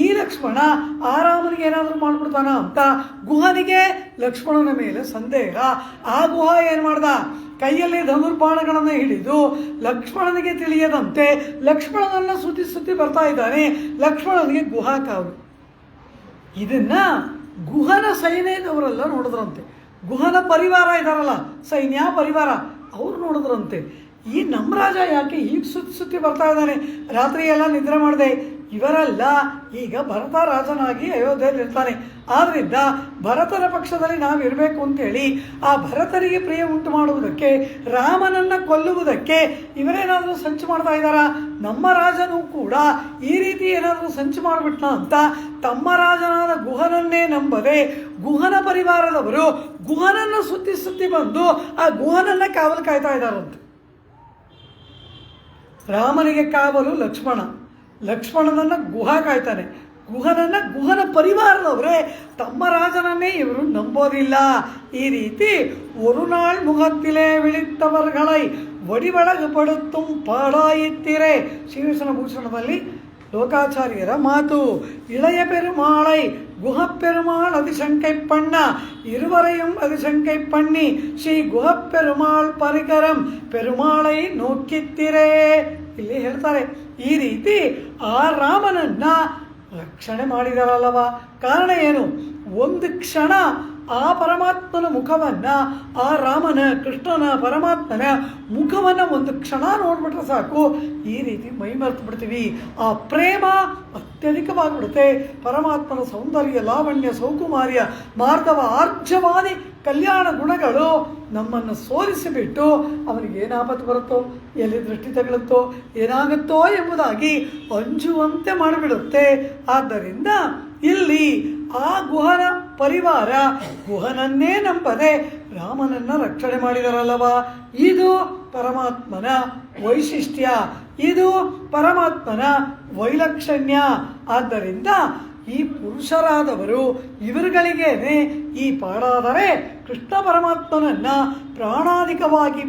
ಈ ಲಕ್ಷ್ಮಣ ಆ ರಾಮನಿಗೆ ಏನಾದರೂ ಮಾಡಿಬಿಡ್ತಾನ ಅಂತ ಗುಹನಿಗೆ ಲಕ್ಷ್ಮಣನ ಮೇಲೆ ಸಂದೇಹ. ಆ ಗುಹ ಏನು ಮಾಡ್ದ? ಕೈಯಲ್ಲಿ ಧನುರ್ಬಾಣಗಳನ್ನು ಹಿಡಿದು ಲಕ್ಷ್ಮಣನಿಗೆ ತಿಳಿಯದಂತೆ ಲಕ್ಷ್ಮಣನನ್ನು ಸುತ್ತಿ ಸುತ್ತಿ ಬರ್ತಾ ಇದ್ದಾನೆ. ಲಕ್ಷ್ಮಣನಿಗೆ ಗುಹಾ ಕಾವಲು. ಇದನ್ನ ಗುಹನ ಸೈನ್ಯದವರೆಲ್ಲ ನೋಡಿದ್ರಂತೆ. ಗುಹನ ಪರಿವಾರ ಇದ್ದಾರಲ್ಲ, ಸೈನ್ಯ ಪರಿವಾರ, ಅವರು ನೋಡಿದ್ರಂತೆ. ಈ ನಮ್ಮ ರಾಜ ಯಾಕೆ ಹೀಗೆ ಸುತ್ತಿ ಸುತ್ತಿ ಬರ್ತಾ ಇದ್ದಾನೆ? ರಾತ್ರಿ ಎಲ್ಲ ನಿದ್ರೆ ಮಾಡಿದೆ. ಇವರೆಲ್ಲ ಈಗ ಭರತ ರಾಜನಾಗಿ ಅಯೋಧ್ಯೆಯಲ್ಲಿ ಇರ್ತಾನೆ. ಆದ್ದರಿಂದ ಭರತನ ಪಕ್ಷದಲ್ಲಿ ನಾವು ಇರಬೇಕು ಅಂತೇಳಿ ಆ ಭರತನಿಗೆ ಪ್ರಿಯ ಉಂಟು ಮಾಡುವುದಕ್ಕೆ, ರಾಮನನ್ನು ಕೊಲ್ಲುವುದಕ್ಕೆ ಇವರೇನಾದರೂ ಸಂಚು ಮಾಡ್ತಾ ಇದ್ದಾರಾ? ನಮ್ಮ ರಾಜನೂ ಕೂಡ ಈ ರೀತಿ ಏನಾದರೂ ಸಂಚು ಮಾಡಿಬಿಟ್ಟ ಅಂತ ತಮ್ಮ ರಾಜನಾದ ಗುಹನನ್ನೇ ನಂಬದೆ ಗುಹನ ಪರಿವಾರದವರು ಗುಹನನ್ನು ಸುತ್ತಿ ಸುತ್ತಿ ಬಂದು ಆ ಗುಹನನ್ನು ಕಾವಲು ಕಾಯ್ತಾ ಇದ್ದಾರಂತೆ. ರಾಮನಿಗೆ ಕಾವಲು ಲಕ್ಷ್ಮಣ, ಲಕ್ಷ್ಮಣನನ್ನು ಗುಹ ಕಾಯ್ತಾನೆ. ಗುಹನ ಪರಿವಾರದವರೇ ತಮ್ಮ ರಾಜನನ್ನೇ ಇವರು ನಂಬೋದಿಲ್ಲ. ಈ ರೀತಿ ஒரு நாள் முகத்திலே விழித்தவர்களை வடிவழகு படுத்தும் பாடாಯಿತ್ತಿರೆ ಶ್ರೀಕೃಷ್ಣ ಭೂಷಣದಲ್ಲಿ ಲೋಕಾಚಾರ್ಯರ ಮಾತು. இளைய பெருமாளை குஹப்பெருமாள் அதிசங்கை பண்ண இருவரையும் அதிசங்கை பண்ணி ಶ್ರೀ ಗುಹಪೆರುಮಾಳ್ ಪರಿಕರಂ ಪೆರುಮಾಳೈ ನೋಕ್ಕಿತ್ತಿರೆ ಇಲ್ಲಿ ಹೇಳ್ತಾರೆ. ಈ ರೀತಿ ಆ ರಾಮನನ್ನ ರಕ್ಷಣೆ ಮಾಡಿದರಲ್ಲವ. ಕಾರಣ ಏನು? ಒಂದು ಕ್ಷಣ ಆ ಪರಮಾತ್ಮನ ಮುಖವನ್ನು, ಆ ರಾಮನ, ಕೃಷ್ಣನ, ಪರಮಾತ್ಮನ ಮುಖವನ್ನು ಒಂದು ಕ್ಷಣ ನೋಡ್ಬಿಟ್ರೆ ಸಾಕು, ಈ ರೀತಿ ಮೈ ಮರೆತು ಬಿಡ್ತೀವಿ. ಆ ಪ್ರೇಮ ಅತ್ಯಧಿಕವಾಗಿಬಿಡುತ್ತೆ. ಪರಮಾತ್ಮನ ಸೌಂದರ್ಯ, ಲಾವಣ್ಯ, ಸೌಕುಮಾರ್ಯ, ಮಾರ್ಧವ, ಆರ್ಜವಾದಿ ಕಲ್ಯಾಣ ಗುಣಗಳು ನಮ್ಮನ್ನು ಸೋಲಿಸಿಬಿಟ್ಟು ಅವನಿಗೆ ಏನಾಪತ್ತು ಬರುತ್ತೋ, ಎಲ್ಲಿ ದೃಷ್ಟಿ ತಗಲುತ್ತೋ, ಏನಾಗುತ್ತೋ ಎಂಬುದಾಗಿ ಅಂಜುವಂತೆ ಮಾಡಿಬಿಡುತ್ತೆ. ಆದ್ದರಿಂದ ಇಲ್ಲಿ ಆ ಗುಹನ ಪರಿವಾರ ಗುಹನನ್ನೇ ನಂಬದೆ ರಾಮನನ್ನು ರಕ್ಷಣೆ ಮಾಡಿದರಲ್ಲವ. ಇದು ಪರಮಾತ್ಮನ ವೈಶಿಷ್ಟ್ಯ, ಇದು ಪರಮಾತ್ಮನ ವೈಲಕ್ಷಣ್ಯ. ಆದ್ದರಿಂದ ಈ ಪುರುಷರಾದವರು ಇವರುಗಳಿಗೇನೆ ಈ ಪಾಡಾದರೆ ಕೃಷ್ಣ ಪರಮಾತ್ಮನನ್ನು ಪ್ರಾಣಾಧಿಕವಾಗಿ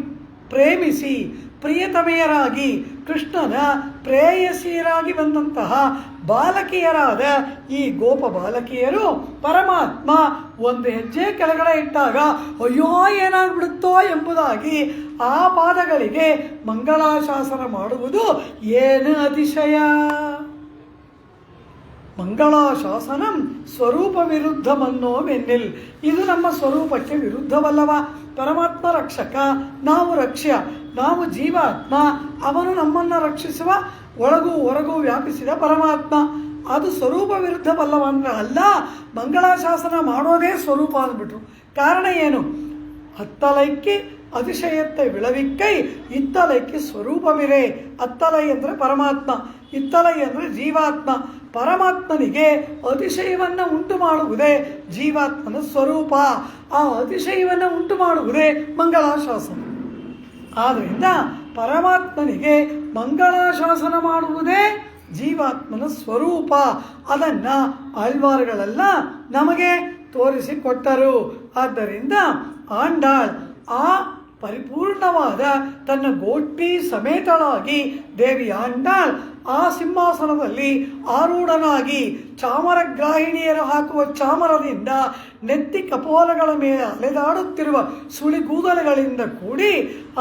ಪ್ರೇಮಿಸಿ ಪ್ರಿಯತಮೆಯರಾಗಿ ಕೃಷ್ಣನ ಪ್ರೇಯಸಿಯರಾಗಿ ಬಂದಂತಹ ಬಾಲಕಿಯರಾದ ಈ ಗೋಪ ಬಾಲಕಿಯರು ಪರಮಾತ್ಮ ಒಂದು ಹೆಜ್ಜೆ ಕೆಳಗಡೆ ಇಟ್ಟಾಗ ಅಯ್ಯೋ ಏನಾಗ್ಬಿಡುತ್ತೋ ಎಂಬುದಾಗಿ ಆ ಪಾದಗಳಿಗೆ ಮಂಗಳಾಶಾಸನ ಮಾಡುವುದು ಏನು ಅತಿಶಯ. ಮಂಗಳಾಶಾಸನಂ ಸ್ವರೂಪ ವಿರುದ್ಧಮನ್ನೋವೆನ್ನಿಲ್. ಇದು ನಮ್ಮ ಸ್ವರೂಪಕ್ಕೆ ವಿರುದ್ಧವಲ್ಲವ. ಪರಮಾತ್ಮ ರಕ್ಷಕ, ನಾವು ರಕ್ಷ್ಯ, ನಾವು ಜೀವಾತ್ಮ, ಅವನು ನಮ್ಮನ್ನು ರಕ್ಷಿಸುವ ಒಳಗೂ ಹೊರಗೂ ವ್ಯಾಪಿಸಿದ ಪರಮಾತ್ಮ. ಅದು ಸ್ವರೂಪ ವಿರುದ್ಧವಲ್ಲವ ಅಂದರೆ ಅಲ್ಲ, ಮಂಗಳಾಶಾಸನ ಮಾಡೋದೇ ಸ್ವರೂಪ ಅಂದ್ಬಿಟ್ರು. ಕಾರಣ ಏನು? ಹತ್ತಲೈಕ್ಕೆ அதிசயத்தை விளைவிக்கை இத்தலைக்கு ಸ್ವರೂಪವಿರೆ. ಅತ್ತಲೈ ಅಂದರೆ ಪರಮಾತ್ಮ, ಇತ್ತಲೈ ಅಂದರೆ ಜೀವಾತ್ಮ. ಪರಮಾತ್ಮನಿಗೆ ಅತಿಶಯವನ್ನು ಉಂಟು ಮಾಡುವುದೇ ಜೀವಾತ್ಮನ ಸ್ವರೂಪ. ಆ ಅತಿಶಯವನ್ನು ಉಂಟು ಮಾಡುವುದೇ ಮಂಗಳಾಶಾಸನ. ಆದ್ದರಿಂದ ಪರಮಾತ್ಮನಿಗೆ ಮಂಗಳಾಶಾಸನ ಮಾಡುವುದೇ ಜೀವಾತ್ಮನ ಸ್ವರೂಪ. ಅದನ್ನು ಆಳ್ವಾರುಗಳೆಲ್ಲ ನಮಗೆ ತೋರಿಸಿಕೊಟ್ಟರು. ಆದ್ದರಿಂದ ಆಂಡಾಳ್ ಆ ಪರಿಪೂರ್ಣವಾದ ತನ್ನ ಗೋಷ್ಠಿ ಸಮೇತಳಾಗಿ ದೇವಿ ಆಂಡಾಳ್ ಆ ಸಿಂಹಾಸನದಲ್ಲಿ ಆರೂಢನಾಗಿ ಚಾಮರಗ್ರಾಹಿಣಿಯರು ಹಾಕುವ ಚಾಮರದಿಂದ ನೆತ್ತಿ ಕಪೋಲಗಳ ಮೇಲೆ ಅಲೆದಾಡುತ್ತಿರುವ ಸುಳಿಗೂದಲುಗಳಿಂದ ಕೂಡಿ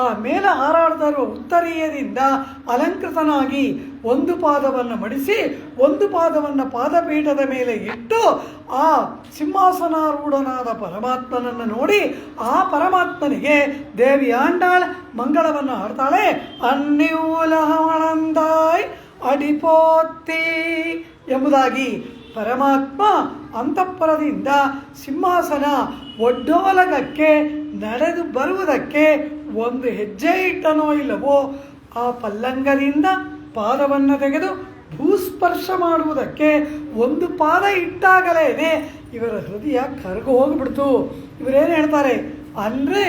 ಆ ಮೇಲೆ ಹಾರಾಡ್ತಾ ಇರುವ ಉತ್ತರೀಯದಿಂದ ಅಲಂಕೃತನಾಗಿ ಒಂದು ಪಾದವನ್ನು ಮಡಿಸಿ ಒಂದು ಪಾದವನ್ನು ಪಾದಪೀಠದ ಮೇಲೆ ಇಟ್ಟು ಆ ಸಿಂಹಾಸನಾರೂಢನಾದ ಪರಮಾತ್ಮನನ್ನು ನೋಡಿ ಆ ಪರಮಾತ್ಮನಿಗೆ ದೇವಿ ಆಂಡಾಳ್ ಮಂಗಳವನ್ನು ಹಾಡ್ತಾಳೆ. ಅನ್ನೂಲಹವಳಂದಾಯ್ ಅಡಿಪೋತ್ತಿ ಎಂಬುದಾಗಿ ಪರಮಾತ್ಮ ಅಂತಃಪುರದಿಂದ ಸಿಂಹಾಸನ ಒಡ್ಡೋಲಗಕ್ಕೆ ನಡೆದು ಬರುವುದಕ್ಕೆ ಒಂದು ಹೆಜ್ಜೆ ಇಟ್ಟನೋ ಇಲ್ಲವೋ ಆ ಪಲ್ಲಂಗದಿಂದ ಪಾದವನ್ನು ತೆಗೆದು ಭೂಸ್ಪರ್ಶ ಮಾಡುವುದಕ್ಕೆ ಒಂದು ಪಾದ ಇಟ್ಟಾಗಲೇ ಇವರ ಹೃದಯ ಕರಗು ಹೋಗ್ಬಿಡ್ತು. ಇವರೇನು ಹೇಳ್ತಾರೆ ಅಂದರೆ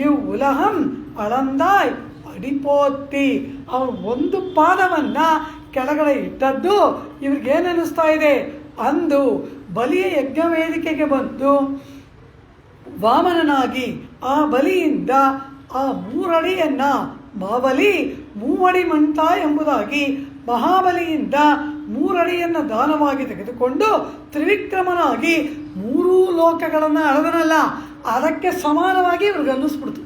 ಇವು ಉಲಹಂ ಅಳಂದಾಯ್ ಅಡಿಪೋತ್ತಿ. ಅವನು ಒಂದು ಪಾದವನ್ನು ಕೆಳಗಡೆ ಇಟ್ಟದ್ದು ಇವ್ರಿಗೇನು ಅನ್ನಿಸ್ತಾ ಇದೆ? ಅಂದು ಬಲಿಯ ಯಜ್ಞ ವೇದಿಕೆಗೆ ಬಂದು ವಾಮನನಾಗಿ ಆ ಬಲಿಯಿಂದ ಆ 3 ಅಡಿಯನ್ನು ಮಹಾಬಲಿ 3 ಅಡಿ ಮಂಟ ಎಂಬುದಾಗಿ ಮಹಾಬಲಿಯಿಂದ 3 ಅಡಿಯನ್ನು ದಾನವಾಗಿ ತೆಗೆದುಕೊಂಡು ತ್ರಿವಿಕ್ರಮನಾಗಿ 3 ಲೋಕಗಳನ್ನು ಅಳೆದನಲ್ಲ, ಅದಕ್ಕೆ ಸಮಾನವಾಗಿ ಇವ್ರಿಗೆ ಅನ್ನಿಸ್ಬಿಡ್ತು.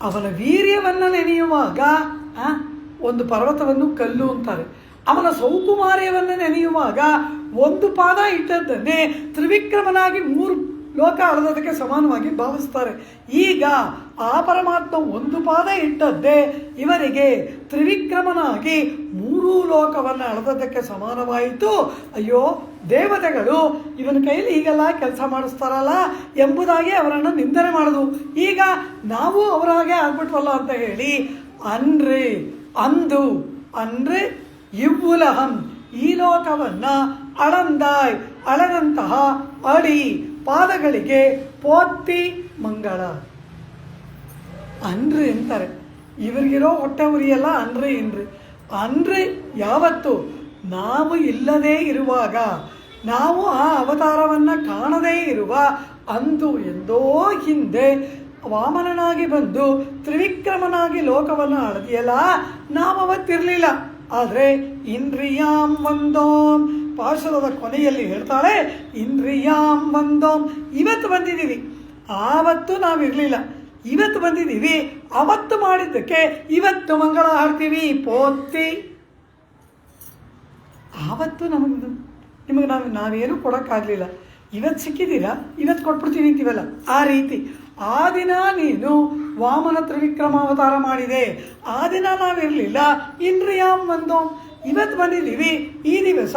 ಅವನ ವೀರ್ಯವನ್ನು ನೆನೆಯುವಾಗ ಒಂದು ಪರ್ವತವನ್ನು ಕಲ್ಲು ಅಂತಾರೆ, ಅವನ ಸೌಕುಮಾರ್ಯವನ್ನು ನೆನೆಯುವಾಗ ಒಂದು ಪಾದ ಇಟ್ಟದ್ದನ್ನೇ ತ್ರಿವಿಕ್ರಮನಾಗಿ 3 ಲೋಕ ಅಳದಕ್ಕೆ ಸಮಾನವಾಗಿ ಭಾವಿಸ್ತಾರೆ. ಈಗ ಆ ಪರಮಾತ್ಮ ಒಂದು ಪಾದ ಇಟ್ಟದ್ದೇ ಇವರಿಗೆ ತ್ರಿವಿಕ್ರಮನಾಗಿ 3 ಲೋಕವನ್ನು ಅಳದಕ್ಕೆ ಸಮಾನವಾಯಿತು. ಅಯ್ಯೋ ದೇವತೆಗಳು ಇವನ ಕೈಲಿ ಹೀಗೆಲ್ಲ ಕೆಲಸ ಮಾಡಿಸ್ತಾರಲ್ಲ ಎಂಬುದಾಗಿ ಅವರನ್ನು ನಿಂದನೆ ಮಾಡೋದು. ಈಗ ನಾವು ಅವರ ಹಾಗೆ ಆಗ್ಬಿಟ್ವಲ್ಲ ಅಂತ ಹೇಳಿ ಅಂದು ಅಂದರೆ ಇವ್ವುಲಹಂ ಈ ಲೋಕವನ್ನು ಅಳಂದಾಯ್ ಅಳದಂತಹ ಅಡಿ ಪಾದಗಳಿಗೆ ಪೋತ್ತಿ ಮಂಗಳ ಅನ್ರಿ ಅಂತಾರೆ. ಇವರಿಗಿರೋ ಹೊಟ್ಟೆ ಉರಿಯಲ್ಲ ಅನ್ರಿ ಯಾವತ್ತು ನಾವು ಇಲ್ಲದೇ ಇರುವಾಗ, ನಾವು ಆ ಅವತಾರವನ್ನು ಕಾಣದೇ ಇರುವ ಅಂದು ಎಂದೋ ಹಿಂದೆ ವಾಮನನಾಗಿ ಬಂದು ತ್ರಿವಿಕ್ರಮನಾಗಿ ಲೋಕವನ್ನು ಅಳದಿಯಲ್ಲ, ನಾವು ಅವತ್ತಿರಲಿಲ್ಲ. ಆದರೆ ಇಂದ್ರಿಯಾಂ ವಂದೋಂ ಪಾಶುರದ ಕೊನೆಯಲ್ಲಿ ಹೇಳ್ತಾಳೆ, ಇಂದ್ರಿಯಾಂ ವಂದೋಂ ಇವತ್ತು ಬಂದಿದ್ದೀವಿ, ಆವತ್ತು ನಾವಿರಲಿಲ್ಲ, ಇವತ್ತು ಬಂದಿದ್ದೀವಿ, ಅವತ್ತು ಮಾಡಿದ್ದಕ್ಕೆ ಇವತ್ತು ಮಂಗಳ ಹಾಡ್ತೀವಿ ಪೋತ್ತಿ. ಆವತ್ತು ನಿಮಗೆ ನಾವೇನೂ ಕೊಡೋಕ್ಕಾಗಲಿಲ್ಲ, ಇವತ್ತು ಸಿಕ್ಕಿದ್ದೀರಾ, ಇವತ್ತು ಕೊಟ್ಬಿಡ್ತೀವಿ ಅಂತೀವಲ್ಲ, ಆ ರೀತಿ ಆ ದಿನ ನೀನು ವಾಮನ ತ್ರಿವಿಕ್ರಮಾವತಾರ ಮಾಡಿದೆ, ಆ ದಿನ ನಾವಿರಲಿಲ್ಲ, ಇಂದ್ರಿಯಾಂ ಒಂದು ಇವತ್ತು ಬಂದಿದ್ದೀವಿ, ಈ ದಿವಸ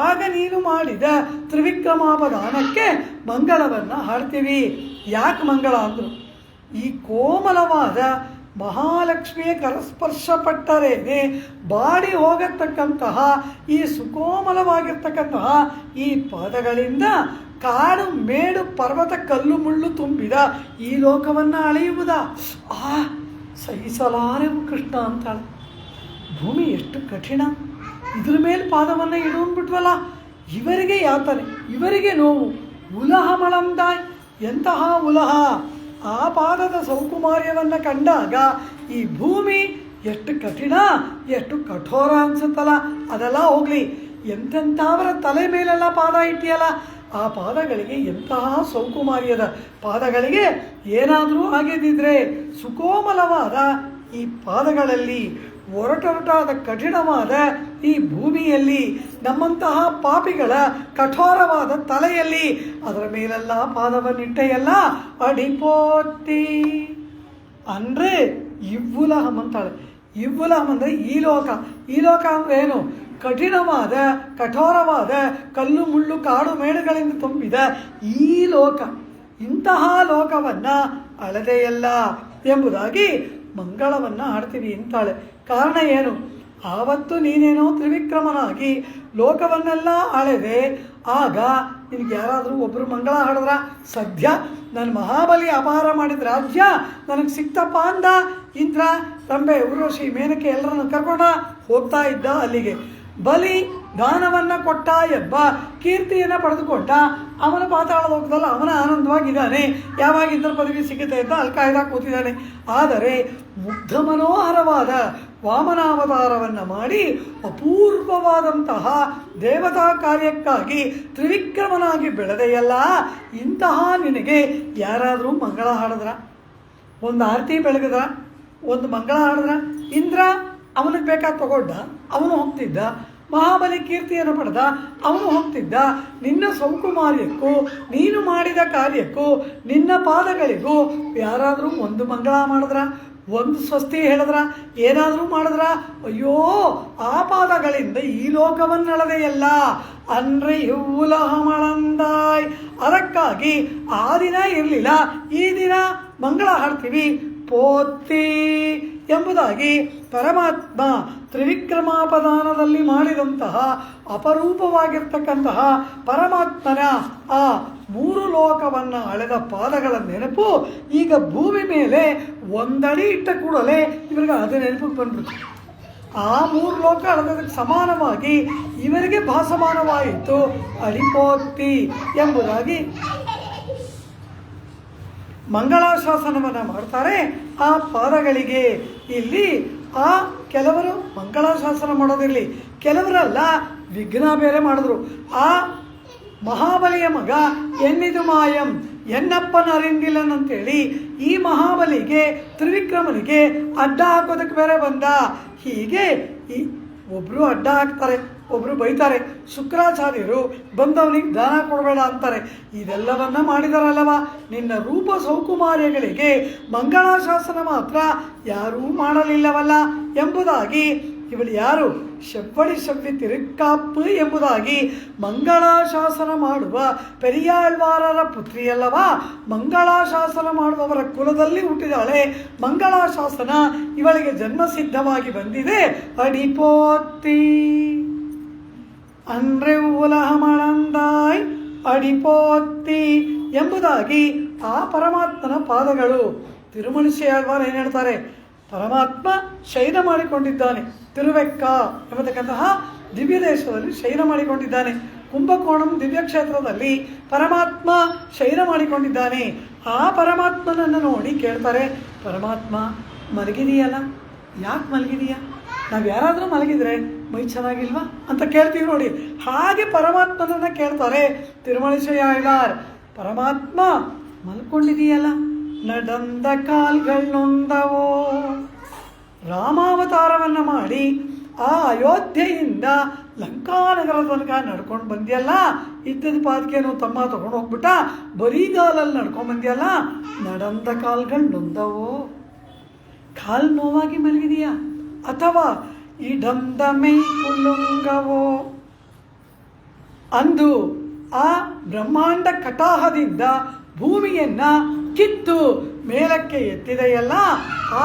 ಆಗ ನೀನು ಮಾಡಿದ ತ್ರಿವಿಕ್ರಮಾವಧಾನಕ್ಕೆ ಮಂಗಳವನ್ನು ಹಾಡ್ತೀವಿ. ಯಾಕೆ ಮಂಗಳ ಅಂದರು? ಈ ಕೋಮಲವಾದ ಮಹಾಲಕ್ಷ್ಮಿಯ ಕರಸ್ಪರ್ಶಪಟ್ಟರೇನೆ ಬಾಡಿ ಹೋಗತಕ್ಕಂತಹ ಈ ಸುಕೋಮಲವಾಗಿರ್ತಕ್ಕಂತಹ ಈ ಪಾದಗಳಿಂದ ಕಾಡು ಮೇಡು ಪರ್ವತ ಕಲ್ಲು ಮುಳ್ಳು ತುಂಬಿದ ಈ ಲೋಕವನ್ನು ಅಳೆಯುವುದ ಸಹಿಸಲಾರೆವು ಕೃಷ್ಣ ಅಂತಾಳೆ. ಭೂಮಿ ಎಷ್ಟು ಕಠಿಣ, ಇದ್ರ ಮೇಲೆ ಪಾದವನ್ನು ಇಡುವಂದ್ಬಿಟ್ವಲ್ಲ, ಇವರಿಗೆ ಯಾತನೆ, ಇವರಿಗೆ ನೋವು. ಉಲಹ ಮಳಂದಾಯ್, ಎಂತಹ ಉಲಹ! ಆ ಪಾದದ ಸೌಕುಮಾರ್ಯವನ್ನು ಕಂಡಾಗ ಈ ಭೂಮಿ ಎಷ್ಟು ಕಠಿಣ, ಎಷ್ಟು ಕಠೋರ ಅನ್ಸುತ್ತಲ್ಲ. ಅದೆಲ್ಲ ಹೋಗಲಿ, ಎಂತೆಂಥವರ ತಲೆ ಮೇಲೆಲ್ಲ ಪಾದ ಇಟ್ಟಿಯಲ್ಲ, ಆ ಪಾದಗಳಿಗೆ ಎಂತಹ ಸೌಕುಮಾರ್ಯದ ಪಾದಗಳಿಗೆ ಏನಾದರೂ ಆಗಿದ್ದಿದ್ರೆ ಸುಕೋಮಲವಾದ ಈ ಪಾದಗಳಲ್ಲಿ ಒರಟೊರಟಾದ ಕಠಿಣವಾದ ಈ ಭೂಮಿಯಲ್ಲಿ ನಮ್ಮಂತಹ ಪಾಪಿಗಳ ಕಠೋರವಾದ ತಲೆಯಲ್ಲಿ ಅದರ ಮೇಲೆಲ್ಲ ಪಾದವನ್ನಿಟ್ಟೆಯಲ್ಲ ಅಡಿಪೋತಿ ಅಂದರೆ ಇವ್ವುಲಹಂ ಅಂತಾಳೆ. ಇವ್ವುಲಹಂ ಅಂದರೆ ಈ ಲೋಕ. ಈ ಲೋಕ ಅಂದರೆ ಏನು? ಕಠಿಣವಾದ ಕಠೋರವಾದ ಕಲ್ಲು ಮುಳ್ಳು ಕಾಡು ಮೇಡುಗಳಿಂದ ತುಂಬಿದ ಈ ಲೋಕ. ಇಂತಹ ಲೋಕವನ್ನು ಅಳದೆಯಲ್ಲ ಎಂಬುದಾಗಿ ಮಂಗಳವನ್ನು ಹಾಡ್ತೀವಿ ಅಂತಾಳೆ. ಕಾರಣ ಏನು? ಆವತ್ತು ನೀನೇನೋ ತ್ರಿವಿಕ್ರಮನಾಗಿ ಲೋಕವನ್ನೆಲ್ಲ ಅಳೆದೆ, ಆಗ ನಿನಗೆ ಯಾರಾದರೂ ಒಬ್ಬರು ಮಂಗಳ ಹಾಡಿದ್ರ? ಸದ್ಯ ನನ್ನ ಮಹಾಬಲಿ ಅಪಹಾರ ಮಾಡಿದ ರಾಜ್ಯ ನನಗೆ ಸಿಕ್ತಪ್ಪ ಅಂದ ಇಂದ್ರ, ರಂಬೆ, ಊರ್ವಶಿ, ಮೇನಕೆ ಎಲ್ಲರನ್ನು ಕರ್ಕೊಂಡ ಹೋಗ್ತಾ ಇದ್ದ ಅಲ್ಲಿಗೆ. ಬಲಿ ದಾನವನ್ನು ಕೊಟ್ಟ ಎಂಬ ಕೀರ್ತಿಯನ್ನು ಪಡೆದುಕೊಂಡ. ಅವನ ಪಾತಾಳ ಲೋಕದಲ್ಲಿ ಅವನ ಆನಂದವಾಗಿದ್ದಾನೆ, ಯಾವಾಗ ಇಂದ್ರ ಪದವಿ ಸಿಗುತ್ತೆ ಅಂತ ಅಲ್ಲಿ ಕಾಯ್ದಾ ಕೂತಿದ್ದಾನೆ. ಆದರೆ ಮುಗ್ಧ ಮನೋಹರವಾದ ವಾಮನಾವತಾರವನ್ನು ಮಾಡಿ ಅಪೂರ್ವವಾದಂತಹ ದೇವತಾ ಕಾರ್ಯಕ್ಕಾಗಿ ತ್ರಿವಿಕ್ರಮನಾಗಿ ಬೆಳೆದೆಯಲ್ಲ, ಇಂತಹ ನಿನಗೆ ಯಾರಾದರೂ ಮಂಗಳ ಹಾಡಿದ್ರ? ಒಂದು ಆರತಿ ಬೆಳಗಿದ್ರ? ಒಂದು ಮಂಗಳ ಹಾಡಿದ್ರ? ಇಂದ್ರ ಅವನಿಗೆ ಬೇಕಾದ ತಗೊಂಡ, ಅವನು ಹೋಗ್ತಿದ್ದ. ಮಹಾಬಲಿ ಕೀರ್ತಿಯನ್ನು ಪಡೆದ, ಅವನು ಹೋಗ್ತಿದ್ದ. ನಿನ್ನ ಸೌಕುಮಾರ್ಯಕ್ಕೂ ನೀನು ಮಾಡಿದ ಕಾರ್ಯಕ್ಕೂ ನಿನ್ನ ಪಾದಗಳಿಗೂ ಯಾರಾದರೂ ಒಂದು ಮಂಗಳ ಮಾಡಿದ್ರ? ಒಂದು ಸ್ವಸ್ತಿ ಹೇಳಿದ್ರ? ಏನಾದರೂ ಮಾಡಿದ್ರ? ಅಯ್ಯೋ, ಆ ಪಾದಗಳಿಂದ ಈ ಲೋಕವನ್ನಳದೆಯಲ್ಲ ಅಂದರೆ ಇವ್ವುಲಹಮಳಂದಾಯ್. ಅದಕ್ಕಾಗಿ ಆ ದಿನ ಇರಲಿಲ್ಲ, ಈ ದಿನ ಮಂಗಳ ಹಾಡ್ತೀವಿ ಪೋತಿ ಎಂಬುದಾಗಿ ಪರಮಾತ್ಮ ತ್ರಿವಿಕ್ರಮಾಪದಾನದಲ್ಲಿ ಮಾಡಿದಂತಹ ಅಪರೂಪವಾಗಿರ್ತಕ್ಕಂತಹ ಪರಮಾತ್ಮನ ಆ ಮೂರು ಲೋಕವನ್ನು ಅಳೆದ ಪಾದಗಳ ನೆನಪು ಈಗ ಭೂಮಿ ಮೇಲೆ ಒಂದಡಿ ಇಟ್ಟ ಕೂಡಲೇ ಇವರಿಗೆ ಅದೇ ನೆನಪು ಬಂದ್ಬಿಡ್ತು. ಆ ಮೂರು ಲೋಕ ಅಳೆದಕ್ಕೆ ಸಮಾನವಾಗಿ ಇವರಿಗೆ ಭಾಸಮಾನವಾಯಿತು ಅಡಿಪೋತಿ ಎಂಬುದಾಗಿ ಮಂಗಳಾಶಾಸನವನ್ನು ಮಾಡ್ತಾರೆ ಆ ಪಾದಗಳಿಗೆ. ಇಲ್ಲಿ ಆ ಕೆಲವರು ಮಂಗಳಾಶಾಸನ ಮಾಡೋದಿರಲಿ, ಕೆಲವರೆಲ್ಲ ವಿಘ್ನ ಬೇರೆ ಮಾಡಿದ್ರು. ಆ ಮಹಾಬಲಿಯ ಮಗ ಎನ್ನಿದು ಮಾಯಂ, ಎನ್ನಪ್ಪನ ಅರಿಂದಿಲ್ಲನ್ ಅಂತೇಳಿ ಈ ಮಹಾಬಲಿಗೆ ತ್ರಿವಿಕ್ರಮನಿಗೆ ಅಡ್ಡ ಹಾಕೋದಕ್ಕೆ ಬೇರೆ ಬಂದ. ಹೀಗೆ ಒಬ್ಬರು ಅಡ್ಡ ಹಾಕ್ತಾರೆ, ಒಬ್ಬರು ಬೈತಾರೆ. ಶುಕ್ರಾಚಾರ್ಯರು ಬಂದವನಿಗೆ ದಾನ ಕೊಡಬೇಡ ಅಂತಾರೆ. ಇದೆಲ್ಲವನ್ನ ಮಾಡಿದಾರಲ್ಲವ, ನಿನ್ನ ರೂಪ ಸೌಕುಮಾರ್ಯಗಳಿಗೆ ಮಂಗಳಾಶಾಸನ ಮಾತ್ರ ಯಾರೂ ಮಾಡಲಿಲ್ಲವಲ್ಲ ಎಂಬುದಾಗಿ ಇವಳು ಯಾರು? ಶೆವ್ವಡಿ ಶವ್ವಿ ತಿರುಕ್ಕಾಪ್ಪು ಎಂಬುದಾಗಿ ಮಂಗಳಾಶಾಸನ ಮಾಡುವ ಪೆರಿಯಾಳ್ವಾರರ ಪುತ್ರಿಯಲ್ಲವ. ಮಂಗಳಾಶಾಸನ ಮಾಡುವವರ ಕುಲದಲ್ಲಿ ಹುಟ್ಟಿದಾಳೆ. ಮಂಗಳಾಶಾಸನ ಇವಳಿಗೆ ಜನ್ಮಸಿದ್ಧವಾಗಿ ಬಂದಿದೆ. ಅಡಿಪೋತಿ ಅಂದ್ರೆ ಉಲಹಮಳಂದಾಯ್ ಅಡಿಪೋತಿ ಎಂಬುದಾಗಿ ಆ ಪರಮಾತ್ಮನ ಪಾದಗಳು. ತಿರುಮಣಿಸಿ ಆಳ್ವಾರ ಏನು ಹೇಳ್ತಾರೆ? ಪರಮಾತ್ಮ ಶಯನ ಮಾಡಿಕೊಂಡಿದ್ದಾನೆ ತಿರುವೆಕ್ಕ ಎಂಬತಕ್ಕಂತಹ ದಿವ್ಯ ದೇಶದಲ್ಲಿ ಶಯನ ಮಾಡಿಕೊಂಡಿದ್ದಾನೆ. ಕುಂಭಕೋಣಂ ದಿವ್ಯಕ್ಷೇತ್ರದಲ್ಲಿ ಪರಮಾತ್ಮ ಶಯನ ಮಾಡಿಕೊಂಡಿದ್ದಾನೆ. ಆ ಪರಮಾತ್ಮನನ್ನು ನೋಡಿ ಕೇಳ್ತಾರೆ, ಪರಮಾತ್ಮ ಮಲಗಿದೆಯಲ್ಲ, ಯಾಕೆ ಮಲಗಿದೆಯಾ? ನಾವು ಯಾರಾದರೂ ಮಲಗಿದ್ರೆ ಮೈ ಚೆನ್ನಾಗಿಲ್ವಾ ಅಂತ ಕೇಳ್ತೀವಿ ನೋಡಿ. ಹಾಗೆ ಪರಮಾತ್ಮನನ್ನು ಕೇಳ್ತಾರೆ ತಿರುಮಳಿಸೆಯಾಳಾರ್. ಪರಮಾತ್ಮ ಮಲ್ಕೊಂಡಿದೆಯಲ್ಲ, ನಡಂದ ಕಾಲ್ಗಳೊಂದವೋ. ರಾಮಾವತಾರವನ್ನು ಮಾಡಿ ಆ ಅಯೋಧ್ಯೆಯಿಂದ ಲಂಕಾನಗರ ತನಕ ನಡ್ಕೊಂಡು ಬಂದಿಯಲ್ಲ, ಇದ್ದದ ಪಾದಕೇನು ತಮ್ಮ ತೊಗೊಂಡು ಹೋಗ್ಬಿಟ್ಟ, ಬರೀಗಾಲಲ್ಲಿ ನಡ್ಕೊಂಡು ಬಂದಿಯಲ್ಲ, ನಡಂದ ಕಾಲ್ಗಳು ನೊಂದವೋ, ಕಾಲು ನೋವಾಗಿ ಮಲಗಿದೆಯಾ, ಅಥವಾ ಇಡಂದ ಮೈ ಕುಲುಂಗವೋ ಅಂದು ಆ ಬ್ರಹ್ಮಾಂಡ ಕಟಾಹದಿಂದ ಭೂಮಿಯನ್ನ ಕಿತ್ತು ಮೇಲಕ್ಕೆ ಎತ್ತಿದೆಯಲ್ಲ, ಆ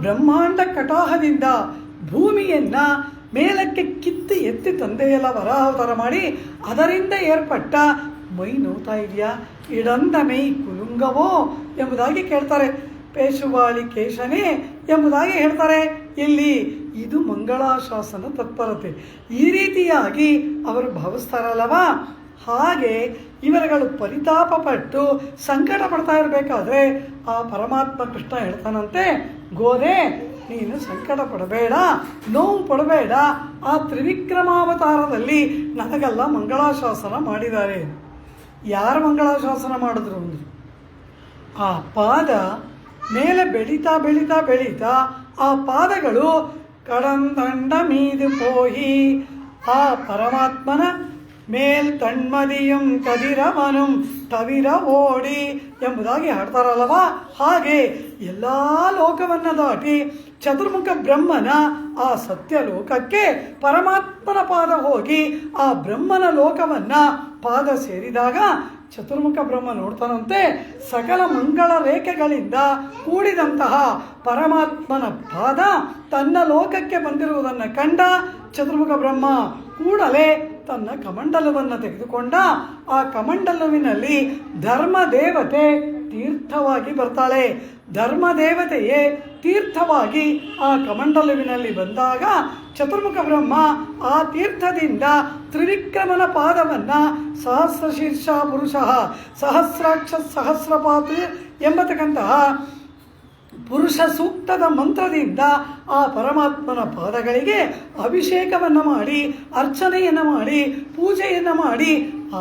ಬ್ರಹ್ಮಾಂಡ ಕಟಾಹದಿಂದ ಭೂಮಿಯನ್ನ ಮೇಲಕ್ಕೆ ಕಿತ್ತು ಎತ್ತಿ ತಂದೆಯಲ್ಲ ವರಾವತಾರ ಮಾಡಿ, ಅದರಿಂದ ಏರ್ಪಟ್ಟ ಮೈ ನೋತಾ ಇದೆಯಾ, ಇಡಂದ ಮೈ ಕುಲುಂಗವೋ ಎಂಬುದಾಗಿ ಕೇಳ್ತಾರೆ. ಪೇಶುವಾಳಿ ಕೇಶನೇ ಎಂಬುದಾಗಿ ಹೇಳ್ತಾರೆ ಇಲ್ಲಿ. ಇದು ಮಂಗಳಾಶಾಸನ ತತ್ಪರತೆ. ಈ ರೀತಿಯಾಗಿ ಅವರು ಭಾವಿಸ್ತಾರಲ್ಲವ, ಹಾಗೆ ಇವರುಗಳು ಪರಿತಾಪ ಪಟ್ಟು ಸಂಕಟ ಪಡ್ತಾ ಇರಬೇಕಾದ್ರೆ ಆ ಪರಮಾತ್ಮ ಕೃಷ್ಣ ಹೇಳ್ತಾನಂತೆ, ಗೋದೆ ನೀನು ಸಂಕಟ ಪಡಬೇಡ, ನೋವು ಪಡಬೇಡ, ಆ ತ್ರಿವಿಕ್ರಮಾವತಾರದಲ್ಲಿ ನನಗೆಲ್ಲ ಮಂಗಳಾಶಾಸನ ಮಾಡಿದ್ದಾರೆ. ಯಾರು ಮಂಗಳಾಶಾಸನ ಮಾಡಿದ್ರು ಅಂದರೆ, ಆ ಪಾದ ಮೇಲೆ ಬೆಳೀತಾ ಬೆಳೀತಾ ಬೆಳೀತಾ ಆ ಪಾದಗಳು ಕಡಂದಂಡ ಮೀದು ಪೋಹಿ ಆ ಪರಮಾತ್ಮನ ಮೇಲ್ ತಣ್ಮದಿಯಂ ಕದಿರವನುಂ ತವಿರ ಓಡಿ ಎಂಬುದಾಗಿ ಹಾಡ್ತಾರಲ್ಲವ, ಹಾಗೆ ಎಲ್ಲ ಲೋಕವನ್ನು ದಾಟಿ ಚತುರ್ಮುಖ ಬ್ರಹ್ಮನ ಆ ಸತ್ಯ ಲೋಕಕ್ಕೆ ಪರಮಾತ್ಮನ ಪಾದ ಹೋಗಿ ಆ ಬ್ರಹ್ಮನ ಲೋಕವನ್ನು ಪಾದ ಸೇರಿದಾಗ ಚತುರ್ಮುಖ ಬ್ರಹ್ಮ ನೋಡ್ತಾನಂತೆ, ಸಕಲ ಮಂಗಳ ರೇಖೆಗಳಿಂದ ಕೂಡಿದಂತಹ ಪರಮಾತ್ಮನ ಪಾದ ತನ್ನ ಲೋಕಕ್ಕೆ ಬಂದಿರುವುದನ್ನು ಕಂಡ ಚತುರ್ಮುಖ ಬ್ರಹ್ಮ ಕೂಡಲೇ ತನ್ನ ಕಮಂಡಲವನ್ನು ತೆಗೆದುಕೊಂಡ. ಆ ಕಮಂಡಲುವಿನಲ್ಲಿ ಧರ್ಮದೇವತೆ ತೀರ್ಥವಾಗಿ ಬರ್ತಾಳೆ. ಧರ್ಮದೇವತೆಯೇ ತೀರ್ಥವಾಗಿ ಆ ಕಮಂಡಲುವಿನಲ್ಲಿ ಬಂದಾಗ ಚತುರ್ಮುಖ ಬ್ರಹ್ಮ ಆ ತೀರ್ಥದಿಂದ ತ್ರಿವಿಕ್ರಮನ ಪಾದವನ್ನು ಸಹಸ್ರ ಶೀರ್ಷ ಪುರುಷ ಸಹಸ್ರಾಕ್ಷ ಸಹಸ್ರಪಾತ್ ಎಂಬತಕ್ಕಂತಹ ಪುರುಷ ಸೂಕ್ತದ ಮಂತ್ರದಿಂದ ಆ ಪರಮಾತ್ಮನ ಪಾದಗಳಿಗೆ ಅಭಿಷೇಕವನ್ನು ಮಾಡಿ, ಅರ್ಚನೆಯನ್ನು ಮಾಡಿ, ಪೂಜೆಯನ್ನು ಮಾಡಿ,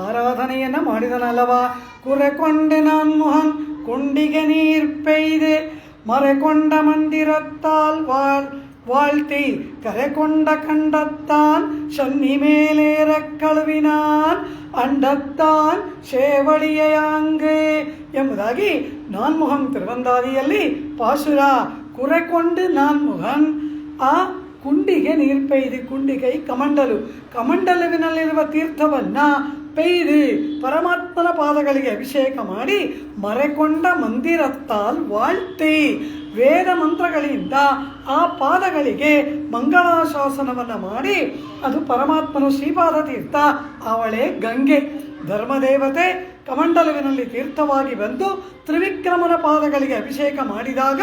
ಆರಾಧನೆಯನ್ನು ಮಾಡಿದನಲ್ಲವ. ಕುರೆಕೊಂಡೆ ನಾನ್ ಮೊಹನ್ ಕುಂಡಿಗೆ ನೀರ್ ಪೆಯ್ದೆ ಮರೆಕೊಂಡ ಮಂದಿರತ್ತಾಲ್ வாழ்த்தி கரைகொண்ட கண்டத்தான் சன்னி மேலேற கழுவினான் ಅಂಡತ್ತಾನ್ ಶೇವಡಿಯಾಂಗೆ ಎಂಬುದಾಗಿ ನಾನ್ಮುಹನ್ ತಿರುವಂದಾದಿಯಲ್ಲಿ ಪಾಶುರ ಕುರೆಕೊಂಡು ನಾನ್ಮುಹನ್ ಆ ಕುಂಡಿಗೆ ನೀರು ಪೆಯ್ದು, ಕುಂಡಿಗೈ ಕಮಂಡಲು, ಕಮಂಡಲುವಿನಲ್ಲಿರುವ ತೀರ್ಥವನ್ನು ಪೆಯ್ದು ಪರಮಾತ್ಮನ ಪಾದಗಳಿಗೆ ಅಭಿಷೇಕ ಮಾಡಿ ಮರೆಕೊಂಡ ಮಂದಿರತ್ತಾಲ್ ವಾಳ್ತಿ ವೇದ ಮಂತ್ರಗಳಿಂದ ಆ ಪಾದಗಳಿಗೆ ಮಂಗಳಾಶಾಸನವನ್ನು ಮಾಡಿ, ಅದು ಪರಮಾತ್ಮನ ಶ್ರೀಪಾದ ತೀರ್ಥ, ಅವಳೇ ಗಂಗೆ. ಧರ್ಮದೇವತೆ ಕಮಂಡಲುವಿನಲ್ಲಿ ತೀರ್ಥವಾಗಿ ಬಂದು ತ್ರಿವಿಕ್ರಮನ ಪಾದಗಳಿಗೆ ಅಭಿಷೇಕ ಮಾಡಿದಾಗ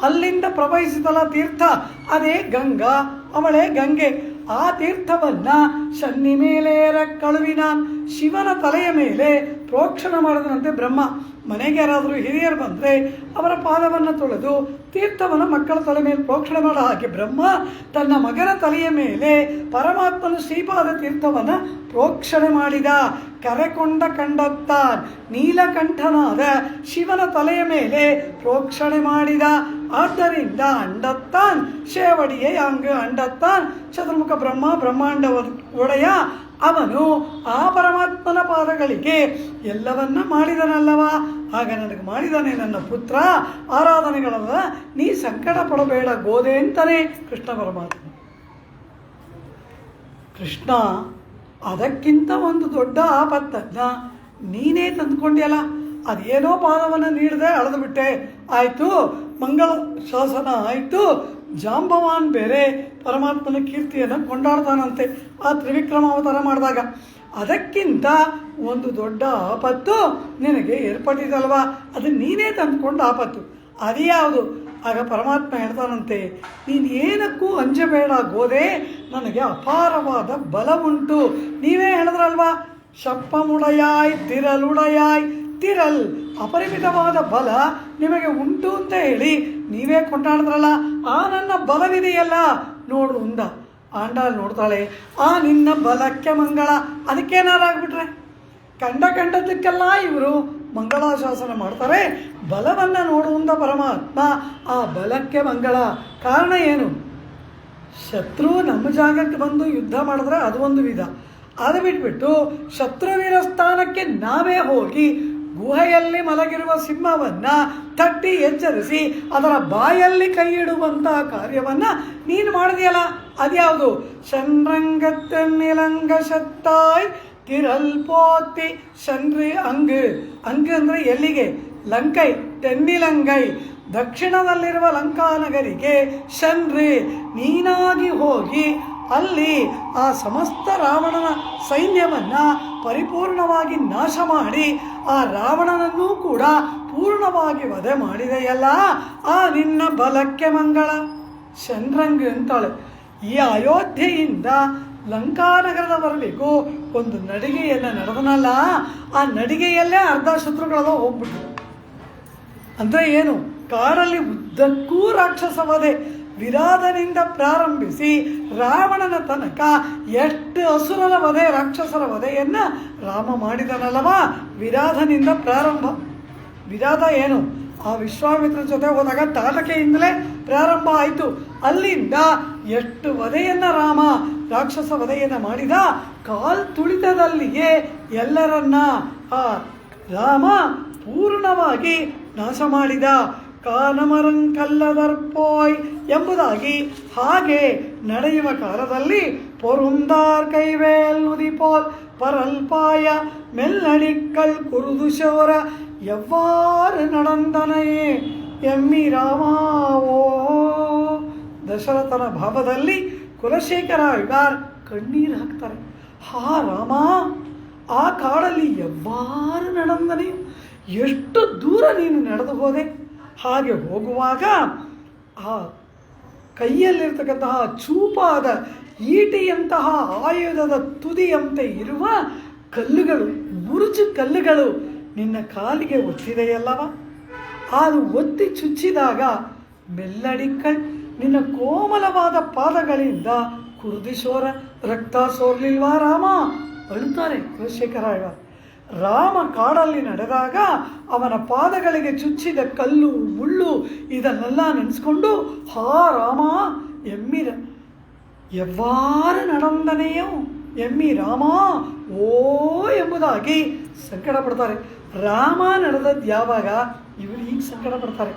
ಅಲ್ಲಿಂದ ಪ್ರವಹಿಸಿದಲ ತೀರ್ಥ, ಅದೇ ಗಂಗಾ, ಅವಳೇ ಗಂಗೆ. ಆ ತೀರ್ಥವನ್ನು ಶನ್ನಿ ಮೇಲೇರ ಕಳುವಿನ ಶಿವನ ತಲೆಯ ಮೇಲೆ ಪ್ರೋಕ್ಷಣ ಮಾಡಿದನಂತೆ ಬ್ರಹ್ಮ. ಮನೆಗೆ ಯಾರಾದರೂ ಹಿರಿಯರು ಬಂದರೆ ಅವರ ಪಾದವನ್ನು ತೊಳೆದು ತೀರ್ಥವನ್ನು ಮಕ್ಕಳ ತಲೆ ಮೇಲೆ ಪ್ರೋಕ್ಷಣೆ ಮಾಡೋ ಹಾಗೆ ಬ್ರಹ್ಮ ತನ್ನ ಮಗನ ತಲೆಯ ಮೇಲೆ ಪರಮಾತ್ಮನ ಶ್ರೀಪಾದ ತೀರ್ಥವನ್ನು ಪ್ರೋಕ್ಷಣೆ ಮಾಡಿದ. ಕರೆಕೊಂಡ ಕಂಡತ್ತಾನ್ ನೀಲಕಂಠನಾದ ಶಿವನ ತಲೆಯ ಮೇಲೆ ಪ್ರೋಕ್ಷಣೆ ಮಾಡಿದ. ಆದ್ದರಿಂದ ಅಂಡತ್ತಾನ್ ಶೇವಡಿಯೇ ಅಂಗ ಅಂಡತ್ತಾನ್ ಚತುರ್ಮುಖ ಬ್ರಹ್ಮ ಬ್ರಹ್ಮಾಂಡ ಒಡೆಯ ಅವನು ಆ ಪರಮಾತ್ಮನ ಪಾದಗಳಿಗೆ ಎಲ್ಲವನ್ನ ಮಾಡಿದನಲ್ಲವ. ಆಗ ನನಗೆ ಮಾಡಿದಾನೆ ನನ್ನ ಪುತ್ರ, ಆರಾಧನೆಗಳಲ್ಲ, ನೀ ಸಂಕಟ ಪಡಬೇಡ ಗೋದೆ ಅಂತಾನೆ ಕೃಷ್ಣ ಪರಮಾತ್ಮ. ಕೃಷ್ಣ ಅದಕ್ಕಿಂತ ಒಂದು ದೊಡ್ಡ ಆಪತ್ತನ್ನು ನೀನೇ ತಂದುಕೊಂಡಿಯಲ್ಲ, ಅದೇನೋ ಪಾದವನ್ನು ನೀಡದೆ ಅಳೆದು ಬಿಟ್ಟೆ, ಆಯಿತು, ಮಂಗಳ ಶಾಸನ ಆಯಿತು, ಜಾಂಬವಾನ್ ಬೇರೆ ಪರಮಾತ್ಮನ ಕೀರ್ತಿಯನ್ನು ಕೊಂಡಾಡ್ತಾನಂತೆ ಆ ತ್ರಿವಿಕ್ರಮ ಅವತಾರ ಮಾಡಿದಾಗ. ಅದಕ್ಕಿಂತ ಒಂದು ದೊಡ್ಡ ಆಪತ್ತು ನಿನಗೆ ಏರ್ಪಟ್ಟಿದಲ್ವಾ, ಅದು ನೀನೇ ತಂದುಕೊಂಡ ಆಪತ್ತು. ಅದು ಯಾವುದು? ಆಗ ಪರಮಾತ್ಮ ಹೇಳ್ತಾನಂತೆ, ನೀನು ಏನಕ್ಕೂ ಅಂಜಬೇಡ ಗೋದೆ, ನನಗೆ ಅಪಾರವಾದ ಬಲ ಉಂಟು. ನೀವೇ ಹೇಳಿದ್ರಲ್ವಾ, ಶಪ್ಪಮುಡಯಾಯ್ ತಿರಲುಡಯಾಯ್ ತಿರಲ್, ಅಪರಿಮಿತವಾದ ಬಲ ನಿಮಗೆ ಉಂಟು ಅಂತ ಹೇಳಿ ನೀವೇ ಕೊಂಡಾಡಿದ್ರಲ್ಲ, ಆ ನನ್ನ ಬಲವಿದೆಯಲ್ಲ ನೋಡು ಅಂದ. ಆಂಡಾಲ್ ನೋಡ್ತಾಳೆ, ಆ ನಿನ್ನ ಬಲಕ್ಕೆ ಮಂಗಳ. ಅದಕ್ಕೇನಾರಾಗ್ಬಿಟ್ರೆ ಕಂಡದ್ದಕ್ಕೆಲ್ಲ ಇವರು ಮಂಗಳಾಶಾಸನ ಮಾಡ್ತಾರೆ. ಬಲವನ್ನು ನೋಡುವಂಥ ಪರಮಾತ್ಮ, ಆ ಬಲಕ್ಕೆ ಮಂಗಳ. ಕಾರಣ ಏನು? ಶತ್ರು ನಮ್ಮ ಜಾಗಕ್ಕೆ ಬಂದು ಯುದ್ಧ ಮಾಡಿದ್ರೆ ಅದು ಒಂದು ವಿಧ. ಅದು ಬಿಟ್ಬಿಟ್ಟು ಶತ್ರುವಿನ ಸ್ಥಾನಕ್ಕೆ ನಾವೇ ಹೋಗಿ ಗುಹೆಯಲ್ಲಿ ಮಲಗಿರುವ ಸಿಂಹವನ್ನು ತಟ್ಟಿ ಎಚ್ಚರಿಸಿ ಅದರ ಬಾಯಲ್ಲಿ ಕೈ ಇಡುವಂತಹ ಕಾರ್ಯವನ್ನು ನೀನು ಮಾಡಿದೆಯಲ್ಲ, ಅದ್ಯಾವುದು? ಶನ್ರಂಗತ್ತೆನ್ನಿಲಂಗ ಶತ್ತಾಯ್ ತಿರಲ್ಪೋತಿ ಶನ್ರಿ ಅಂಗ್. ಅಂಗ್ ಅಂದರೆ ಎಲ್ಲಿಗೆ? ಲಂಕೈ. ತೆನ್ನಿಲಂಗೈ ದಕ್ಷಿಣದಲ್ಲಿರುವ ಲಂಕಾನಗರಿಗೆ ಶನ್ರಿ ನೀನಾಗಿ ಹೋಗಿ ಅಲ್ಲಿ ಆ ಸಮಸ್ತ ರಾವಣನ ಸೈನ್ಯವನ್ನು ಪರಿಪೂರ್ಣವಾಗಿ ನಾಶ ಮಾಡಿ ಆ ರಾವಣನನ್ನೂ ಕೂಡ ಪೂರ್ಣವಾಗಿ ವಧೆ ಮಾಡಿದೆಯಲ್ಲ, ಆ ನಿನ್ನ ಬಲಕ್ಕೆ ಮಂಗಳ. ಶನ್ರಂಗ್ ಅಂತಾಳೆ. ಈ ಅಯೋಧ್ಯೆಯಿಂದ ಲಂಕಾನಗರದವರೆಗೂ ಒಂದು ನಡಿಗೆಯನ್ನು ನಡೆದನಲ್ಲ, ಆ ನಡಿಗೆಯಲ್ಲೇ ಅರ್ಧ ಶತ್ರುಗಳೆಲ್ಲ ಹೋಗ್ಬಿಟ್ರು. ಅಂದರೆ ಏನು? ಕಾಡಲ್ಲಿ ಉದ್ದಕ್ಕೂ ರಾಕ್ಷಸ ವಧೆ, ವಿರಾಧನಿಂದ ಪ್ರಾರಂಭಿಸಿ ರಾವಣನ ತನಕ ಎಷ್ಟು ಅಸುರರ ವಧೆ, ರಾಕ್ಷಸರ ವಧೆಯನ್ನು ರಾಮ ಮಾಡಿದನಲ್ಲವ. ವಿರಾಧನಿಂದ ಪ್ರಾರಂಭ. ವಿರಾಧ ಏನು? ಆ ವಿಶ್ವಾಮಿತ್ರ ಜೊತೆ ಹೋದಾಗ ತಾಟಕೆಯಿಂದಲೇ ಪ್ರಾರಂಭ ಆಯಿತು. ಅಲ್ಲಿಂದ ಎಷ್ಟು ವಧೆಯನ್ನು ರಾಮ, ರಾಕ್ಷಸ ವಧೆಯನ್ನು ಮಾಡಿದ. ಕಾಲ್ ತುಳಿತದಲ್ಲಿಯೇ ಎಲ್ಲರನ್ನ ಆ ರಾಮ ಪೂರ್ಣವಾಗಿ ನಾಶ ಮಾಡಿದ. ಕಾನಮರಂಕಲ್ಲದರ್ಪೋಯ್ ಎಂಬುದಾಗಿ ಹಾಗೆ ನಡೆಯುವ ಕಾಲದಲ್ಲಿ ಪೊರುಂದಾರ್ ಕೈವೇಲ್ ನುದಿಪೋಲ್ ಪರಲ್ಪಾಯ ಮೆಲ್ಲಡಿಕ್ಕಲ್ ಕುರುದು ಶೌರ ಎವ್ವಾರು நடந்தனையே ಎಮ್ಮಿ ರಾಮಾವೋ. ದಶರಥನ ಭಾವದಲ್ಲಿ ಕುಲಶೇಖರ ಯುಗಾರ್ ಕಣ್ಣೀರು ಹಾಕ್ತಾರೆ. ಹಾ ರಾಮ, ಆ ಕಾಡಲ್ಲಿ ಎವ್ವಾರು ನಡೆದನೆಯೋ, ಎಷ್ಟು ದೂರ ನೀನು ನಡೆದು ಹೋದೆ. ಹಾಗೆ ಹೋಗುವಾಗ ಆ ಕೈಯಲ್ಲಿರ್ತಕ್ಕಂತಹ ಚೂಪಾದ ಈಟಿಯಂತಹ ಆಯುಧದ ತುದಿಯಂತೆ ಇರುವ ಕಲ್ಲುಗಳು, ಮುರುಚು ಕಲ್ಲುಗಳು ನಿನ್ನ ಕಾಲಿಗೆ ಒತ್ತಿದೆಯಲ್ಲವ. ಅದು ಒತ್ತಿ ಚುಚ್ಚಿದಾಗ ಮೆಲ್ಲಡಿಕ್ಕಳ್ ನಿನ್ನ ಕೋಮಲವಾದ ಪಾದಗಳಿಂದ ಕುರುದಿಶೋರ ರಕ್ತ ಸೋರ್ಲಿಲ್ವಾ ರಾಮ ಅಳುತ್ತಾರೆ ಕುಲಶೇಖರ. ರಾಮ ಕಾಡಲ್ಲಿ ನಡೆದಾಗ ಅವನ ಪಾದಗಳಿಗೆ ಚುಚ್ಚಿದ ಕಲ್ಲು ಮುಳ್ಳು ಇದನ್ನೆಲ್ಲ ನೆನೆಸ್ಕೊಂಡು ಹಾ ರಾಮ ಎಮ್ಮಿರ ಎವ್ವಾರು நடந்தனைಯೋ ಎಮ್ಮಿ ರಾಮ ಓ ಎಂಬುದಾಗಿ ಸಂಕಟ ಪಡ್ತಾರೆ. ರಾಮ ನಡೆದದ್ದು ಯಾವಾಗ? ಇವರು ಈಗ ಸಂಕಟ ಪಡ್ತಾರೆ.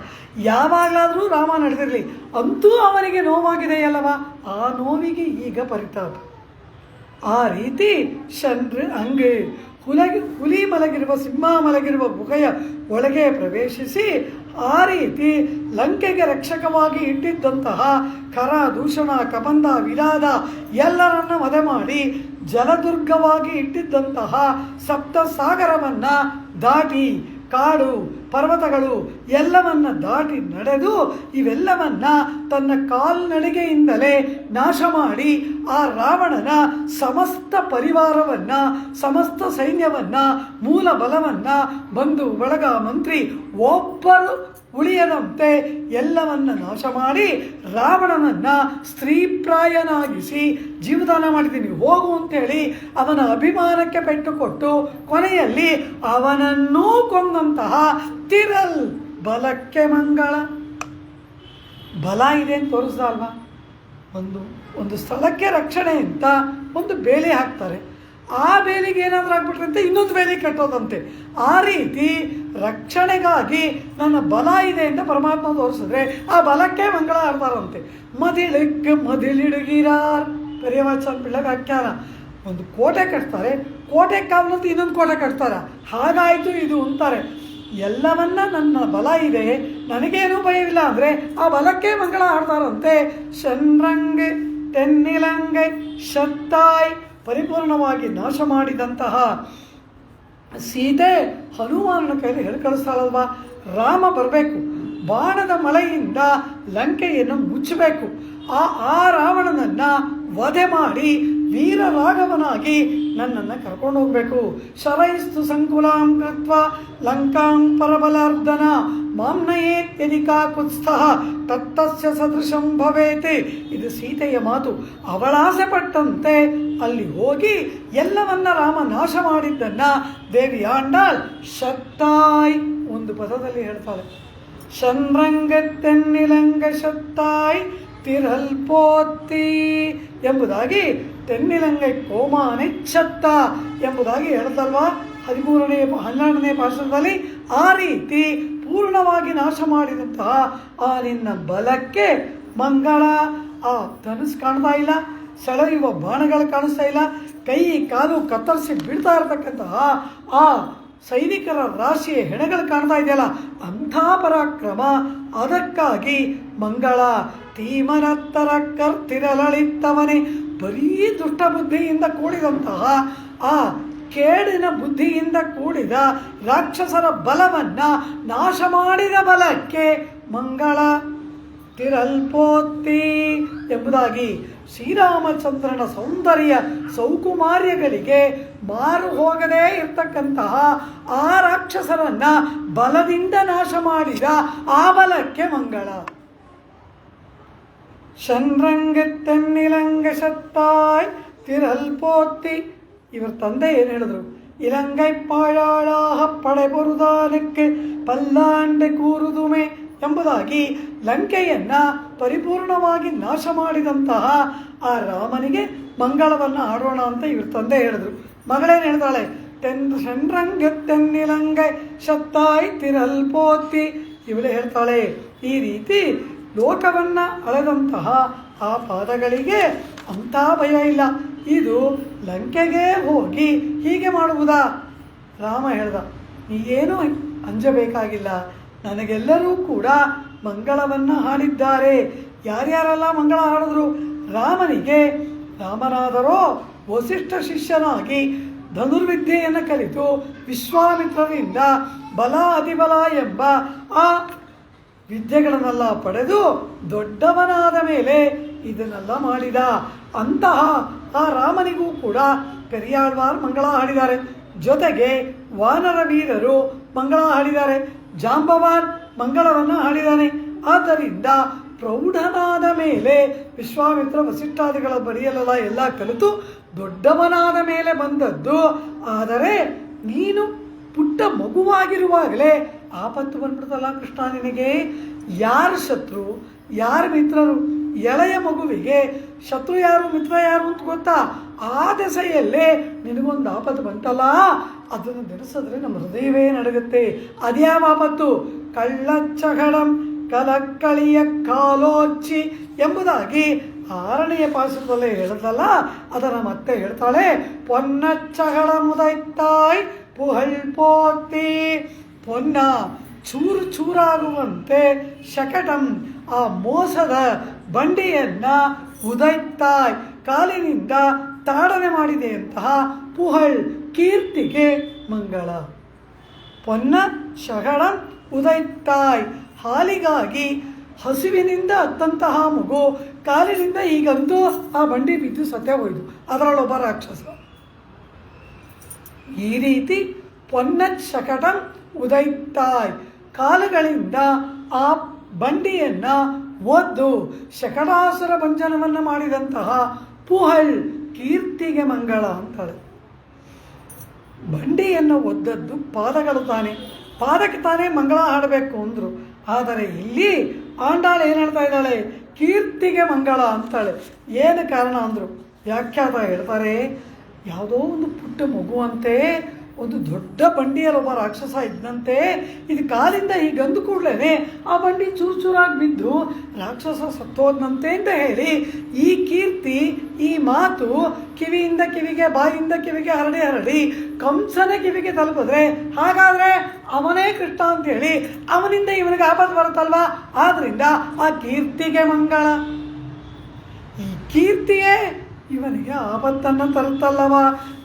ಯಾವಾಗಲಾದರೂ ರಾಮ ನಡೆದಿರಲಿ, ಅಂತೂ ಅವನಿಗೆ ನೋವಾಗಿದೆಯಲ್ಲವ, ಆ ನೋವಿಗೆ ಈಗ ಪರಿತಾಪ. ಆ ರೀತಿ ಶನ್ರು ಹಂಗೆ ಹುಲಿ ಮಲಗಿರುವ, ಸಿಂಹ ಮಲಗಿರುವ ಗುಹೆಯ ಒಳಗೆ ಪ್ರವೇಶಿಸಿ ಆ ರೀತಿ ಲಂಕೆಗೆ ರಕ್ಷಕವಾಗಿ ಇಟ್ಟಿದ್ದಂತಹ ಖರ, ದೂಷಣ, ಕಬಂಧ, ವಿರಾಧ ಎಲ್ಲರನ್ನ ವಧೆ ಮಾಡಿ ಜಲದುರ್ಗವಾಗಿ ಇಟ್ಟಿದ್ದಂತಹ ಸಪ್ತ ಸಾಗರವನ್ನು ದಾಟಿ ಕಾಡು ಪರ್ವತಗಳು ಎಲ್ಲವನ್ನ ದಾಟಿ ನಡೆದು ಇವೆಲ್ಲವನ್ನ ತನ್ನ ಕಾಲ್ನಡಿಗೆಯಿಂದಲೇ ನಾಶ ಮಾಡಿ ಆ ರಾವಣನ ಸಮಸ್ತ ಪರಿವಾರವನ್ನ, ಸಮಸ್ತ ಸೈನ್ಯವನ್ನ, ಮೂಲ ಬಲವನ್ನ, ಬಂಧು ಬಳಗ ಮಂತ್ರಿ ಒಬ್ಬರು ಉಳಿಯದಂತೆ ಎಲ್ಲವನ್ನ ನಾಶ ಮಾಡಿ ರಾವಣನನ್ನ ಸ್ತ್ರೀಪ್ರಾಯನಾಗಿಸಿ ಜೀವದಾನ ಮಾಡಿದ್ದೀನಿ ಹೋಗು ಅಂತೇಳಿ ಅವನ ಅಭಿಮಾನಕ್ಕೆ ಪೆಟ್ಟು ಕೊಟ್ಟು ಕೊನೆಯಲ್ಲಿ ಅವನನ್ನೂ ಕೊಂದಂತಹ ತಿರಲ್ ಬಲಕ್ಕೆ ಮಂಗಳ. ಬಲ ಇದೆ ಅಂತ ತೋರಿಸ್ದ ಅಲ್ವಾ? ಒಂದು ಸ್ಥಳಕ್ಕೆ ರಕ್ಷಣೆ ಅಂತ ಒಂದು ಬೇಲಿ ಹಾಕ್ತಾರೆ. ಆ ಬೇಲಿಗೆ ಏನಾದರೂ ಆಗ್ಬಿಟ್ರಂತೆ ಇನ್ನೊಂದು ಬೇಲಿ ಕಟ್ಟೋದಂತೆ. ಆ ರೀತಿ ರಕ್ಷಣೆಗಾಗಿ ನನ್ನ ಬಲ ಇದೆ ಅಂತ ಪರಮಾತ್ಮ ತೋರಿಸಿದ್ರೆ ಆ ಬಲಕ್ಕೆ ಮಂಗಳ ಆಡ್ತಾರಂತೆ. ಮದಿಲಿಡುಗಿರಾರ್ ಪರ್ಯವಾಚನ ಪಿಳ್ಳ ವ್ಯಾಖ್ಯಾನ. ಒಂದು ಕೋಟೆ ಕಟ್ತಾರೆ, ಕೋಟೆ ಕಾವಲಂತ ಇನ್ನೊಂದು ಕೋಟೆ ಕಟ್ತಾರೆ, ಹಾಗಾಯಿತು ಇದು ಅಂತಾರೆ. ಎಲ್ಲವನ್ನ ನನ್ನ ಬಲ ಇದೆ, ನನಗೇನು ಭಯವಿಲ್ಲ ಅಂದರೆ ಆ ಬಲಕ್ಕೆ ಮಂಗಳ ಆಡ್ತಾರಂತೆ. ಶನ್ರಂಗೆ ತೆನ್ನಿಲಂಗೆ ಶತ್ತಾಯ್ ಪರಿಪೂರ್ಣವಾಗಿ ನಾಶ ಮಾಡಿದಂತಹ ಸೀತೆ ಹನುಮಾನನ ಕೈಯಲ್ಲಿ ಹೇಳಿ ಕಳಿಸ್ತಾಳಲ್ವಾ, ರಾಮ ಬರಬೇಕು, ಬಾಣದ ಮಳೆಯಿಂದ ಲಂಕೆಯನ್ನು ಮುಚ್ಚಬೇಕು, ಆ ರಾವಣನನ್ನು ವಧೆ ಮಾಡಿ ವೀರರಾಘವನಾಗಿ ನನ್ನನ್ನು ಕರ್ಕೊಂಡು ಹೋಗಬೇಕು. ಶರೈಸ್ತು ಸಂಕುಲಾಂ ಕೃತ್ವ ಲಂಕಾಂ ಪರಬಲಾರ್ದನ ಮಾಂನಯೇತ್ಯಧಿಕಾ ಕುತ್ಸ್ಥಃ ತತ್ತಸ್ಯ ಸದೃಶಂ ಭವೇತ್. ಇದು ಸೀತೆಯ ಮಾತು. ಅವಳಾಸೆ ಪಟ್ಟಂತೆ ಅಲ್ಲಿ ಹೋಗಿ ಎಲ್ಲವನ್ನ ರಾಮ ನಾಶ ಮಾಡಿದ್ದನ್ನ ದೇವಿ ಆಂಡಾಳ್ ಶತ್ತಾಯ್ ಒಂದು ಪದದಲ್ಲಿ ಹೇಳ್ತಾಳೆ. ಶನ್ರಂಗತ್ತೆನ್ನಿಲಂಗ ಶತ್ತಾಯ್ ತಿರಲ್ಪೋತ್ತಿ ಎಂಬುದಾಗಿ ತೆನ್ನಿಲಂಗೈ ಕೋಮಾನೆ ಛತ್ತ ಎಂಬುದಾಗಿ ಹೇಳ್ತಲ್ವಾ 12ನೇ ಭಾಷಣದಲ್ಲಿ. ಆ ರೀತಿ ಪೂರ್ಣವಾಗಿ ನಾಶ ಮಾಡಿದಂತಹ ಆ ನಿನ್ನ ಬಲಕ್ಕೆ ಮಂಗಳ. ಆ ಧನುಸ್ ಕಾಣ್ತಾ ಇಲ್ಲ, ಸೆಳೆಯುವ ಬಾಣಗಳು ಕಾಣಿಸ್ತಾ ಇಲ್ಲ, ಕೈ ಕಾಲು ಕತ್ತರಿಸಿ ಬಿಡ್ತಾ ಇರತಕ್ಕಂತಹ ಆ ಸೈನಿಕರ ರಾಶಿಯ ಹೆಣಗಳು ಕಾಣ್ತಾ ಇದೆಯಲ್ಲ, ಅಂಥ ಪರಾಕ್ರಮ. ಅದಕ್ಕಾಗಿ ಮಂಗಳ ತೀಮನತ್ತರ ಕರ್ತಿರಲಳಿತ್ತವನೇ. ಬರೀ ದುಷ್ಟ ಬುದ್ಧಿಯಿಂದ ಕೂಡಿದಂತಹ ಆ ಕೇಡಿನ ಬುದ್ಧಿಯಿಂದ ಕೂಡಿದ ರಾಕ್ಷಸರ ಬಲವನ್ನ ನಾಶ ಮಾಡಿದ ಬಲಕ್ಕೆ ಮಂಗಳ ತಿರಲ್ಪೋತ್ತಿ ಎಂಬುದಾಗಿ ಶ್ರೀರಾಮಚಂದ್ರನ ಸೌಂದರ್ಯ ಸೌಕುಮಾರ್ಯಗಳಿಗೆ ಮಾರು ಹೋಗದೇ ಇರ್ತಕ್ಕಂತಹ ಆ ರಾಕ್ಷಸರನ್ನ ಬಲದಿಂದ ನಾಶ ಮಾಡಿದ ಆ ಬಲಕ್ಕೆ ಮಂಗಳ. ಶನ್ರಂಗತ್ತೆನ್ನಿಲಂಗ ಶತ್ತಾಯ್ ತಿರಲ್ಪೋತ್ತಿ. ಇವರ ತಂದೆ ಏನು ಹೇಳಿದ್ರು? ಇಲಂಗೈ ಪಾಳಾಳಾಹ ಪಡೆ ಬರುದಾನಕ್ಕೆ ಪಲ್ಲಾಂಡೆ ಕೂರುದುಮೆ ಎಂಬುದಾಗಿ ಲಂಕೆಯನ್ನ ಪರಿಪೂರ್ಣವಾಗಿ ನಾಶ ಮಾಡಿದಂತಹ ಆ ರಾಮನಿಗೆ ಮಂಗಳವನ್ನು ಆಡೋಣ ಅಂತ ಇವ್ರ ತಂದೆ ಹೇಳಿದ್ರು. ಮಗಳೇನು ಹೇಳ್ತಾಳೆ? ಶನ್ರಂಗತ್ತೆನ್ನಿಲಂಗೈ ಶತ್ತಾಯ್ ತಿರಲ್ಪೋತ್ತಿ. ಇವಳು ಹೇಳ್ತಾಳೆ, ಈ ರೀತಿ ಲೋಕವನ್ನು ಅಳೆದಂತಹ ಆ ಪಾದಗಳಿಗೆ ಅಂಥ ಭಯ ಇಲ್ಲ. ಇದು ಲಂಕೆಗೆ ಹೋಗಿ ಹೀಗೆ ಮಾಡುವುದಾ? ರಾಮ ಹೇಳ್ದ, ನೀವೇನು ಅಂಜಬೇಕಾಗಿಲ್ಲ, ನನಗೆಲ್ಲರೂ ಕೂಡ ಮಂಗಳವನ್ನು ಹಾಡಿದ್ದಾರೆ. ಯಾರ್ಯಾರೆಲ್ಲ ಮಂಗಳ ಹಾಡಿದ್ರು? ರಾಮನಿಗೆ ರಾಮನಾದರೋ ವಸಿಷ್ಠ ಶಿಷ್ಯನಾಗಿ ಧನುರ್ವಿದ್ಯೆಯನ್ನು ಕಲಿತು ವಿಶ್ವಾಮಿತ್ರರಿಂದ ಬಲ ಅತಿಬಲ ಎಂಬ ಆ ವಿದ್ಯೆಗಳನ್ನೆಲ್ಲ ಪಡೆದು ದೊಡ್ಡವನಾದ ಮೇಲೆ ಇದನ್ನೆಲ್ಲ ಮಾಡಿದ. ಅಂತಹ ಆ ರಾಮನಿಗೂ ಕೂಡ ಪೆರಿಯಾಳ್ವಾರ್ ಮಂಗಳ ಹಾಡಿದ್ದಾರೆ. ಜೊತೆಗೆ ವಾನರ ವೀರರು ಮಂಗಳ ಹಾಡಿದ್ದಾರೆ. ಜಾಂಬವಾನ್ ಮಂಗಳವನ್ನು ಹಾಡಿದ್ದಾನೆ. ಆದ್ದರಿಂದ ಪ್ರೌಢನಾದ ಮೇಲೆ ವಿಶ್ವಾಮಿತ್ರ ವಸಿಷ್ಠಾದಿಗಳ ಬಳಿಯಲ್ಲೆಲ್ಲ ಎಲ್ಲ ಕಲಿತು ದೊಡ್ಡವನಾದ ಮೇಲೆ ಬಂದದ್ದು. ಆದರೆ ನೀನು ಪುಟ್ಟ ಮಗುವಾಗಿರುವಾಗಲೇ ಆಪತ್ತು ಬಂದ್ಬಿಡ್ತಲ್ಲ ಕೃಷ್ಣ ನಿನಗೆ. ಯಾರು ಶತ್ರು ಯಾರು ಮಿತ್ರರು? ಎಳೆಯ ಮಗುವಿಗೆ ಶತ್ರು ಯಾರು ಮಿತ್ರ ಯಾರು ಅಂತ ಗೊತ್ತಾ? ಆ ದೆಸೆಯಲ್ಲೇ ನಿನಗೊಂದು ಆಪತ್ತು ಬಂತಲ್ಲ, ಅದನ್ನು ನೆನೆಸಿದ್ರೆ ನಮ್ಮ ಹೃದಯವೇ ನಡಗುತ್ತೆ. ಅದ್ಯಾವ ಆಪತ್ತು? ಕಳ್ಳಚ್ಚಗಡಂ ಕಲಕ್ಕಳಿಯ ಕಾಲೋಚ್ಚಿ ಎಂಬುದಾಗಿ 6ನೇ ಪಾಶುರದಲ್ಲೇ ಹೇಳ್ತಲ್ಲ, ಅದನ್ನು ಮತ್ತೆ ಹೇಳ್ತಾಳೆ. ಪೊನ್ನಚ್ಚಗಳ ಮುದೈತಾಯ್ ಪುಹಳ್ಪೋತಿ. ಪೊನ್ನ ಚೂರು ಚೂರಾಗುವಂತೆ ಶಕಟಂ ಆ ಮೋಸದ ಬಂಡಿಯನ್ನ ಉದೈತಾಯ್ ಕಾಲಿನಿಂದ ತಾಡನೆ ಮಾಡಿದೆಯಂತಹ ಪುಹಳ್ ಕೀರ್ತಿಗೆ ಮಂಗಳ. ಪೊನ್ನ ಶಗಳಂ ಉದೈತಾಯ್ ಹಾಲಿಗಾಗಿ ಹಸುವಿನಿಂದ ಅತ್ತಂತಹ ಮಗು ಕಾಲಿನಿಂದ ಈಗಂತೂ ಆ ಬಂಡಿ ಬಿದ್ದು ಸತ್ಯ ಹೋಯ್ತು, ಅದರಲ್ಲೊಬ್ಬ ರಾಕ್ಷಸ. ಈ ರೀತಿ ಪೊನ್ನ ಶಕಟಂ ಉದೈತಾಯ್ ಕಾಲುಗಳಿಂದ ಆ ಬಂಡಿಯನ್ನ ಒದ್ದು ಶಕಟಾಸುರ ಭಂಜನವನ್ನು ಮಾಡಿದಂತಹ ಪುಹಳ್ ಕೀರ್ತಿಗೆ ಮಂಗಳ ಅಂತಾಳೆ. ಬಂಡಿಯನ್ನು ಒದ್ದದ್ದು ಪಾದಗಳು ತಾನೆ, ಪಾದಕ್ಕೆ ತಾನೇ ಮಂಗಳ ಹಾಡಬೇಕು ಅಂದರು. ಆದರೆ ಇಲ್ಲಿ ಆಂಡಾಳು ಏನು ಹೇಳ್ತಾ ಇದ್ದಾಳೆ? ಕೀರ್ತಿಗೆ ಮಂಗಳ ಅಂತಾಳೆ. ಏನು ಕಾರಣ ಅಂದರು? ವ್ಯಾಖ್ಯಾತ ಹೇಳ್ತಾರೆ, ಯಾವುದೋ ಒಂದು ಪುಟ್ಟ ಮಗುವಂತೆ ಒಂದು ದೊಡ್ಡ ಬಂಡಿಯಲ್ಲಿ ಒಬ್ಬ ರಾಕ್ಷಸ ಇದ್ದಂತೆ, ಇದು ಕಾಲಿಂದ ಹೀಗಂದು ಕೂಡಲೇ ಆ ಬಂಡಿ ಚೂರು ಚೂರಾಗಿ ಬಿದ್ದು ರಾಕ್ಷಸ ಸತ್ತೋದ್ನಂತೆ ಅಂತ ಹೇಳಿ ಈ ಕೀರ್ತಿ ಈ ಮಾತು ಕಿವಿಯಿಂದ ಕಿವಿಗೆ ಬಾಯಿಂದ ಕಿವಿಗೆ ಹರಡಿ ಹರಡಿ ಕಂಸನ ಕಿವಿಗೆ ತಲುಪಿದ್ರೆ ಹಾಗಾದರೆ ಅವನೇ ಕೃಷ್ಣ ಅಂತೇಳಿ ಅವನಿಂದ ಇವನಿಗೆ ಆಪತ್ತು ಬರುತ್ತಲ್ವಾ? ಆದ್ದರಿಂದ ಆ ಕೀರ್ತಿಗೆ ಮಂಗಳ. ಈ ಕೀರ್ತಿಯೇ ಇವನಿಗೆ ಆಪತ್ತನ್ನು ತರುತ್ತಲ್ಲವ.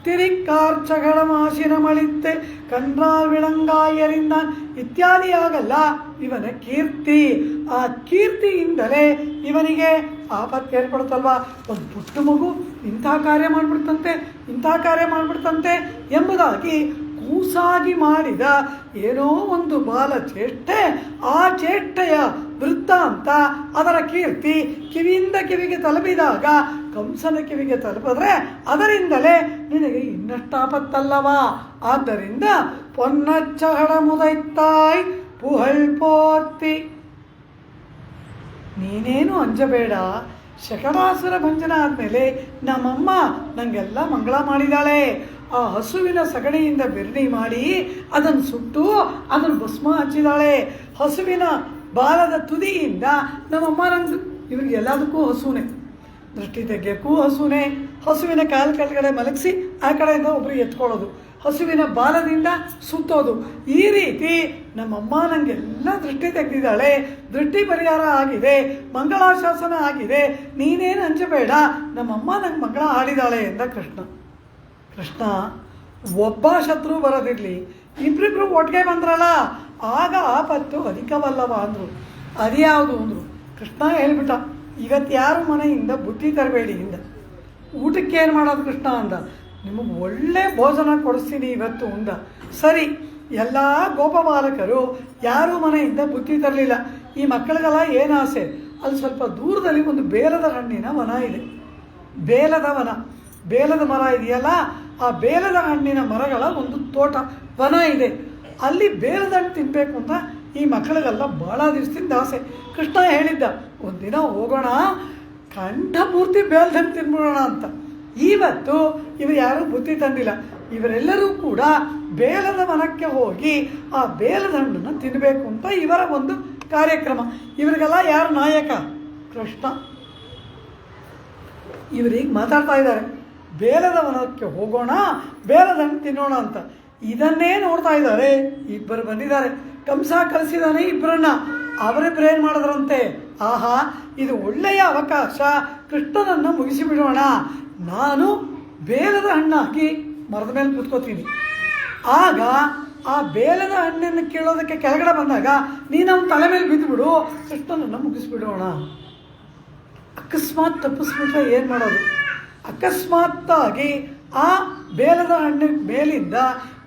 ತಿರಿಕ್ಕಾರ್ಚಗಳ ಮಾಸಿನ ಮಳಿತ್ತೆ ಕಂಡ್ರಾಳ್ ವಿಳಂಗಾಯರಿಂದ ಇತ್ಯಾದಿಯಾಗಲ್ಲ ಇವನ ಕೀರ್ತಿ. ಆ ಕೀರ್ತಿಯಿಂದಲೇ ಇವನಿಗೆ ಆಪತ್ತು ಏರ್ಪಡುತ್ತಲ್ವ. ಒಂದು ಪುಟ್ಟ ಮಗು ಇಂಥ ಕಾರ್ಯ ಮಾಡಿಬಿಡ್ತಂತೆ, ಇಂಥ ಕಾರ್ಯ ಮಾಡಿಬಿಡ್ತಂತೆ ಎಂಬುದಾಗಿ ಕೂಸಾಗಿ ಮಾಡಿದ ಏನೋ ಒಂದು ಬಾಲ ಚೇಷ್ಟೆ, ಆ ಚೇಷ್ಟೆಯ ವೃತ್ತಾಂತ, ಅದರ ಕೀರ್ತಿ ಕಿವಿಯಿಂದ ಕಿವಿಗೆ ತಲುಪಿದಾಗ, ಕಂಸನ ಕಿವಿಗೆ ತಲುಪಿದ್ರೆ ಅದರಿಂದಲೇ ನಿನಗೆ ಇನ್ನಷ್ಟು ಆಪತ್ತಲ್ಲವಾ. ಆದ್ದರಿಂದ ಪೊನ್ನಚ್ಚಹಡ ಮುದೈತ್ತಾಯ್ ಪುಹಳ್ ಪೋರ್ತಿ, ನೀನೇನು ಅಂಜಬೇಡ. ಶಕಟಾಸುರ ಭಂಜನ ಆದಮೇಲೆ ನಮ್ಮಮ್ಮ ನನಗೆಲ್ಲ ಮಂಗಳ ಮಾಡಿದಾಳೆ. ಆ ಹಸುವಿನ ಸಗಣಿಯಿಂದ ಬೆರಣಿ ಮಾಡಿ ಅದನ್ನು ಸುಟ್ಟು ಅದನ್ನು ಭಸ್ಮ ಹಚ್ಚಿದಾಳೆ. ಹಸುವಿನ ಬಾಲದ ತುದಿಯಿಂದ ನಮ್ಮಮ್ಮ ನಂದು ಇವ್ರಿಗೆ ಎಲ್ಲದಕ್ಕೂ ಹಸುನೇ, ದೃಷ್ಟಿ ತೆಗೆಯೋಕ್ಕೂ ಹಸುನೇ. ಹಸುವಿನ ಕಾಲು ಕೆಳಗಡೆ ಮಲಗಿಸಿ ಆ ಕಡೆಯಿಂದ ಒಬ್ಬರು ಎತ್ಕೊಳ್ಳೋದು, ಹಸುವಿನ ಬಾಲದಿಂದ ಸುತ್ತೋದು. ಈ ರೀತಿ ನಮ್ಮಮ್ಮ ನನಗೆಲ್ಲ ದೃಷ್ಟಿ ತೆಗೆದಿದ್ದಾಳೆ, ದೃಷ್ಟಿ ಪರಿಹಾರ ಆಗಿದೆ, ಮಂಗಳಾಶಾಸನ ಆಗಿದೆ, ನೀನೇನು ಅಂಜಬೇಡ, ನಮ್ಮಮ್ಮ ನಂಗೆ ಮಂಗಳ ಹಾಡಿದಾಳೆ ಎಂದ ಕೃಷ್ಣ. ಕೃಷ್ಣ ಒಬ್ಬ ಶತ್ರು ಬರೋದಿರಲಿ, ಇಬ್ಬರಿಬ್ರು ಒಟ್ಟಿಗೆ ಬಂದ್ರಲ್ಲ ಆಗ ಆಪತ್ತು ಅಧಿಕವಲ್ಲವ ಅಂದರು. ಅದ್ಯಾವುದು ಅಂದರು. ಕೃಷ್ಣ ಹೇಳ್ಬಿಟ್ಟ, ಇವತ್ತು ಯಾರು ಮನೆಯಿಂದ ಬುದ್ಧಿ ತರಬೇಡಿ ಇಂದ. ಊಟಕ್ಕೆ ಏನು ಮಾಡೋದು ಕೃಷ್ಣ ಅಂದ, ನಿಮಗೆ ಒಳ್ಳೆ ಭೋಜನ ಕೊಡಿಸ್ತೀನಿ ಇವತ್ತು ಅಂದ. ಸರಿ, ಎಲ್ಲ ಗೋಪಬಾಲಕರು ಯಾರೂ ಮನೆಯಿಂದ ಬುದ್ಧಿ ತರಲಿಲ್ಲ. ಈ ಮಕ್ಕಳಿಗೆಲ್ಲ ಏನು ಆಸೆ, ಅಲ್ಲಿ ಸ್ವಲ್ಪ ದೂರದಲ್ಲಿ ಒಂದು ಬೇಲದ ಹಣ್ಣಿನ ವನ ಇದೆ. ಬೇಲದ ವನ, ಬೇಲದ ಮರ ಇದೆಯಲ್ಲ, ಆ ಬೇಲದ ಹಣ್ಣಿನ ಮರಗಳ ಒಂದು ತೋಟ ವನ ಇದೆ. ಅಲ್ಲಿ ಬೇಲದ ಹಣ್ಣು ತಿನ್ನಬೇಕು ಅಂತ ಈ ಮಕ್ಕಳಿಗೆಲ್ಲ ಭಾಳ ದಿವಸದಿಂದ ಆಸೆ. ಕೃಷ್ಣ ಹೇಳಿದ್ದ, ಒಂದಿನ ಹೋಗೋಣ, ಕಂಠಪೂರ್ತಿ ಬೇಲದ ಹಣ್ಣು ತಿನ್ಬಿಡೋಣ ಅಂತ. ಇವತ್ತು ಇವರು ಯಾರೂ ಬುದ್ಧಿ ತಂದಿಲ್ಲ. ಇವರೆಲ್ಲರೂ ಕೂಡ ಬೇಲದ ವನಕ್ಕೆ ಹೋಗಿ ಆ ಬೇಲದ ಹಣ್ಣನ್ನು ತಿನ್ನಬೇಕು ಅಂತ ಇವರ ಒಂದು ಕಾರ್ಯಕ್ರಮ. ಇವರಿಗೆಲ್ಲ ಯಾರು ನಾಯಕ? ಕೃಷ್ಣ. ಇವರೀಗ ಮಾತಾಡ್ತಾ ಇದ್ದಾರೆ, ಬೇಲದ ವನಕ್ಕೆ ಹೋಗೋಣ, ಬೇಲದ ಹಣ್ಣು ತಿನ್ನೋಣ ಅಂತ. ಇದನ್ನೇ ನೋಡ್ತಾ ಇದ್ದಾರೆ. ಇಬ್ಬರು ಬಂದಿದ್ದಾರೆ, ಕಂಸ ಕಳಿಸಿದಾನೆ ಇಬ್ಬರನ್ನ. ಅವರಿಬ್ಬರು ಏನು ಮಾಡಿದ್ರಂತೆ, ಆಹಾ ಇದು ಒಳ್ಳೆಯ ಅವಕಾಶ, ಕೃಷ್ಣನನ್ನು ಮುಗಿಸಿಬಿಡೋಣ, ನಾನು ಬೇಲದ ಹಣ್ಣಾಗಿ ಮರದ ಮೇಲೆ ಕೂತ್ಕೋತೀನಿ. ಆಗ ಆ ಬೇಲದ ಹಣ್ಣನ್ನು ಕೇಳೋದಕ್ಕೆ ಕೆಳಗಡೆ ಬಂದಾಗ ನೀನು ಅವನ ತಲೆ ಮೇಲೆ ಬಿದ್ದುಬಿಡು, ಕೃಷ್ಣನನ್ನು ಮುಗಿಸ್ಬಿಡೋಣ. ಅಕಸ್ಮಾತ್ ತಪ್ಪಿಸ್ಬಿಟ್ರೆ ಏನು ಮಾಡೋದು? ಅಕಸ್ಮಾತ್ತಾಗಿ ಆ ಬೇಲದ ಹಣ್ಣಿನ ಮೇಲಿಂದ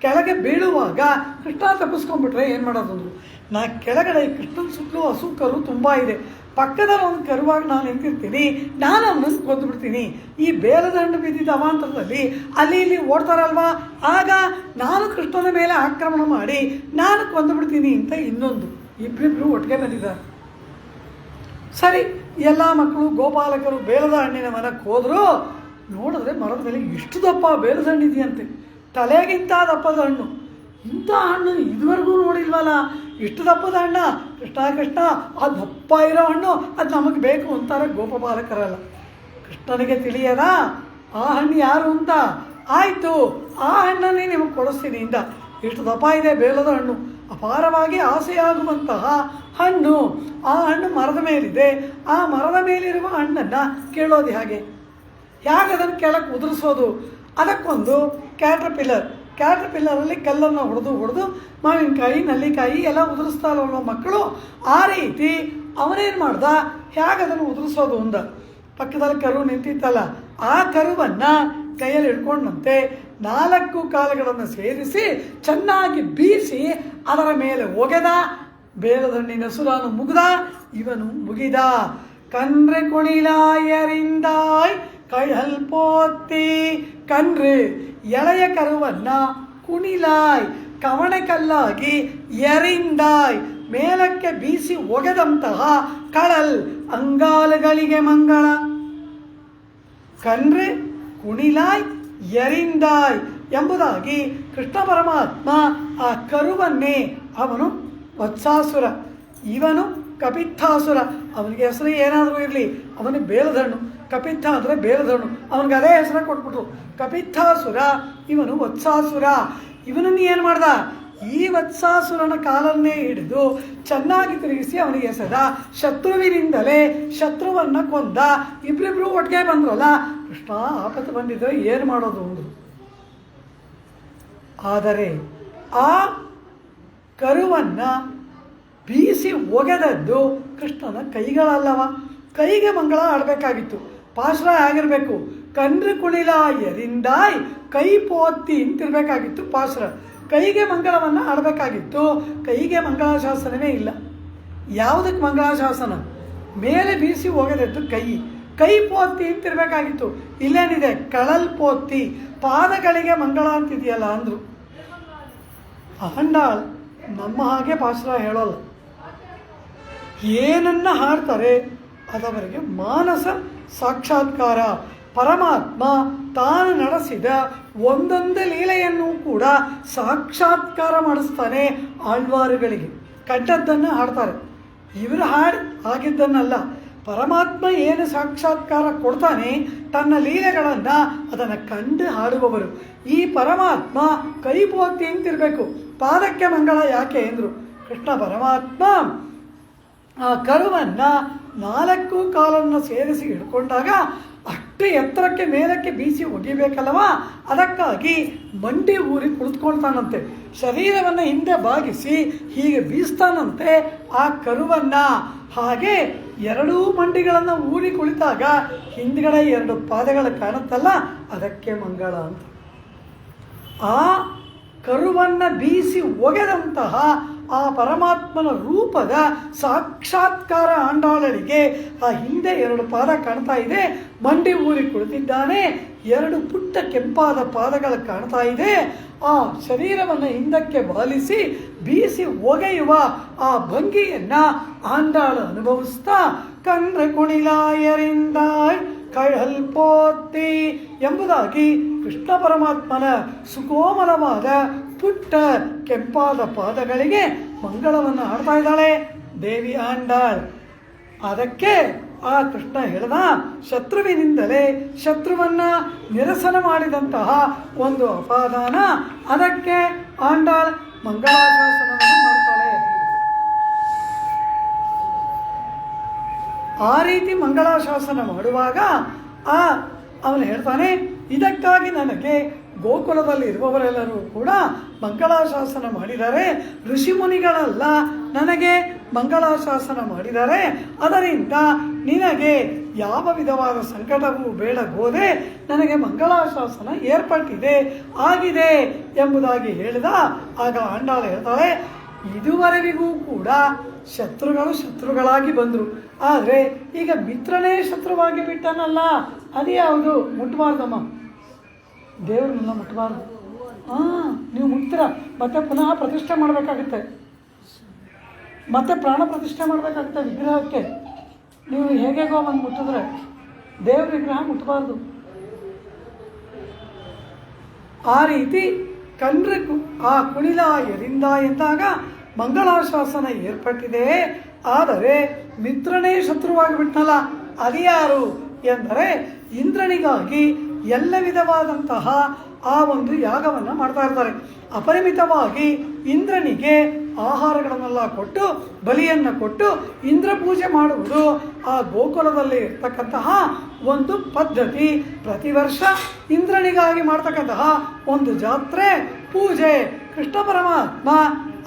ಕೆಳಗೆ ಬೀಳುವಾಗ ಕೃಷ್ಣ ತಪ್ಪಿಸ್ಕೊಂಡ್ಬಿಟ್ರೆ ಏನು ಮಾಡೋದು ಅಂದರು. ನಾ ಕೆಳಗಡೆ ಕೃಷ್ಣನ ಸುತ್ತಲೂ ಹಸು ಕರು ತುಂಬ ಇದೆ, ಪಕ್ಕದಲ್ಲಿ ಒಂದು ಕರುವಾಗ ನಾನು ನಿಂತಿರ್ತೀನಿ, ನಾನು ಅವನನ್ನು ಕೊಂದುಬಿಡ್ತೀನಿ. ಈ ಬೇಲದ ಹಣ್ಣು ಬಿದ್ದಿದ್ದ ಅವಾಂತರದಲ್ಲಿ ಅಲ್ಲಿ ಇಲ್ಲಿ ಓಡ್ತಾರಲ್ವಾ, ಆಗ ನಾನು ಕೃಷ್ಣನ ಮೇಲೆ ಆಕ್ರಮಣ ಮಾಡಿ ನಾನು ಕೊಂದುಬಿಡ್ತೀನಿ ಅಂತ ಇನ್ನೊಂದು. ಇಬ್ಬರಿಬ್ಬರು ಒಟ್ಟಿಗೆ ಬಂದಿದ್ದಾರೆ. ಸರಿ, ಎಲ್ಲ ಮಕ್ಕಳು ಗೋಪಾಲಕರು ಬೇಲದ ಹಣ್ಣಿನ ಮನಕ್ಕೆ ಹೋದರು. ನೋಡಿದ್ರೆ ಮರದ ಮೇಲೆ ಇಷ್ಟು ದಪ್ಪ ಬೇಲದ ಹಣ್ಣು ಇದೆಯಂತೆ, ತಲೆಗಿಂತ ದಪ್ಪದ ಹಣ್ಣು. ಇಂಥ ಹಣ್ಣು ಇದುವರೆಗೂ ನೋಡಿಲ್ವಲ್ಲ, ಇಷ್ಟು ದಪ್ಪದ ಹಣ್ಣ. ಕೃಷ್ಣ ಕೃಷ್ಣ, ಆ ದಪ್ಪ ಇರೋ ಹಣ್ಣು ಅದು ನಮಗೆ ಬೇಕು ಅಂತಾರೆ ಗೋಪಬಾಲಕರಲ್ಲ. ಕೃಷ್ಣನಿಗೆ ತಿಳಿಯದ ಆ ಹಣ್ಣು ಯಾರು ಅಂತ. ಆಯಿತು, ಆ ಹಣ್ಣನ್ನೇ ನಿಮಗೆ ಕೊಡಿಸ್ತೀನಿ ಇಂದ. ಇಷ್ಟು ದಪ್ಪ ಇದೆ ಬೇಲದ ಹಣ್ಣು, ಅಪಾರವಾಗಿ ಆಸೆಯಾಗುವಂತಹ ಹಣ್ಣು. ಆ ಹಣ್ಣು ಮರದ ಮೇಲಿದೆ. ಆ ಮರದ ಮೇಲಿರುವ ಹಣ್ಣನ್ನು ಕೇಳೋದು ಹೇಗೆ ಅದನ್ನು ಕೆಳಕ್ಕೆ ಉದುರಿಸೋದು? ಅದಕ್ಕೊಂದು ಕ್ಯಾಟ್ರಪಿಲ್ಲರಲ್ಲಿ ಕಲ್ಲನ್ನು ಹೊಡೆದು ಮಾವಿನಕಾಯಿ, ನಲ್ಲಿಕಾಯಿ ಎಲ್ಲ ಉದುರಿಸ್ತಾರಲ್ವ ಮಕ್ಕಳು, ಆ ರೀತಿ ಅವನೇನು ಮಾಡ್ದ, ಅದನ್ನು ಉದುರಿಸೋದು ಅಂದ. ಪಕ್ಕದಲ್ಲಿ ಕರು ನಿಂತಿತ್ತಲ್ಲ, ಆ ಕರುವನ್ನು ಕೈಯಲ್ಲಿ ಹಿಡ್ಕೊಂಡಂತೆ 4 ಕಾಲುಗಳನ್ನು ಸೇರಿಸಿ ಚೆನ್ನಾಗಿ ಬೀಸಿ ಅದರ ಮೇಲೆ ಒಗೆದ. ಬೇಲದ ಹಣ್ಣಿನ ಸುರಾನು ಮುಗಿದ, ಇವನು ಮುಗಿದ. ಕನ್ರೆ ಕುಣಿಲಾಯರಿಂದಾಯ್ ಕೈಹಲ್ಪೋತ್ತಿ, ಕನ್ರೆ ಎಳೆಯ ಕರುವನ್ನು ಕುಣಿಲಾಯ್ ಕವಣೆ ಕಲ್ಲಾಗಿ, ಎರಿಂದಾಯ್ ಮೇಲಕ್ಕೆ ಬೀಸಿ ಒಗೆದಂತಹ ಕಳಲ್ ಅಂಗಾಲುಗಳಿಗೆ ಮಂಗಳ. ಕನ್ರೆ ಕುಣಿಲಾಯ್ ಎರಿಂದಾಯ್ ಎಂಬುದಾಗಿ ಕೃಷ್ಣ ಪರಮಾತ್ಮ ಆ ಕರುವನ್ನೇ, ಅವನು ವತ್ಸಾಸುರ, ಇವನು ಕಪಿತ್ಥಾಸುರ. ಅವನಿಗೆ ಹೆಸರು ಏನಾದರೂ ಇರಲಿ, ಅವನಿಗೆ ಬೇಲದ ಹಣ್ಣು, ಕಪಿತ್ಥ ಅಂದರೆ ಬೇಲದ ಹಣ್ಣು, ಅವನಿಗೆ ಅದೇ ಹೆಸರು ಕೊಟ್ಬಿಟ್ರು, ಕಪಿತ್ಥಾಸುರ. ಇವನು ವತ್ಸಾಸುರ. ಇವನನ್ನು ಏನು ಮಾಡ್ದ, ಈ ವತ್ಸಾಸುರನ ಕಾಲನ್ನೇ ಹಿಡಿದು ಚೆನ್ನಾಗಿ ತಿರುಗಿಸಿ ಅವನಿಗೆ ಎಸೆದ. ಶತ್ರುವಿನಿಂದಲೇ ಶತ್ರುವನ್ನು ಕೊಂದ. ಇಬ್ಬರಿಬ್ಬರು ಒಟ್ಟಿಗೆ ಬಂದ್ರಲ್ಲ, ಕೃಷ್ಣ ಆಪತ್ತು ಬಂದಿದ್ದರೆ ಏನು ಮಾಡೋದು ಅಂದರು. ಆದರೆ ಆ ಕರುವನ್ನು ಬೀಸಿ ಒಗೆದದ್ದು ಕೃಷ್ಣನ ಕೈಗಳಲ್ಲವ. ಕೈಗೆ ಮಂಗಳ ಆಡಬೇಕಾಗಿತ್ತು. ಪಾಶ್ರ ಆಗಿರಬೇಕು. ಕಣ್ರು ಕುಣಿಲ ಎರಿಂದಾಯ್ ಕೈ ಪೋತ್ತಿ ಅಂತಿರಬೇಕಾಗಿತ್ತು ಪಾಶ್ರ. ಕೈಗೆ ಮಂಗಳವನ್ನು ಆಡಬೇಕಾಗಿತ್ತು. ಕೈಗೆ ಮಂಗಳಾಶಾಸನವೇ ಇಲ್ಲ. ಯಾವುದಕ್ಕೆ ಮಂಗಳಾಶಾಸನ? ಮೇಲೆ ಬೀಸಿ ಒಗೆದದ್ದು ಕೈ. ಕೈ ಪೋತ್ತಿ ಅಂತಿರಬೇಕಾಗಿತ್ತು. ಇಲ್ಲೇನಿದೆ? ಕಳಲ್ ಪೋತ್ತಿ. ಪಾದಗಳಿಗೆ ಮಂಗಳ ಅಂತಿದೆಯಲ್ಲ ಅಂದರು. ಆಂಡಾಳ್ ನಮ್ಮ ಹಾಗೆ ಪಾಶ್ರ ಹೇಳೋಲ್ಲ. ಏನನ್ನ ಹಾಡ್ತಾರೆ ಅದವರಿಗೆ ಮಾನಸ ಸಾಕ್ಷಾತ್ಕಾರ. ಪರಮಾತ್ಮ ತಾನು ನಡೆಸಿದ ಒಂದೊಂದು ಲೀಲೆಯನ್ನು ಕೂಡ ಸಾಕ್ಷಾತ್ಕಾರ ಮಾಡಿಸ್ತಾನೆ ಆಳ್ವಾರುಗಳಿಗೆ. ಕಂಡದ್ದನ್ನು ಹಾಡ್ತಾರೆ. ಇವರು ಹಾಡಿ ಆಗಿದ್ದನ್ನಲ್ಲ. ಪರಮಾತ್ಮ ಏನು ಸಾಕ್ಷಾತ್ಕಾರ ಕೊಡ್ತಾನೆ ತನ್ನ ಲೀಲೆಗಳನ್ನು ಅದನ್ನು ಕಂಡು ಹಾಡುವವರು. ಈ ಪರಮಾತ್ಮ ಕೈ ಪೋತಿ ಅಂತಿರಬೇಕು. ಪಾದಕ್ಕೆ ಮಂಗಳ ಯಾಕೆ ಎಂದರು. ಕೃಷ್ಣ ಪರಮಾತ್ಮ ಆ ಕರುವನ್ನು 4 ಕಾಲನ್ನು ಸೇರಿಸಿ ಹಿಡ್ಕೊಂಡಾಗ ಅಷ್ಟು ಎತ್ತರಕ್ಕೆ ಮೇಲಕ್ಕೆ ಬೀಸಿ ಒಗಿಬೇಕಲ್ಲವ. ಅದಕ್ಕಾಗಿ ಮಂಡಿ ಊರಿ ಕುಳಿತುಕೊಳ್ತಾನಂತೆ. ಶರೀರವನ್ನು ಹಿಂದೆ ಬಾಗಿಸಿ ಹೀಗೆ ಬೀಸ್ತಾನಂತೆ ಆ ಕರುವನ್ನು. ಹಾಗೆ 2 ಮಂಡಿಗಳನ್ನು ಊರಿ ಕುಳಿತಾಗ ಹಿಂದ್ಗಡೆ 2 ಪಾದಗಳು ಕಾಣುತ್ತಲ್ಲ, ಅದಕ್ಕೆ ಮಂಗಳ ಅಂತ. ಆ ಕರುವನ್ನು ಬೀಸಿ ಒಗೆದಂತಹ ಆ ಪರಮಾತ್ಮನ ರೂಪದ ಸಾಕ್ಷಾತ್ಕಾರ ಆಂಡಾಳರಿಗೆ. ಆ ಹಿಂದೆ 2 ಪಾದ ಕಾಣ್ತಾ ಇದೆ. ಮಂಡಿ ಊರಿ ಕುಳಿತಿದ್ದಾನೆ. 2 ಪುಟ್ಟ ಕೆಂಪಾದ ಪಾದಗಳು ಕಾಣ್ತಾ ಇದೆ. ಆ ಶರೀರವನ್ನು ಹಿಂದಕ್ಕೆ ವಾಲಿಸಿ ಬೀಸಿ ಒಗೆಯುವ ಆ ಭಂಗಿಯನ್ನು ಆಂಡಾಳು ಅನುಭವಿಸ್ತಾ ಕಂಡ್ರೆ ಕುಣಿಲಾಯರಿಂದ ಕಳಲ್ಪೋತ್ತಿ ಎಂಬುದಾಗಿ ಕೃಷ್ಣ ಪರಮಾತ್ಮನ ಸುಕೋಮಲವಾದ ಪುಟ್ಟ ಕೆಂಪಾದ ಪಾದಗಳಿಗೆ ಮಂಗಳವನ್ನು ಹಾಡ್ತಾ ಇದ್ದಾಳೆ ದೇವಿ ಆಂಡಾಳ್. ಅದಕ್ಕೆ ಆ ಕೃಷ್ಣ ಹೇಳ್ದ, ಶತ್ರುವಿನಿಂದಲೇ ಶತ್ರುವನ್ನ ನಿರಸನ ಮಾಡಿದಂತಹ ಒಂದು ಅಪಾದಾನ. ಅದಕ್ಕೆ ಆಂಡಾಳ್ ಮಂಗಳಾಶಾಸನವನ್ನು ಮಾಡ್ತಾಳೆ. ಆ ರೀತಿ ಮಂಗಳಾಶಾಸನ ಮಾಡುವಾಗ ಅವನು ಹೇಳ್ತಾನೆ, ಇದಕ್ಕಾಗಿ ನನಗೆ ಗೋಕುಲದಲ್ಲಿ ಇರುವವರೆಲ್ಲರೂ ಕೂಡ ಮಂಗಳಾಶಾಸನ ಮಾಡಿದ್ದಾರೆ. ಋಷಿಮುನಿಗಳೆಲ್ಲ ನನಗೆ ಮಂಗಳಾಶಾಸನ ಮಾಡಿದ್ದಾರೆ. ಅದರಿಂದ ನಿನಗೆ ಯಾವ ವಿಧವಾದ ಸಂಕಟವೂ ಬೇಡಗೋದೆ ನನಗೆ ಮಂಗಳಾಶಾಸನ ಏರ್ಪಟ್ಟಿದೆ, ಆಗಿದೆ ಎಂಬುದಾಗಿ ಹೇಳಿದ. ಆಗ ಆಂಡಾಳು ಹೇಳ್ತಾಳೆ, ಇದುವರೆಗೂ ಕೂಡ ಶತ್ರುಗಳಾಗಿ ಬಂದರು. ಆದರೆ ಈಗ ಮಿತ್ರನೇ ಶತ್ರುವಾಗಿ ಬಿಟ್ಟನಲ್ಲ, ಅದು ಯಾವುದು? ಮುಟ್ಟಬಾರ್ದಮ್ಮ, ದೇವ್ರನ್ನೆಲ್ಲ ಮುಟ್ಟಬಾರ್ದು. ನೀವು ಮುಟ್ತೀರ ಮತ್ತೆ ಪುನಃ ಪ್ರತಿಷ್ಠೆ ಮಾಡಬೇಕಾಗುತ್ತೆ, ಮತ್ತೆ ಪ್ರಾಣ ಪ್ರತಿಷ್ಠೆ ಮಾಡಬೇಕಾಗುತ್ತೆ ವಿಗ್ರಹಕ್ಕೆ. ನೀವು ಹೇಗೇಗೋ ಒಂದು ಮುಟ್ಟಿದ್ರೆ ದೇವ್ರ ವಿಗ್ರಹ ಮುಟ್ಟಬಾರ್ದು. ಆ ರೀತಿ ಕಂಡ್ರೆ ಆ ಕುಣಿಲ ಎರಿಂದ ಎಂದಾಗ ಮಂಗಳಾಶಾಸನ ಏರ್ಪಟ್ಟಿದೆ. ಆದರೆ ಮಿತ್ರನೇ ಶತ್ರುವಾಗಿ ಬಿಟ್ಟನಲ್ಲ, ಅದು ಯಾರು ಎಂದರೆ ಇಂದ್ರನಿಗಾಗಿ ಎಲ್ಲ ವಿಧವಾದಂತಹ ಆ ಒಂದು ಯಾಗವನ್ನು ಮಾಡ್ತಾ ಇರ್ತಾರೆ. ಅಪರಿಮಿತವಾಗಿ ಇಂದ್ರನಿಗೆ ಆಹಾರಗಳನ್ನೆಲ್ಲ ಕೊಟ್ಟು ಬಲಿಯನ್ನು ಕೊಟ್ಟು ಇಂದ್ರ ಪೂಜೆ ಮಾಡುವುದು ಆ ಗೋಕುಲದಲ್ಲಿ ಇರ್ತಕ್ಕಂತಹ ಒಂದು ಪದ್ಧತಿ. ಪ್ರತಿ ವರ್ಷ ಇಂದ್ರನಿಗಾಗಿ ಮಾಡ್ತಕ್ಕಂತಹ ಒಂದು ಜಾತ್ರೆ, ಪೂಜೆ. ಕೃಷ್ಣ ಪರಮಾತ್ಮ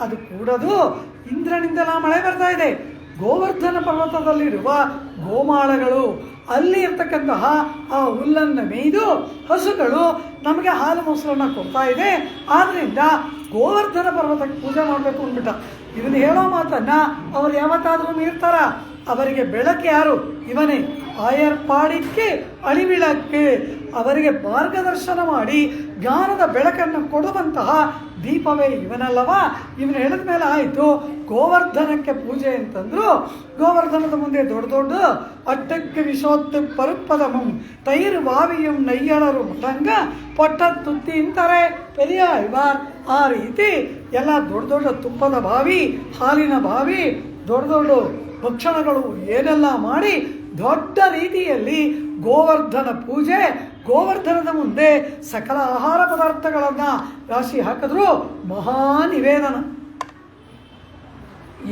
ಅದು ಕೂಡದು ಇಂದ್ರನಿಂದಲ ಮಳೆ ಬರ್ತಾ ಇದೆ. ಗೋವರ್ಧನ ಪರ್ವತದಲ್ಲಿರುವ ಗೋಮಾಳಗಳು, ಅಲ್ಲಿ ಇರ್ತಕ್ಕಂತಹ ಆ ಹುಲ್ಲನ್ನು ಮೇಯ್ದು ಹಸುಗಳು ನಮಗೆ ಹಾಲು ಮೊಸರನ್ನು ಕೊಡ್ತಾ ಇದೆ. ಆದ್ದರಿಂದ ಗೋವರ್ಧನ ಪರ್ವತಕ್ಕೆ ಪೂಜೆ ಮಾಡಬೇಕು ಅಂದ್ಬಿಟ್ಟ. ಇದನ್ನು ಹೇಳೋ ಮಾತನ್ನು ಅವರು ಯಾವತ್ತಾದರೂ ಮೀರ್ತಾರ? ಅವರಿಗೆ ಬೆಳಕು ಯಾರು? ಇವನೇ. ಆಯರ್ಪಾಡಿಕ್ಕೆ ಅಳಿವಿಳಕ್ಕೆ ಅವರಿಗೆ ಮಾರ್ಗದರ್ಶನ ಮಾಡಿ ಜ್ಞಾನದ ಬೆಳಕನ್ನು ಕೊಡುವಂತಹ ದೀಪವೇ ಇವನಲ್ಲವಾ? ಇವನು ಹೇಳಿದ ಮೇಲೆ ಆಯಿತು ಗೋವರ್ಧನಕ್ಕೆ ಪೂಜೆ ಅಂತಂದ್ರು. ಗೋವರ್ಧನದ ಮುಂದೆ ದೊಡ್ಡ ದೊಡ್ಡ ಅಟ್ಟಕ್ಕೆ ವಿಶೋತ್ತು ಪರುಪದಮಂ ತೈರು ಬಾವಿಯಂ ನಯ್ಯಳರು ಮಟಂಗ ಪೊಟ್ಟ ತುತ್ತಿ ಅಂತಾರೆ ಪೆರಿಯಾಳ್ವಾರ್. ಆ ರೀತಿ ಎಲ್ಲ ದೊಡ್ಡ ದೊಡ್ಡ ತುಪ್ಪದ ಬಾವಿ, ಹಾಲಿನ ಬಾವಿ, ದೊಡ್ಡ ದೊಡ್ಡ ಭಕ್ಷಣಗಳು ಏನೆಲ್ಲ ಮಾಡಿ ದೊಡ್ಡ ರೀತಿಯಲ್ಲಿ ಗೋವರ್ಧನ ಪೂಜೆ. ಗೋವರ್ಧನದ ಮುಂದೆ ಸಕಲ ಆಹಾರ ಪದಾರ್ಥಗಳನ್ನು ರಾಶಿ ಹಾಕಿದ್ರು. ಮಹಾ ನಿವೇದನ.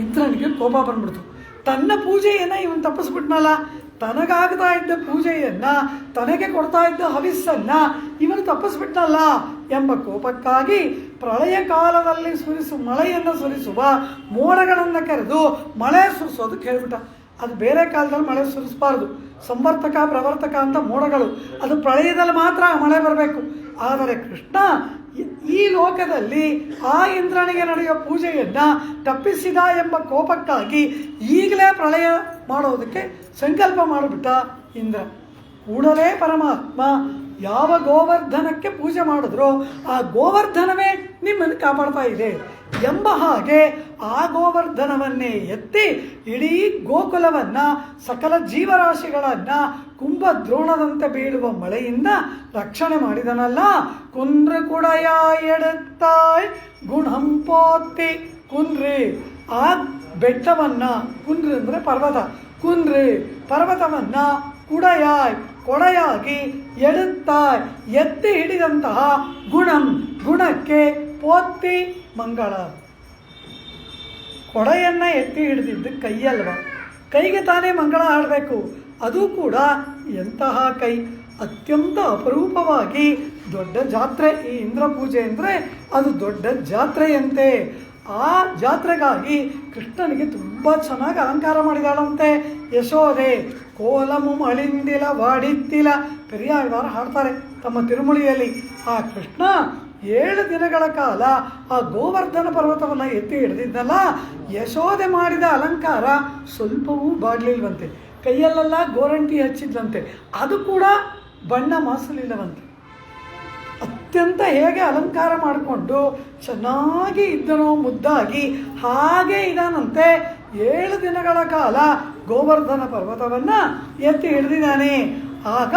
ಇಂದ್ರನಿಗೆ ಕೋಪ ಬಂದ್ಬಿಡ್ತು. ತನ್ನ ಪೂಜೆಯನ್ನು ಇವನು ತಪ್ಪಿಸ್ಬಿಟ್ನಲ್ಲ, ತನಗಾಗ್ತಾ ಇದ್ದ ಪೂಜೆಯನ್ನು, ತನಗೆ ಕೊಡ್ತಾ ಇದ್ದ ಹವಿಸ್ಸನ್ನು ಇವನು ತಪ್ಪಿಸ್ಬಿಟ್ಟಲ್ಲ ಎಂಬ ಕೋಪಕ್ಕಾಗಿ ಪ್ರಳಯ ಕಾಲದಲ್ಲಿ ಮಳೆಯನ್ನು ಸುರಿಸುವ ಮೋಡಗಳನ್ನು ಕರೆದು ಮಳೆ ಸುರಿಸೋದಕ್ಕೆ ಹೇಳ್ಬಿಟ್ಟ. ಅದು ಬೇರೆ ಕಾಲದಲ್ಲಿ ಮಳೆ ಸುರಿಸಬಾರ್ದು. ಸಂವರ್ತಕ ಪ್ರವರ್ತಕ ಅಂತ ಮೋಡಗಳು, ಅದು ಪ್ರಳಯದಲ್ಲಿ ಮಾತ್ರ ಮಳೆ ಬರಬೇಕು. ಆದರೆ ಕೃಷ್ಣ ಈ ಲೋಕದಲ್ಲಿ ಆ ಇಂದ್ರನಿಗೆ ನಡೆಯುವ ಪೂಜೆಯನ್ನು ತಪ್ಪಿಸಿದ ಎಂಬ ಕೋಪಕ್ಕಾಗಿ ಈಗಲೇ ಪ್ರಳಯ ಮಾಡೋದಕ್ಕೆ ಸಂಕಲ್ಪ ಮಾಡಿಬಿಟ್ಟ ಇಂದ್ರ. ಕೂಡಲೇ ಪರಮಾತ್ಮ ಯಾವ ಗೋವರ್ಧನಕ್ಕೆ ಪೂಜೆ ಮಾಡಿದ್ರೋ ಆ ಗೋವರ್ಧನವೇ ನಿಮ್ಮನ್ನು ಕಾಪಾಡ್ತಾ ಇದೆ ಎಂಬ ಹಾಗೆ ಆ ಗೋವರ್ಧನವನ್ನೇ ಎತ್ತಿ ಇಡೀ ಗೋಕುಲವನ್ನು, ಸಕಲ ಜೀವರಾಶಿಗಳನ್ನು ಕುಂಭದ್ರೋಣದಂತೆ ಬೀಳುವ ಮಳೆಯಿಂದ ರಕ್ಷಣೆ ಮಾಡಿದನಲ್ಲ. ಕುಂದ್ರ ಕುಡಯ ಎಡುತ್ತಾಯ್ ಗುಣಂಪೋತ್ತಿ. ಕುಂದ್ರಿ ಆ ಬೆಟ್ಟವನ್ನು, ಕುಂದ್ರಿ ಅಂದರೆ ಪರ್ವತ, ಕುಂದ್ರಿ ಪರ್ವತವನ್ನು ಕುಡಯಾಯ್ ಕೊಡೆಯಾಗಿ ಎಡುತ್ತಾಯ್ ಎತ್ತಿ ಹಿಡಿದಂತಹ ಗುಣಂ ಗುಣಕ್ಕೆ ಪೋತ್ತಿ ಮಂಗಳ. ಕೊಡೆಯನ್ನು ಎತ್ತಿ ಹಿಡಿದಿದ್ದು ಕೈಯಲ್ವ, ಕೈಗೆ ತಾನೇ ಮಂಗಳ ಹಾಡಬೇಕು. ಅದು ಕೂಡ ಎಂತಹ ಕೈ, ಅತ್ಯಂತ ಅಪರೂಪವಾಗಿ ದೊಡ್ಡ ಜಾತ್ರೆ. ಈ ಇಂದ್ರ ಪೂಜೆ ಅಂದರೆ ಅದು ದೊಡ್ಡ ಜಾತ್ರೆಯಂತೆ. ಆ ಜಾತ್ರೆಗಾಗಿ ಕೃಷ್ಣನಿಗೆ ತುಂಬ ಚೆನ್ನಾಗಿ ಅಲಂಕಾರ ಮಾಡಿದಾಳಂತೆ ಯಶೋದೆ. ಕೋಲಮು ಅಳಿಂದಿಲ ವಾಡಿತ್ತಿಲ, ಪೆರಿಯಾಳ್ವಾರ ಹಾಡ್ತಾರೆ ತಮ್ಮ ತಿರುಮುಳಿಯಲ್ಲಿ. ಆ ಕೃಷ್ಣ 7 ದಿನಗಳ ಕಾಲ ಆ ಗೋವರ್ಧನ ಪರ್ವತವನ್ನು ಎತ್ತಿ ಹಿಡಿದಿದ್ದಲ್ಲ, ಯಶೋದೆ ಮಾಡಿದ ಅಲಂಕಾರ ಸ್ವಲ್ಪವೂ ಬಾಡಲಿಲ್ವಂತೆ. ಕೈಯಲ್ಲೆಲ್ಲ ಗೋರಂಟಿ ಹಚ್ಚಿದ್ದಂತೆ, ಅದು ಕೂಡ ಬಣ್ಣ ಮಾಸಲಿಲ್ಲವಂತೆ. ಅತ್ಯಂತ ಹೇಗೆ ಅಲಂಕಾರ ಮಾಡಿಕೊಂಡು ಚೆನ್ನಾಗಿ ಇದ್ದನೋ ಮುದ್ದಾಗಿ ಹಾಗೆ ಇದಾನಂತೆ. 7 ದಿನಗಳ ಕಾಲ ಗೋವರ್ಧನ ಪರ್ವತವನ್ನು ಎತ್ತಿ ಹಿಡಿದಿದ್ದಾನೆ. ಆಗ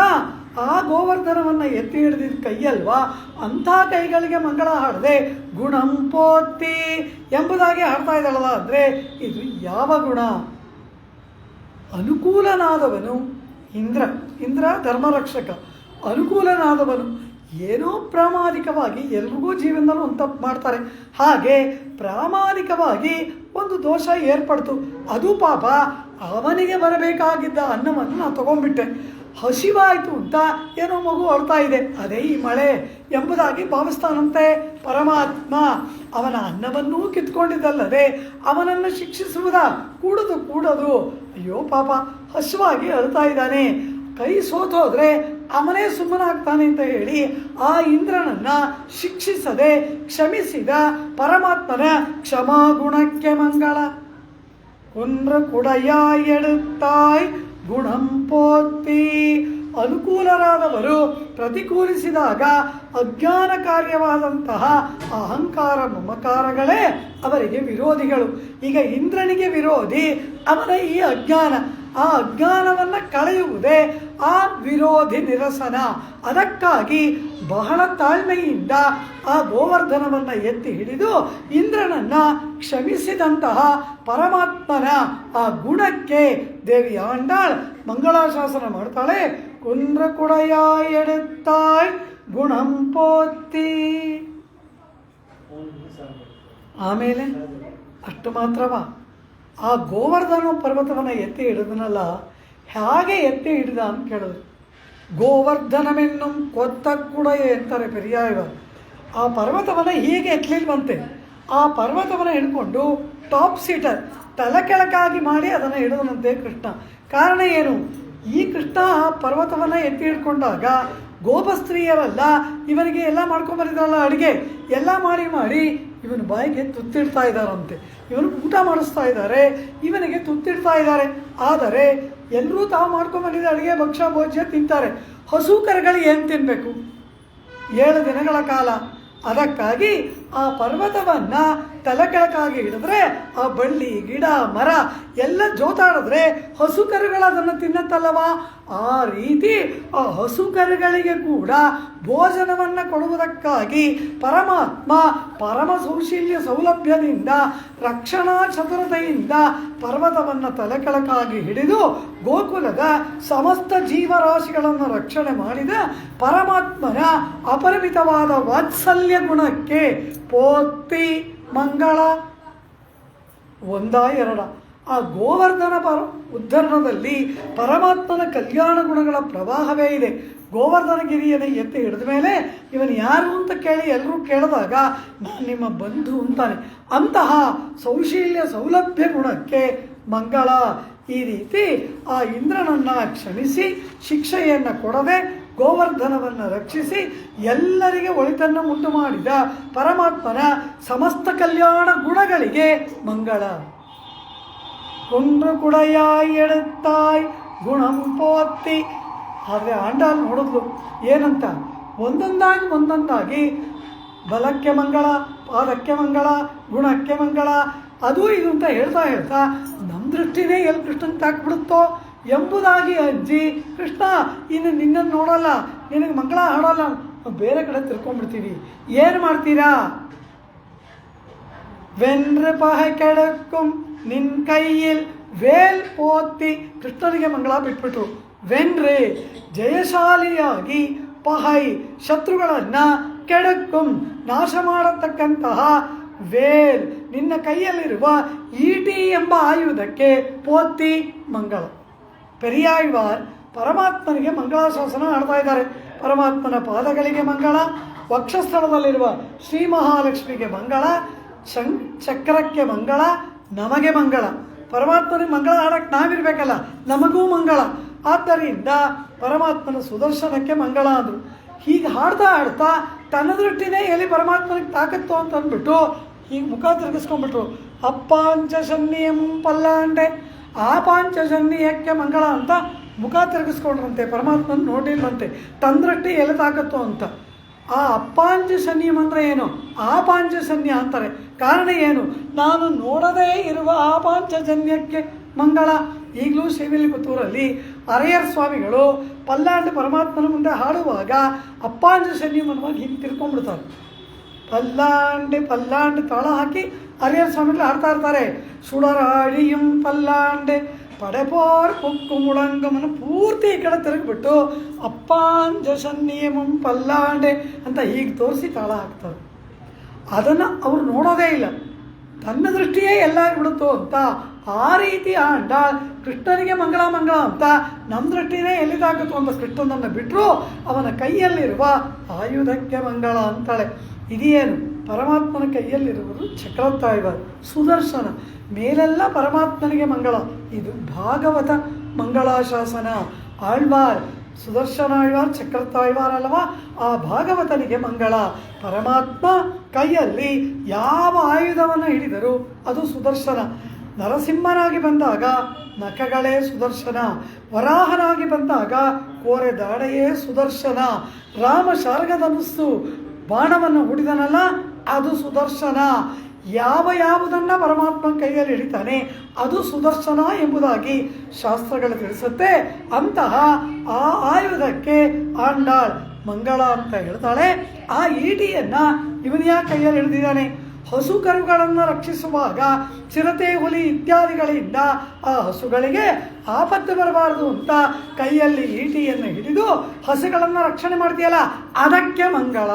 ಆ ಗೋವರ್ಧನವನ್ನು ಎತ್ತಿ ಹಿಡಿದಿದ್ದ ಕೈಯಲ್ವಾ, ಅಂಥ ಕೈಗಳಿಗೆ ಮಂಗಳ ಹಾಡದೆ ಗುಣಂಪೋತ್ತಿ ಎಂಬುದಾಗಿ ಹಾಡ್ತಾ ಇದ್ದಾಳಲ್ಲ. ಅಂದರೆ ಇದು ಯಾವ ಗುಣ? ಅನುಕೂಲನಾದವನು ಇಂದ್ರ. ಇಂದ್ರ ಧರ್ಮರಕ್ಷಕ, ಅನುಕೂಲನಾದವನು. ಏನೋ ಪ್ರಾಮಾಣಿಕವಾಗಿ ಎಲ್ರಿಗೂ ಜೀವನದಲ್ಲೂ ಒಂದು ತಪ್ಪು ಮಾಡ್ತಾರೆ. ಹಾಗೆ ಪ್ರಾಮಾಣಿಕವಾಗಿ ಒಂದು ದೋಷ ಏರ್ಪಡ್ತು. ಅದು ಪಾಪ ಅವನಿಗೆ ಬರಬೇಕಾಗಿದ್ದ ಅನ್ನವನ್ನು ನಾನು ತಗೊಂಡ್ಬಿಟ್ಟೆ. ಹಸಿವಾಯಿತು ಅಂತ ಏನೋ ಮಗು ಅಳ್ತಾ ಇದೆ, ಅದೇ ಈ ಮಳೆ ಎಂಬುದಾಗಿ ಭಾವಿಸ್ತಾನಂತೆ ಪರಮಾತ್ಮ. ಅವನ ಅನ್ನವನ್ನೂ ಕಿತ್ಕೊಂಡಿದ್ದಲ್ಲದೆ ಅವನನ್ನು ಶಿಕ್ಷಿಸುವುದ ಕೂಡದು. ಅಯ್ಯೋ ಪಾಪ ಹಸಿವಾಗಿ ಅಳ್ತಾ ಇದ್ದಾನೆ, ಕೈ ಸೋತೋದ್ರೆ ಅವನೇ ಸುಮ್ಮನಾಗ್ತಾನೆ ಅಂತ ಹೇಳಿ ಆ ಇಂದ್ರನನ್ನು ಶಿಕ್ಷಿಸದೆ ಕ್ಷಮಿಸಿದ ಪರಮಾತ್ಮನ ಕ್ಷಮಾಗುಣಕ್ಕೆ ಮಂಗಳ. ಕುಂದ್ರ ಕುಡಯ ಎಡುತ್ತಾಯ್ ಗುಣಂಪೋತ್ತಿ. ಅನುಕೂಲರಾದವರು ಪ್ರತಿಕೂಲಿಸಿದಾಗ ಅಜ್ಞಾನ ಕಾರ್ಯವಾದಂತಹ ಅಹಂಕಾರ ಮಮಕಾರಗಳೇ ಅವರಿಗೆ ವಿರೋಧಿಗಳು. ಈಗ ಇಂದ್ರನಿಗೆ ವಿರೋಧಿ ಅವನ ಈ ಅಜ್ಞಾನ. ಆ ಅಜ್ಞಾನವನ್ನು ಕಳೆಯುವುದೇ ಆ ವಿರೋಧಿ ನಿರಸನ. ಅದಕ್ಕಾಗಿ ಬಹಳ ತಾಳ್ಮೆಯಿಂದ ಆ ಗೋವರ್ಧನವನ್ನು ಎತ್ತಿ ಹಿಡಿದು ಇಂದ್ರನನ್ನು ಕ್ಷಮಿಸಿದಂತಹ ಪರಮಾತ್ಮನ ಆ ಗುಣಕ್ಕೆ ದೇವಿ ಆಂಡಾಳ್ ಮಂಗಳಾಶಾಸನ ಮಾಡ್ತಾಳೆ. ಕುಂದ್ರ ಕುಡಯ ಎಡುತ್ತಾಯ್ ಗುಣಂಪೋತ್ತಿ. ಆಮೇಲೆ ಅಷ್ಟು ಮಾತ್ರವಾ, ಆ ಗೋವರ್ಧನ ಪರ್ವತವನ್ನು ಎತ್ತಿ ಹಿಡಿದನಲ್ಲ, ಹೇಗೆ ಎತ್ತಿ ಹಿಡಿದ ಅಂತ ಕೇಳಿದ್ರು. ಗೋವರ್ಧನವೆನ್ನು ಕೊತ್ತ ಕುಡೆಯೇ ಅಂತಾರೆ ಪೆರಿಯಾಳ್ವಾರ್. ಆ ಪರ್ವತವನ್ನು ಹೀಗೆ ಎತ್ತಲಿಲ್ವಂತೆ. ಆ ಪರ್ವತವನ್ನು ಹಿಡ್ಕೊಂಡು ಟಾಪ್ ಸೀಟರ್ ತಲೆ ಕೆಳಕಾಗಿ ಮಾಡಿ ಅದನ್ನು ಹಿಡಿದನಂತೆ ಕೃಷ್ಣ. ಕಾರಣ ಏನು? ಈ ಕೃಷ್ಣ ಆ ಪರ್ವತವನ್ನು ಎತ್ತಿ ಹಿಡ್ಕೊಂಡಾಗ ಗೋಪಸ್ತ್ರೀಯರೆಲ್ಲ ಇವನಿಗೆ ಎಲ್ಲ ಮಾಡ್ಕೊಂಬರಿದ್ರಲ್ಲ, ಅಡುಗೆ ಎಲ್ಲ ಮಾಡಿ ಇವನು ಬಾಯಿಗೆ ತುತ್ತಿಡ್ತಾ ಇದ್ದಾರಂತೆ. ಇವನು ಊಟ ಮಾಡಿಸ್ತಾ ಇದ್ದಾರೆ, ಇವನಿಗೆ ತುತ್ತಿಡ್ತಾ ಇದ್ದಾರೆ. ಆದರೆ ಎಲ್ಲರೂ ತಾವು ಮಾಡ್ಕೊಂಬಂದಿದ್ದ ಅಡುಗೆ ಭಕ್ಷ್ಯ ಭೋಜ್ಯ ತಿಂತಾರೆ. ಹಸು ಕರುಗಳಿಗೆ ಏನು ತಿನ್ನಬೇಕು 7 ದಿನಗಳ ಕಾಲ? ಅದಕ್ಕಾಗಿ ಆ ಪರ್ವತವನ್ನು ತಲೆ ಕೆಳಕಾಗಿ ಹಿಡಿದ್ರೆ ಆ ಬಳ್ಳಿ ಗಿಡ ಮರ ಎಲ್ಲ ಜೋತಾಡಿದ್ರೆ ಹಸು ಕರುಗಳು ಅದನ್ನು ತಿನ್ನತ್ತಲ್ಲವ. ಆ ರೀತಿ ಆ ಹಸು ಕರುಗಳಿಗೆ ಕೂಡ ಭೋಜನವನ್ನು ಕೊಡುವುದಕ್ಕಾಗಿ ಪರಮಾತ್ಮ ಪರಮ ಸೌಶೀಲ್ಯ ಸೌಲಭ್ಯದಿಂದ ರಕ್ಷಣಾ ಚತುರತೆಯಿಂದ ಪರ್ವತವನ್ನು ತಲೆ ಕೆಳಕಾಗಿ ಹಿಡಿದು ಗೋಕುಲದ ಸಮಸ್ತ ಜೀವರಾಶಿಗಳನ್ನು ರಕ್ಷಣೆ ಮಾಡಿದ ಪರಮಾತ್ಮನ ಅಪರಿಮಿತವಾದ ವಾತ್ಸಲ್ಯ ಗುಣಕ್ಕೆ ಪೋತ್ತಿ ಮಂಗಳ. 1 2 ಆ ಗೋವರ್ಧನ ಉದ್ಧರಣದಲ್ಲಿ ಪರಮಾತ್ಮನ ಕಲ್ಯಾಣ ಗುಣಗಳ ಪ್ರವಾಹವೇ ಇದೆ. ಗೋವರ್ಧನಗಿರಿಯನ್ನು ಎತ್ತಿ ಹಿಡಿದ ಮೇಲೆ ಇವನು ಯಾರು ಅಂತ ಕೇಳಿ ಎಲ್ಲರೂ ಕೇಳಿದಾಗ ನಾನು ನಿಮ್ಮ ಬಂಧು ಅಂತಾನೆ. ಅಂತಹ ಸೌಶೀಲ್ಯ ಸೌಲಭ್ಯ ಗುಣಕ್ಕೆ ಮಂಗಳ. ಈ ರೀತಿ ಆ ಇಂದ್ರನನ್ನು ಕ್ಷಮಿಸಿ ಶಿಕ್ಷೆಯನ್ನು ಕೊಡದೆ ಗೋವರ್ಧನವನ್ನು ರಕ್ಷಿಸಿ ಎಲ್ಲರಿಗೆ ಒಳಿತನ್ನು ಉಂಟು ಮಾಡಿದ ಪರಮಾತ್ಮನ ಸಮಸ್ತ ಕಲ್ಯಾಣ ಗುಣಗಳಿಗೆ ಮಂಗಳ. ಕುಂಡ್ರು ಕುಡೆಯಾಯ್ ಎಡುತ್ತಾಯ್ ಗುಣಂ ಪೋತ್ತಿ. ಆದರೆ ಆಂಡಾಲ್ ನೋಡಿದ್ಲು ಏನಂತ, ಒಂದೊಂದಾಗಿ ಬಲಕ್ಕೆ ಮಂಗಳ, ಪಾದಕ್ಕೆ ಮಂಗಳ, ಗುಣಕ್ಕೆ ಮಂಗಳ, ಅದು ಇದು ಅಂತ ಹೇಳ್ತಾ ನಮ್ಮ ದೃಷ್ಟಿನೇ ಎಲ್ಲಿ ಕೃಷ್ಣನ್ ತಾಕ್ಬಿಡುತ್ತೋ ಎಂಬುದಾಗಿ ಅಜ್ಜಿ, ಕೃಷ್ಣ ಇನ್ನು ನಿನ್ನನ್ನು ನೋಡೋಲ್ಲ, ನಿನಗೆ ಮಂಗಳ ಹಾಡೋಲ್ಲ, ಬೇರೆ ಕಡೆ ತಿರ್ಕೊಂಡ್ಬಿಡ್ತೀವಿ. ಏನು ಮಾಡ್ತೀರಾ? ವೆನ್ರೆ ಪಹೆ ಕೆಡಕ್ಕುಂ ನಿನ್ ಕೈಯಲ್ಲಿ ವೇಲ್ ಪೋತ್ತಿ. ಕೃಷ್ಣನಿಗೆ ಮಂಗಳ ಬಿಟ್ಬಿಟ್ರು. ವೆನ್ರೆ ಜಯಶಾಲಿಯಾಗಿ, ಪಹೈ ಶತ್ರುಗಳನ್ನು, ಕೆಡಕ್ಕುಂ ನಾಶ ಮಾಡತಕ್ಕಂತಹ, ವೇಲ್ ನಿನ್ನ ಕೈಯಲ್ಲಿರುವ ಈಟಿ ಎಂಬ ಆಯುಧಕ್ಕೆ ಪೋತ್ತಿ ಮಂಗಳ. ಪೆರಿಯಾಳ್ವಾರ್ ಪರಮಾತ್ಮನಿಗೆ ಮಂಗಳಾಶಾಸನ ಆಡ್ತಾ ಇದ್ದಾರೆ. ಪರಮಾತ್ಮನ ಪಾದಗಳಿಗೆ ಮಂಗಳ, ವಕ್ಷಸ್ಥಳದಲ್ಲಿರುವ ಶ್ರೀ ಮಹಾಲಕ್ಷ್ಮಿಗೆ ಮಂಗಳ, ಚಕ್ರಕ್ಕೆ ಮಂಗಳ, ನಮಗೆ ಮಂಗಳ. ಪರಮಾತ್ಮನಿಗೆ ಮಂಗಳ ಹಾಡಕ್ಕೆ ನಾವಿರ್ಬೇಕಲ್ಲ, ನಮಗೂ ಮಂಗಳ. ಆದ್ದರಿಂದ ಪರಮಾತ್ಮನ ಸುದರ್ಶನಕ್ಕೆ ಮಂಗಳ ಅಂದರು. ಹೀಗೆ ಹಾಡ್ತಾ ತನ್ನ ದೃಷ್ಟಿನೇ ಎಲ್ಲಿ ಪರಮಾತ್ಮನಿಗೆ ತಾಕತ್ತು ಅಂತ ಅಂದ್ಬಿಟ್ಟು ಹೀಗೆ ಮುಖ ತಿರುಗಿಸ್ಕೊಂಡ್ಬಿಟ್ರು. ಅಪ್ಪಾಂಚಶನ್ನಿಯಂ ಪಲ್ಲಾಂಡೆ, ಆ ಪಾಂಚಜನ್ಯಕ್ಕೆ ಮಂಗಳ ಅಂತ ಮುಖ ತಿರುಗಿಸ್ಕೊಂಡ್ರಂತೆ. ಪರಮಾತ್ಮನ ನೋಡಿಲ್ವಂತೆ ತನ್ನ ದೃಷ್ಟಿ ಎಲ್ಲಿ ತಾಕತ್ತು ಅಂತ. ಆ ಅಪ್ಪಾಂಚಶನ್ಯಂ ಅಂದರೆ ಏನು, ಆಪಾಂಚಜನ್ಯ ಅಂತಾರೆ. ಕಾರಣ ಏನು? ನಾನು ನೋಡದೇ ಇರುವ ಆಪಾಂಚಜನ್ಯಕ್ಕೆ ಮಂಗಳ. ಈಗಲೂ ಶ್ರೀವಿಲ್ಲಿಪುತ್ತೂರಲ್ಲಿ ಅರೆಯರ್ ಸ್ವಾಮಿಗಳು ಪಲ್ಲಾಂಡು ಪರಮಾತ್ಮನ ಮುಂದೆ ಹಾಡುವಾಗ ಅಪ್ಪಾಂಚಶನ್ಯಂ ಅನ್ನುವಾಗ ಹಿಂಗೆ ತಿರ್ಕೊಂಡ್ಬಿಡ್ತಾರೆ. ಪಲ್ಲಾಂಡು ತಾಳ ಹಾಕಿ ಅರೆಯರ್ ಸ್ವಾಮಿಗಳು ಹಾಡ್ತಾ ಇರ್ತಾರೆ. ಸುಡರಾಳಿಯಂ ಪಲ್ಲಾಂಡೆ ಪಡೆಪೋರ್ ಕುಕ್ಕು ಮುಳಂಗಮನ್ನು ಪೂರ್ತಿ ಈ ಕಡೆ ತಿರುಗಿಬಿಟ್ಟು ಅಪ್ಪಾಂಜಸನ್ನಿಯಮಂ ಪಲ್ಲಾಂಡೆ ಅಂತ ಹೀಗೆ ತೋರಿಸಿ ತಾಳ ಹಾಕ್ತಾರೆ. ಅದನ್ನು ಅವರು ನೋಡೋದೇ ಇಲ್ಲ, ತನ್ನ ದೃಷ್ಟಿಯೇ ಎಲ್ಲ ಬಿಡುತ್ತೋ ಅಂತ. ಆ ರೀತಿ ಆಂಡ ಕೃಷ್ಣನಿಗೆ ಮಂಗಳ ಅಂತ ನಮ್ಮ ದೃಷ್ಟಿನೇ ಎಲ್ಲಿದಾಗುತ್ತೋ ಅಂತ ಕೃಷ್ಣನನ್ನು ಬಿಟ್ಟರು ಅವನ ಕೈಯಲ್ಲಿರುವ ಆಯುಧಕ್ಕೆ ಮಂಗಳ ಅಂತಾಳೆ. ಇದೇನು? ಪರಮಾತ್ಮನ ಕೈಯಲ್ಲಿರುವುದು ಚಕ್ರತಾಳ್ವಾರ್, ಸುದರ್ಶನ. ಮೇಲೆಲ್ಲ ಪರಮಾತ್ಮನಿಗೆ ಮಂಗಳ. ಇದು ಭಾಗವತ ಮಂಗಳಾಶಾಸನ. ಆಳ್ವಾರ್ ಸುದರ್ಶನ ಆಳ್ವಾರ್, ಚಕ್ರತಾಳ್ವಾರ್ ಅಲ್ವಾ, ಆ ಭಾಗವತನಿಗೆ ಮಂಗಳ. ಪರಮಾತ್ಮ ಕೈಯಲ್ಲಿ ಯಾವ ಆಯುಧವನ್ನು ಹಿಡಿದರೂ ಅದು ಸುದರ್ಶನ. ನರಸಿಂಹನಾಗಿ ಬಂದಾಗ ನಖಗಳೇ ಸುದರ್ಶನ, ವರಾಹನಾಗಿ ಬಂದಾಗ ಕೋರೆ ದಾಡೆಯೇ ಸುದರ್ಶನ, ರಾಮ ಶಾರ್ಗಧನುಸ್ಸು ಬಾಣವನ್ನು ಹೂಡಿದನಲ್ಲ ಅದು ಸುದರ್ಶನ. ಯಾವುದನ್ನು ಪರಮಾತ್ಮ ಕೈಯಲ್ಲಿ ಹಿಡಿತಾನೆ ಅದು ಸುದರ್ಶನ ಎಂಬುದಾಗಿ ಶಾಸ್ತ್ರಗಳು ತಿಳಿಸುತ್ತೆ. ಅಂತಹ ಆ ಆಯುಧಕ್ಕೆ ಆಂಡಾಳ್ ಮಂಗಳ ಅಂತ ಹೇಳ್ತಾಳೆ. ಆ ಈಟಿಯನ್ನು ಇವನು ಯಾಕೆ ಕೈಯಲ್ಲಿ ಹಿಡಿದಿದ್ದಾನೆ? ಹಸು ಕರುಗಳನ್ನು ರಕ್ಷಿಸುವಾಗ ಚಿರತೆ, ಹುಲಿ ಇತ್ಯಾದಿಗಳಿಂದ ಆ ಹಸುಗಳಿಗೆ ಆಪತ್ತು ಬರಬಾರದು ಅಂತ ಕೈಯಲ್ಲಿ ಈಟಿಯನ್ನು ಹಿಡಿದು ಹಸುಗಳನ್ನು ರಕ್ಷಣೆ ಮಾಡ್ತೀಯಲ್ಲ ಅದಕ್ಕೆ ಮಂಗಳ.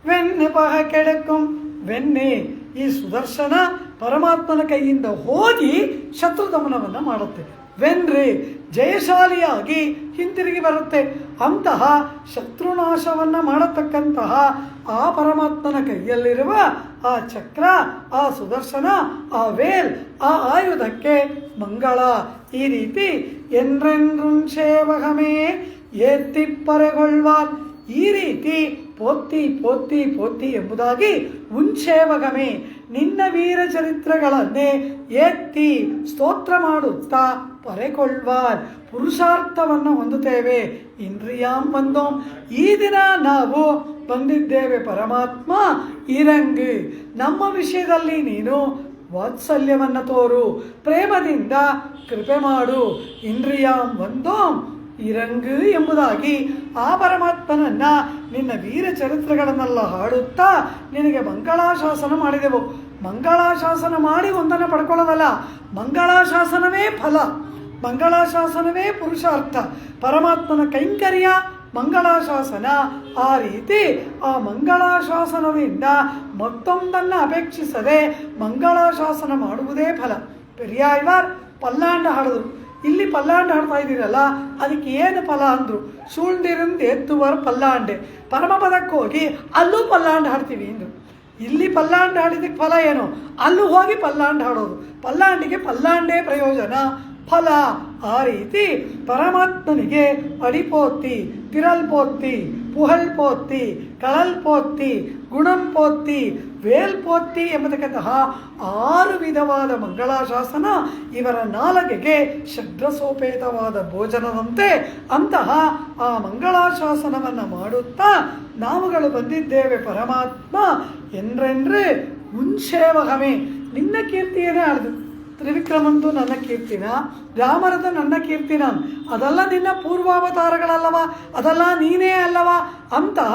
ವೆನ್ನೆ ಪಹ ಕೆಡಕ್ಕುಂ, ವೆನ್ನೆ ಈ ಸುದರ್ಶನ ಪರಮಾತ್ಮನ ಕೈಯಿಂದ ಹೋಗಿ ಶತ್ರು ದಮನವನ್ನು ಮಾಡುತ್ತೆ. ವೆನ್ರೆ ಜಯಶಾಲಿಯಾಗಿ ಹಿಂತಿರುಗಿ ಬರುತ್ತೆ. ಅಂತಹ ಶತ್ರುನಾಶವನ್ನು ಮಾಡತಕ್ಕಂತಹ ಆ ಪರಮಾತ್ಮನ ಕೈಯಲ್ಲಿರುವ ಆ ಚಕ್ರ, ಆ ಸುದರ್ಶನ, ಆ ವೇಲ್, ಆ ಆಯುಧಕ್ಕೆ ಮಂಗಳ. ಈ ರೀತಿ ಎಂದ್ರೆಂದ್ರುಂಶೇವಹಮೇ ಏತ್ತಿಪ್ಪರೆಗೊಳ್ವಾರ್. ಈ ರೀತಿ ಪೋತ್ತಿ ಪೋತ್ತಿ ಪೋತ್ತಿ ಎಂಬುದಾಗಿ ಉಂಶೇವಗಮೆ ನಿನ್ನ ವೀರ ಚರಿತ್ರೆಗಳನ್ನೇ ಎತ್ತಿ ಸ್ತೋತ್ರ ಮಾಡುತ್ತಾ ಪರೆಕೊಳ್ಳುವಾರ್ ಪುರುಷಾರ್ಥವನ್ನು ಹೊಂದುತ್ತೇವೆ. ಇಂದ್ರಿಯಾಂ ಬಂದೋಂ, ಈ ದಿನ ನಾವು ಬಂದಿದ್ದೇವೆ ಪರಮಾತ್ಮ ಇರಂಗ್, ನಮ್ಮ ವಿಷಯದಲ್ಲಿ ನೀನು ವಾತ್ಸಲ್ಯವನ್ನು ತೋರು, ಪ್ರೇಮದಿಂದ ಕೃಪೆ ಮಾಡು. ಇಂದ್ರಿಯಾಂ ಬಂದೋಂ ಇರಂಗು ಎಂಬುದಾಗಿ ಆ ಪರಮಾತ್ಮನನ್ನು ನಿನ್ನ ವೀರ ಚರಿತ್ರೆಗಳನ್ನೆಲ್ಲ ಹಾಡುತ್ತಾ ನಿನಗೆ ಮಂಗಳಾಶಾಸನ ಮಾಡಿದೆವು. ಮಂಗಳಾಶಾಸನ ಮಾಡಿ ಒಂದನ್ನು ಪಡ್ಕೊಳ್ಳೋದಲ್ಲ, ಮಂಗಳಾಶಾಸನವೇ ಫಲ, ಮಂಗಳಾಶಾಸನವೇ ಪುರುಷಾರ್ಥ, ಪರಮಾತ್ಮನ ಕೈಂಕರ್ಯ ಮಂಗಳಾಶಾಸನ. ಆ ರೀತಿ ಆ ಮಂಗಳಾಶಾಸನದಿಂದ ಮತ್ತೊಂದನ್ನು ಅಪೇಕ್ಷಿಸದೆ ಮಂಗಳಾಶಾಸನ ಮಾಡುವುದೇ ಫಲ. ಪೆರಿಯಾಳ್ವಾರ್ ಪಲ್ಲಾಂಡ ಹಾಡಿದ್ರು. ಇಲ್ಲಿ ಪಲ್ಲಾಂಡ ಹಾಡ್ತಾ ಇದ್ದೀರಲ್ಲ, ಅದಕ್ಕೆ ಏನು ಫಲ ಅಂದರು. ಸೂಳ್ದಿರಿಂದ ಎತ್ತುವರ್ ಪಲ್ಲಾಂಡೆ, ಪರಮಪದಕ್ಕೆ ಹೋಗಿ ಅಲ್ಲೂ ಪಲ್ಲಾಂಡ ಹಾಡ್ತೀವಿ ಅಂದರು. ಇಲ್ಲಿ ಪಲ್ಲಾಂಡ ಹಾಡಿದ್ದಕ್ಕೆ ಫಲ ಏನು, ಅಲ್ಲೂ ಹೋಗಿ ಪಲ್ಲಾಂಡ ಹಾಡೋದು. ಪಲ್ಲಾಂಡಿಗೆ ಪಲ್ಲಾಂಡೇ ಪ್ರಯೋಜನ, ಫಲ. ಆ ರೀತಿ ಪರಮಾತ್ಮನಿಗೆ ಅಡಿಪೋತ್ತಿ, ತಿರಲ್ಪೋತ್ತಿ, ಪುಹಲ್ಪೋತ್ತಿ, ಕಳಲ್ಪೋತ್ತಿ, ಗುಣಂಪೋತ್ತಿ, ವೇಲ್ಪೋತ್ತಿ ಎಂಬತಕ್ಕಂತಹ 6 ವಿಧವಾದ ಮಂಗಳಾಶಾಸನ ಇವರ ನಾಲಗೆಗೆ ಷಡ್ರಸೋಪೇತವಾದ ಭೋಜನದಂತೆ. ಅಂತಹ ಆ ಮಂಗಳಾಶಾಸನವನ್ನು ಮಾಡುತ್ತಾ ನಾವುಗಳು ಬಂದಿದ್ದೇವೆ ಪರಮಾತ್ಮ ಎಂದ್ರೆ ಮುನ್ಸೇವಹಮೇ. ನಿನ್ನ ಕೀರ್ತಿಯೇ ಆಡ್ದು. ತ್ರಿವಿಕ್ರಮಂದು ನನ್ನ ಕೀರ್ತಿನ, ರಾಮರದ ನನ್ನ ಕೀರ್ತಿನ, ಅದೆಲ್ಲ ನಿನ್ನ ಪೂರ್ವಾವತಾರಗಳಲ್ಲವ, ಅದೆಲ್ಲ ನೀನೇ ಅಲ್ಲವ. ಅಂತಹ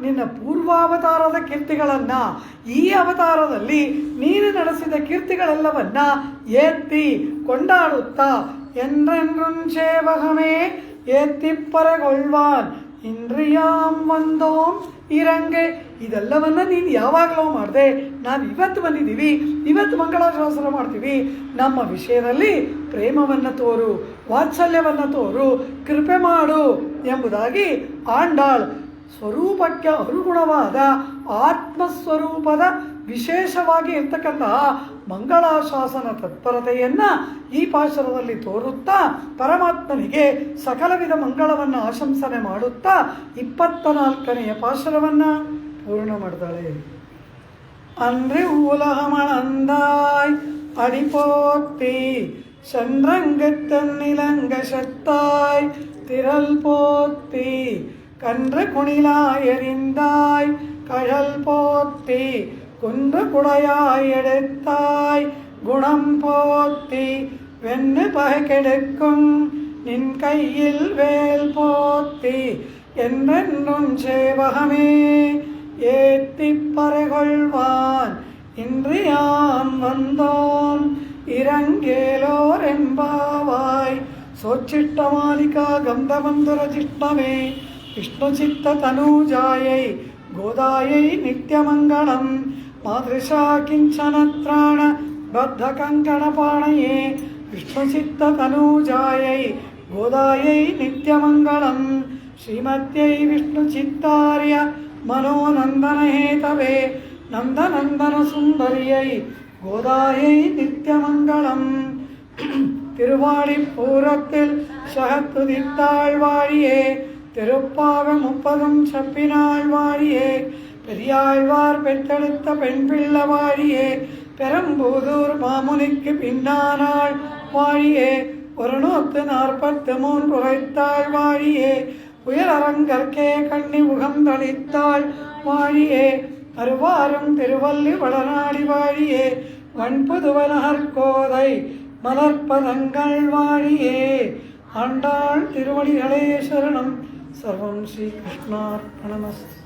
ನಿನ್ನ ಪೂರ್ವಾವತಾರದ ಕೀರ್ತಿಗಳನ್ನು ಈ ಅವತಾರದಲ್ಲಿ ನೀನು ನಡೆಸಿದ ಕೀರ್ತಿಗಳೆಲ್ಲವನ್ನ ಎತ್ತಿ ಕೊಂಡಾಡುತ್ತಾ ಎಂದ್ರೆಂದ್ರುಂಚೇವಹಮೇ ಏತ್ತಿಪ್ಪರಗೊಳ್ವಾನ್ ಇಂದ್ರಿಯಾಂ ಒಂದೋಂ ಇರಂಗೆ. ಇದೆಲ್ಲವನ್ನ ನೀನು ಯಾವಾಗಲೂ ಮಾಡಿದೆ, ನಾವು ಇವತ್ತು ಬಂದಿದ್ದೀವಿ, ಇವತ್ತು ಮಂಗಳಾಶಾಸನ ಮಾಡ್ತೀವಿ. ನಮ್ಮ ವಿಷಯದಲ್ಲಿ ಪ್ರೇಮವನ್ನು ತೋರು, ವಾತ್ಸಲ್ಯವನ್ನು ತೋರು, ಕೃಪೆ ಮಾಡು ಎಂಬುದಾಗಿ ಆಂಡಾಳ್ ಸ್ವರೂಪಕ್ಕೆ ಅನುಗುಣವಾದ ಆತ್ಮಸ್ವರೂಪದ ವಿಶೇಷವಾಗಿ ಇರ್ತಕ್ಕಂತಹ ಮಂಗಳಾಶಾಸನ ತತ್ಪರತೆಯನ್ನು ಈ ಪಾಶರದಲ್ಲಿ ತೋರುತ್ತಾ ಪರಮಾತ್ಮನಿಗೆ ಸಕಲ ವಿಧ ಮಂಗಳವನ್ನು ಆಶಂಸನೆ ಮಾಡುತ್ತಾ 24ನೆಯ ಪಾಶರವನ್ನು ಪೂರ್ಣ ಮಾಡ್ತಾಳೆ. ಅಂದ್ರೆ ಉಲಹಮಳಂದಾಯ್ ಅಡಿಪೋತ್ತಿ சந்திரங்கத்தன்னிலங்க சத்தாய் திரள் போத்தி கன்று குணிலாயறிந்தாய் கழல் போத்தி குன்று குடையாய் எடுத்தாய் குணம் போத்தி வெண்ணு பகை கெடுக்கும் நின் கையில் வேல் போத்தி என்றென்றும் சேவகமே ஏத்திப் பறைகொள்வான் இன்று யாம் வந்தோம் இறங்கேலோர் என்பாவாய் சோச்சிட்ட மாலிகா கந்தமந்துர ஜிஷ்ணமே விஷ்ணு சித்த தனூஜாயை கோதாயை நித்யமங்கலம் மாதೃಶா கிஞ்சனத்ராண பத்த கங்கணபாணயே விஷ்ணு சித்த தனூஜாயை கோதாயை நித்யமங்கலம் ஸ்ரீமத்யை விஷ்ணு சித்தார்ய மனோநந்தன ஹேதவே நந்தநந்தன சுந்தரியை கோதாயை நித்யமங்கலம். திருவாடிப்பூரத்தில் சகத்துதித்தாள் வாழியே, திருப்பாவை 30 செப்பினாள் வாழியே, பெரியாழ்வார் பெற்றெடுத்த பெண் பிள்ளை வாழியே, பெரம்பூதூர் மாமுனிக்கு பின்னானாள் வாழியே, 143 உரைத்தாள் வாழியே, உயரங்கற்கே கண்ணி உகந்தளித்தாள் வாழியே, அருவாரும் திருவள்ளி வளநாடி வாழியே, வன்புதுவனகர்கோதை மலர்ப்பதங்கள் வாழியே. ஆண்டாள் திருவடிகளே சரணம். சர்வம் ஸ்ரீ கிருஷ்ணார்ப்பணமஸ்து.